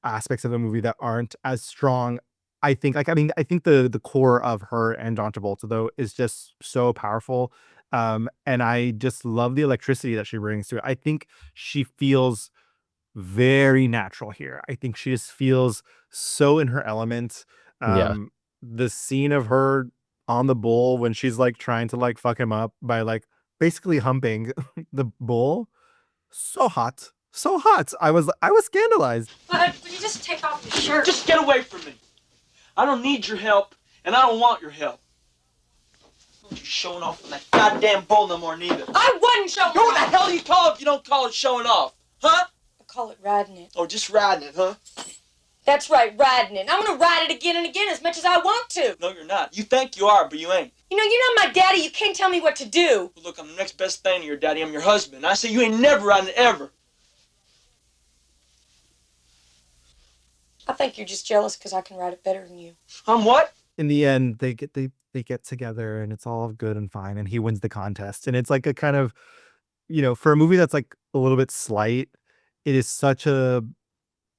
aspects of the movie that aren't as strong. I think the core of her and John Travolta though is just so powerful. And I just love the electricity that she brings to it. I think she feels very natural here. I think she just feels so in her element. The scene of her on the bull when she's like trying to like fuck him up by like basically humping the bull. So hot. So hot. I was scandalized. Bud, will you just take off your shirt? Just get away from me. I don't need your help, and I don't want your help. You're showing off on that goddamn bull no more neither. I wasn't showing off. What the hell you call it if you don't call it showing off? Huh? I call it riding it. Oh, just riding it, huh? That's right, riding it. I'm gonna ride it again and again as much as I want to. No, you're not. You think you are, but you ain't. You're not my daddy. You can't tell me what to do. Well, look, I'm the next best thing to your daddy. I'm your husband. I say you ain't never riding it, ever. I think you're just jealous because I can ride it better than you. I'm what? In the end, they get together and it's all good and fine, and he wins the contest. And it's like a kind of, for a movie that's like a little bit slight, it is such a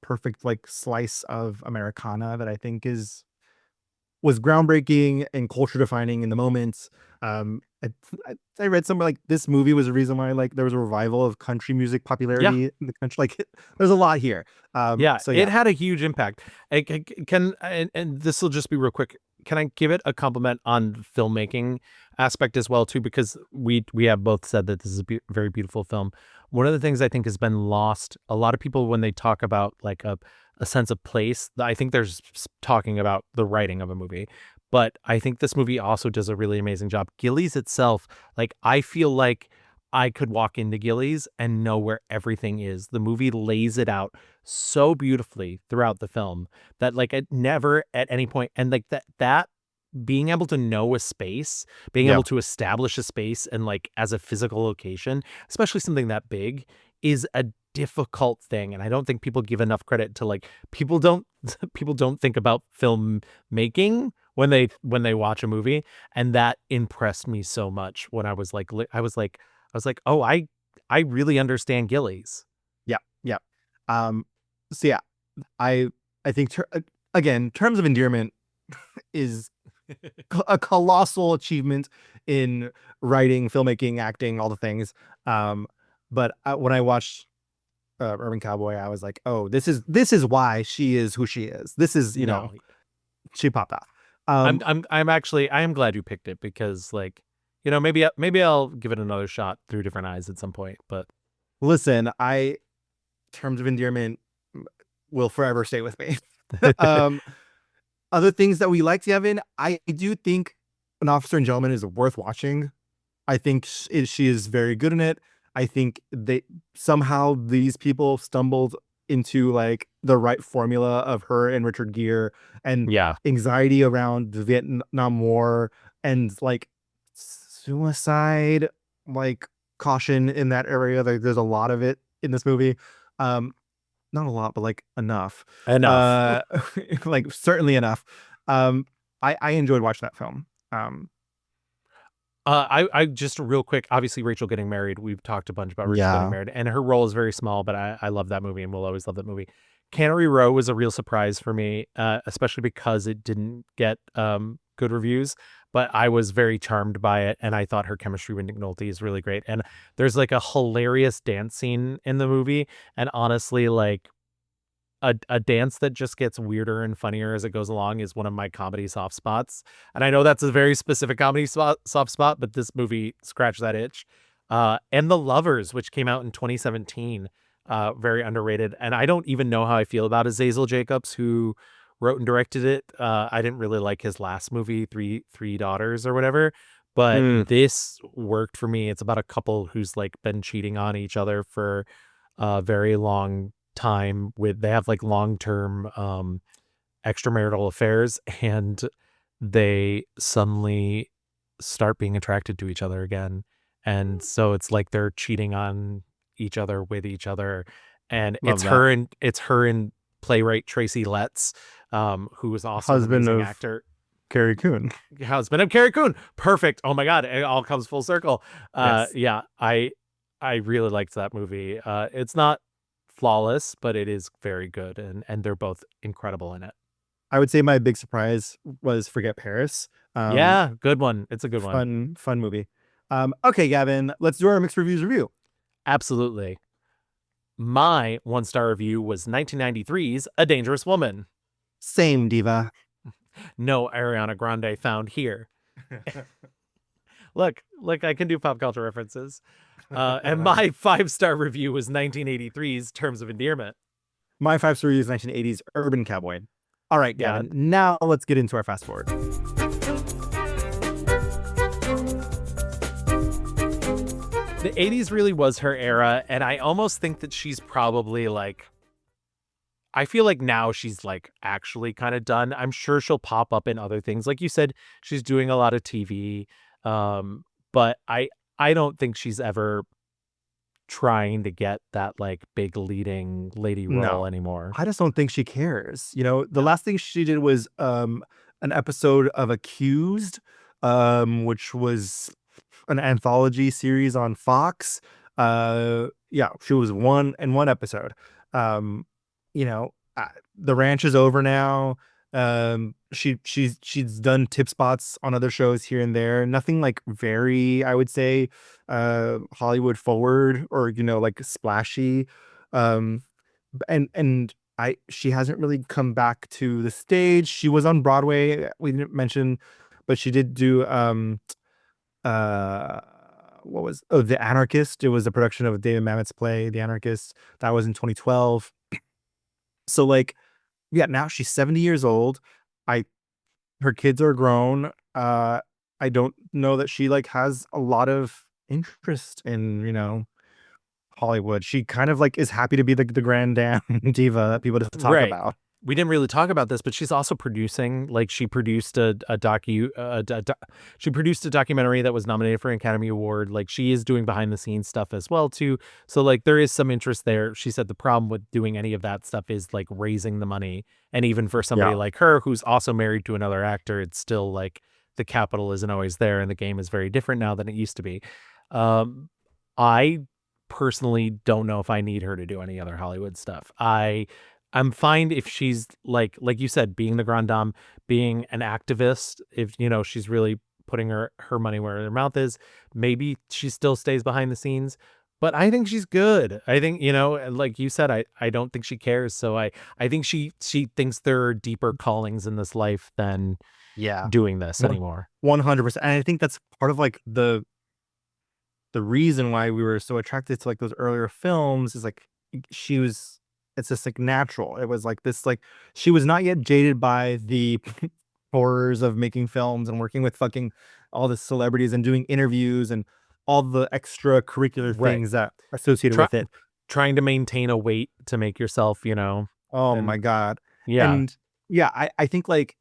perfect like slice of Americana that I think was groundbreaking and culture defining in the moment. I read somewhere like this movie was the reason why like there was a revival of country music popularity in the country. Like there's a lot here. It had a huge impact. And this will just be real quick. Can I give it a compliment on filmmaking aspect as well too? Because we have both said that this is a very beautiful film. One of the things I think has been lost. A lot of people when they talk about like a sense of place, I think there's talking about the writing of a movie. But I think this movie also does a really amazing job. Gillies itself, like I feel like I could walk into Gillies and know where everything is. The movie lays it out so beautifully throughout the film that like it never at any point, and like that being able to know a space, being able to establish a space and like as a physical location, especially something that big, is a difficult thing. And I don't think people give enough credit to like people don't think about filmmaking when they watch a movie, and that impressed me so much when I was like oh, I really understand Gillies. Yeah. So yeah, I think again, Terms of Endearment is a colossal achievement in writing, filmmaking, acting, all the things. But when I watched Urban Cowboy, I was like, oh, this is why she is who she is. This is she popped off. I am glad you picked it because like maybe I'll give it another shot through different eyes at some point. But listen, Terms of Endearment will forever stay with me. Other things that we liked, Evan, I do think An Officer and Gentleman is worth watching. I think she is very good in it. I think somehow these people stumbled into like the right formula of her and Richard Gere and anxiety around the Vietnam War and like suicide, like caution in that area. Like there's a lot of it in this movie. not a lot, but like enough. Enough. Like certainly enough. I enjoyed watching that film. I just real quick, obviously Rachel getting married. We've talked a bunch about Rachel getting Yeah. married, and her role is very small, but I love that movie and will always love that movie. Cannery Row was a real surprise for me, especially because it didn't get good reviews, but I was very charmed by it, and I thought her chemistry with Nick Nolte is really great. And there's like a hilarious dance scene in the movie, and honestly, like a dance that just gets weirder and funnier as it goes along is one of my comedy soft spots. And I know that's a very specific comedy soft spot, but this movie scratched that itch. And The Lovers, which came out in 2017, very underrated. And I don't even know how I feel about Azazel Jacobs, who wrote and directed it. I didn't really like his last movie, Three Daughters or whatever, but this worked for me. It's about a couple who's like been cheating on each other for a very long time. They have like long-term extramarital affairs, and they suddenly start being attracted to each other again, and so it's like they're cheating on each other with each other. And Love it's her and playwright Tracy Letts, who is also an Husband amazing of actor. Carrie Coon. Husband of Carrie Coon. Perfect. Oh my god, it all comes full circle. Yes. Yeah, I really liked that movie. It's not flawless, but it is very good, and they're both incredible in it. I would say my big surprise was Forget Paris. Yeah, good one. It's a good one. Fun movie. Okay, Gavin, let's do our mixed reviews review. Absolutely. My 1-star review was 1993's A Dangerous Woman. Same, diva. No Ariana Grande found here. Look, I can do pop culture references. And my 5-star review was 1983's Terms of Endearment. My 5-star review is 1980's Urban Cowboy. All right, Gavin, now let's get into our fast forward. The 80s really was her era, and I almost think that she's probably like, I feel like now she's like actually kind of done. I'm sure she'll pop up in other things. Like you said, she's doing a lot of TV. But I don't think she's ever trying to get that like big leading lady role anymore. I just don't think she cares. You know, the last thing she did was an episode of Accused, which was an anthology series on Fox. Yeah, she was one episode. You know, The Ranch is over now. She's done tip spots on other shows here and there. Nothing like very, I would say, Hollywood forward or, you know, like splashy. And she hasn't really come back to the stage. She was on Broadway, we didn't mention, but she did do The Anarchist. It was a production of David Mamet's play, The Anarchist. That was in 2012. So like, yeah, now she's 70 years old. Her kids are grown. I don't know that she like has a lot of interest in, you know, Hollywood. She kind of like is happy to be the grand dam diva that people just talk about. We didn't really talk about this, but she's also producing. Like she produced a documentary that was nominated for an Academy Award. Like she is doing behind the scenes stuff as well too. So like there is some interest there. She said the problem with doing any of that stuff is like raising the money. And even for somebody like her, who's also married to another actor, it's still like the capital isn't always there, and the game is very different now than it used to be. I personally don't know if I need her to do any other Hollywood stuff. I'm fine if she's like you said, being the grand dame, being an activist. If, you know, she's really putting her money where her mouth is, maybe she still stays behind the scenes. But I think she's good. I think, you know, like you said, I don't think she cares. So I think she thinks there are deeper callings in this life than doing this anymore. 100%. And I think that's part of like the reason why we were so attracted to like those earlier films is like it's just like natural. It was like this, like she was not yet jaded by the horrors of making films and working with fucking all the celebrities and doing interviews and all the extracurricular things that are associated with it. Trying to maintain a weight to make yourself, you know. Oh my God. Yeah. And yeah, I think like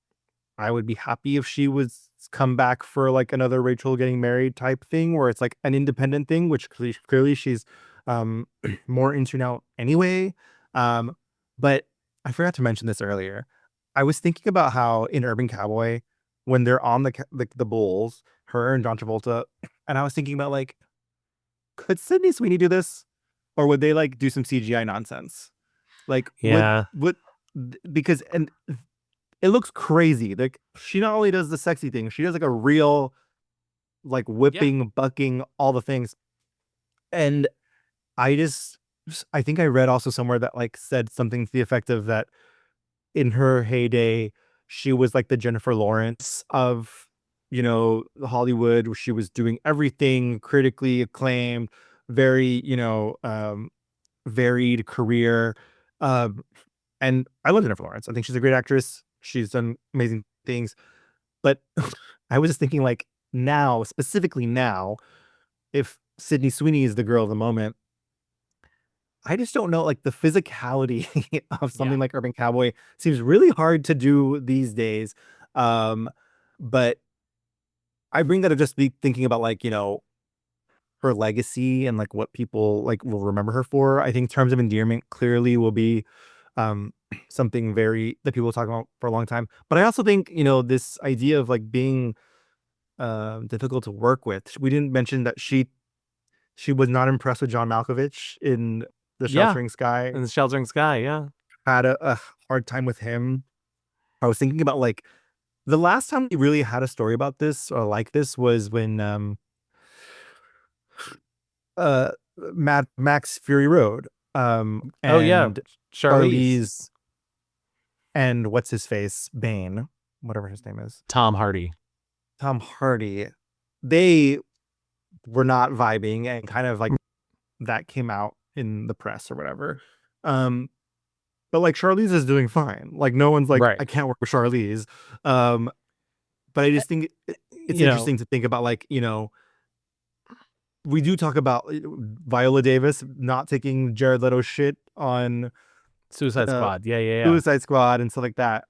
I would be happy if she was come back for like another Rachel getting married type thing where it's like an independent thing, which clearly she's more into now anyway. But I forgot to mention this earlier. I was thinking about how in Urban Cowboy, when they're on the bulls, her and John Travolta, and I was thinking about like, could Sydney Sweeney do this, or would they like do some CGI nonsense? Like, Yeah. because and it looks crazy. Like she not only does the sexy thing, she does like a real, like whipping, bucking, all the things. And I think I read also somewhere that like said something to the effect of that in her heyday, she was like the Jennifer Lawrence of, Hollywood, where she was doing everything critically acclaimed, very, varied career. And I love Jennifer Lawrence. I think she's a great actress. She's done amazing things. But I was just thinking like now, specifically now, if Sydney Sweeney is the girl of the moment, I just don't know, like the physicality of something like Urban Cowboy seems really hard to do these days. But I bring that to just be thinking about like, her legacy and like what people like will remember her for. I think Terms of Endearment clearly will be something that people will talk about for a long time. But I also think, this idea of like being difficult to work with. We didn't mention that she was not impressed with John Malkovich in The Sheltering Sky. In The Sheltering Sky, yeah. Had a hard time with him. I was thinking about like the last time we really had a story about this or like this was when Mad Max Fury Road. And Charlize and what's his face? Bane, whatever his name is. Tom Hardy. They were not vibing and kind of like that came out in the press or whatever. But like Charlize is doing fine. Like no one's like, I can't work with Charlize. But I just think it's interesting to think about like, we do talk about Viola Davis not taking Jared Leto's shit on Suicide Squad. Yeah. Suicide Squad and stuff like that.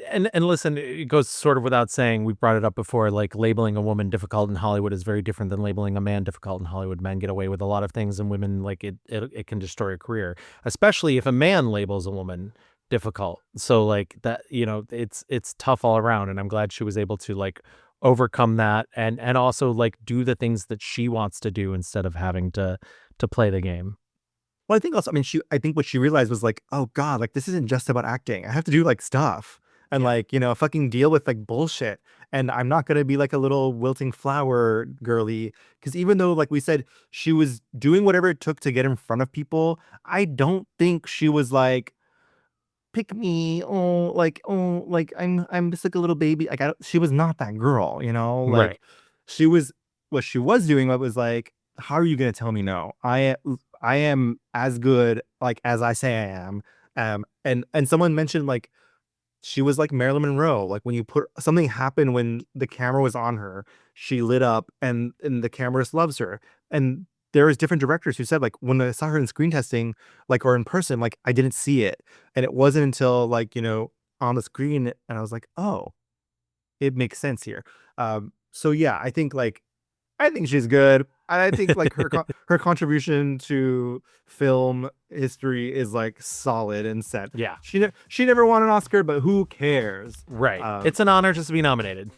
And listen, it goes sort of without saying, we brought it up before, like labeling a woman difficult in Hollywood is very different than labeling a man difficult in Hollywood. Men get away with a lot of things and women, like it can destroy a career, especially if a man labels a woman difficult. So like that, it's tough all around. And I'm glad she was able to like overcome that and also like do the things that she wants to do instead of having to play the game. Well, I think also, I think what she realized was like, oh God, like this isn't just about acting. I have to do like stuff. And like, fucking deal with like bullshit. And I'm not going to be like a little wilting flower girly. Because even though, like we said, she was doing whatever it took to get in front of people, I don't think she was like, pick me. Like I'm just like a little baby. Like she was not that girl, Like she was, what she was doing was like, how are you going to tell me no? I am as good like as I say I am. And someone mentioned like, she was like Marilyn Monroe. Like when something happened when the camera was on her, she lit up and the camera just loves her. And there was different directors who said like, when I saw her in screen testing, like, or in person, like I didn't see it. And it wasn't until like, on the screen and I was like, oh, it makes sense here. So yeah, I think she's good. I think like her contribution to film history is like solid and set. Yeah. She never won an Oscar, but who cares? Right. It's an honor just to be nominated.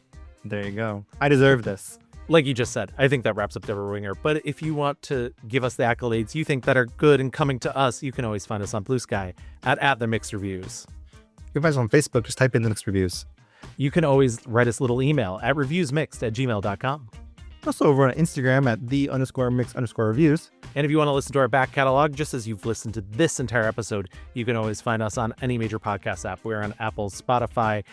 There you go. I deserve this. Like you just said, I think that wraps up Debra Winger. But if you want to give us the accolades you think that are good and coming to us, you can always find us on Blue Sky at The Mixed Reviews. You can find us on Facebook. Just type in The Mixed Reviews. You can always write us a little email at reviewsmixed@gmail.com. Also over on Instagram at _mix_reviews. And if you want to listen to our back catalog, just as you've listened to this entire episode, you can always find us on any major podcast app. We're on Apple, Spotify,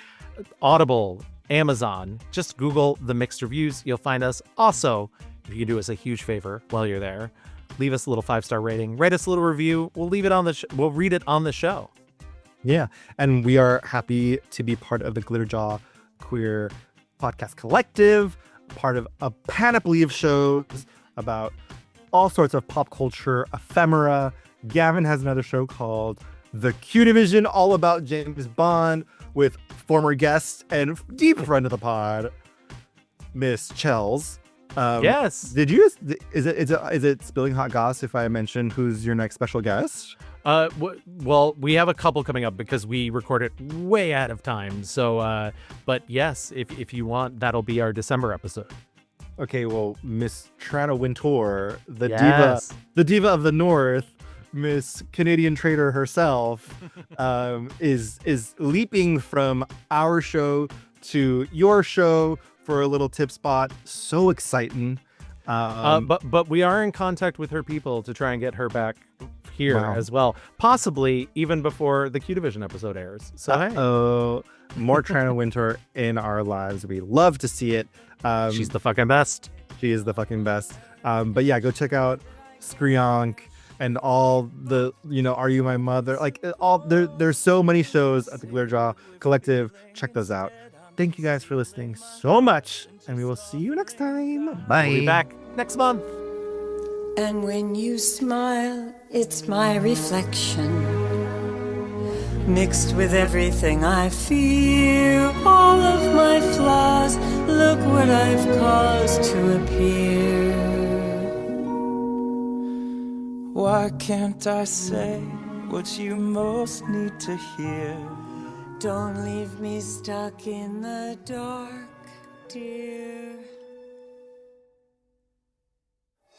Audible, Amazon. Just Google The Mixed Reviews. You'll find us. Also, if you can do us a huge favor while you're there, leave us a little 5-star rating, write us a little review. We'll leave it on we'll read it on the show. Yeah. And we are happy to be part of the Glitterjaw Queer Podcast Collective, part of a panoply of shows about all sorts of pop culture ephemera. Gavin has another show called The Q Division, all about James Bond, with former guest and deep friend of the pod, Miss Chels. Yes. Did you? Is it spilling hot goss if I mention who's your next special guest? Well, we have a couple coming up because we record it way ahead of time. So, but yes, if you want, that'll be our December episode. Okay, well, Miss Trana Wintour, the Yes. diva of the North, Miss Canadian Trader herself, is leaping from our show to your show for a little tip spot. So exciting. But we are in contact with her people to try and get her back here as well, possibly even before the Q Division episode airs. So hey. More Trana Wintour in our lives. We love to see it. She's the fucking best. She is the fucking best. But yeah, go check out Skrionk and all the, Are You My Mother? Like there's so many shows at the Glare Collective. Check those out. Thank you guys for listening so much, and we will see you next time. Bye. We'll be back next month. And when you smile, it's my reflection, mixed with everything I feel. All of my flaws, look what I've caused to appear. Why can't I say what you most need to hear? Don't leave me stuck in the dark, dear.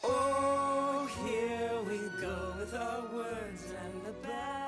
Oh, here we go with our words and the bad.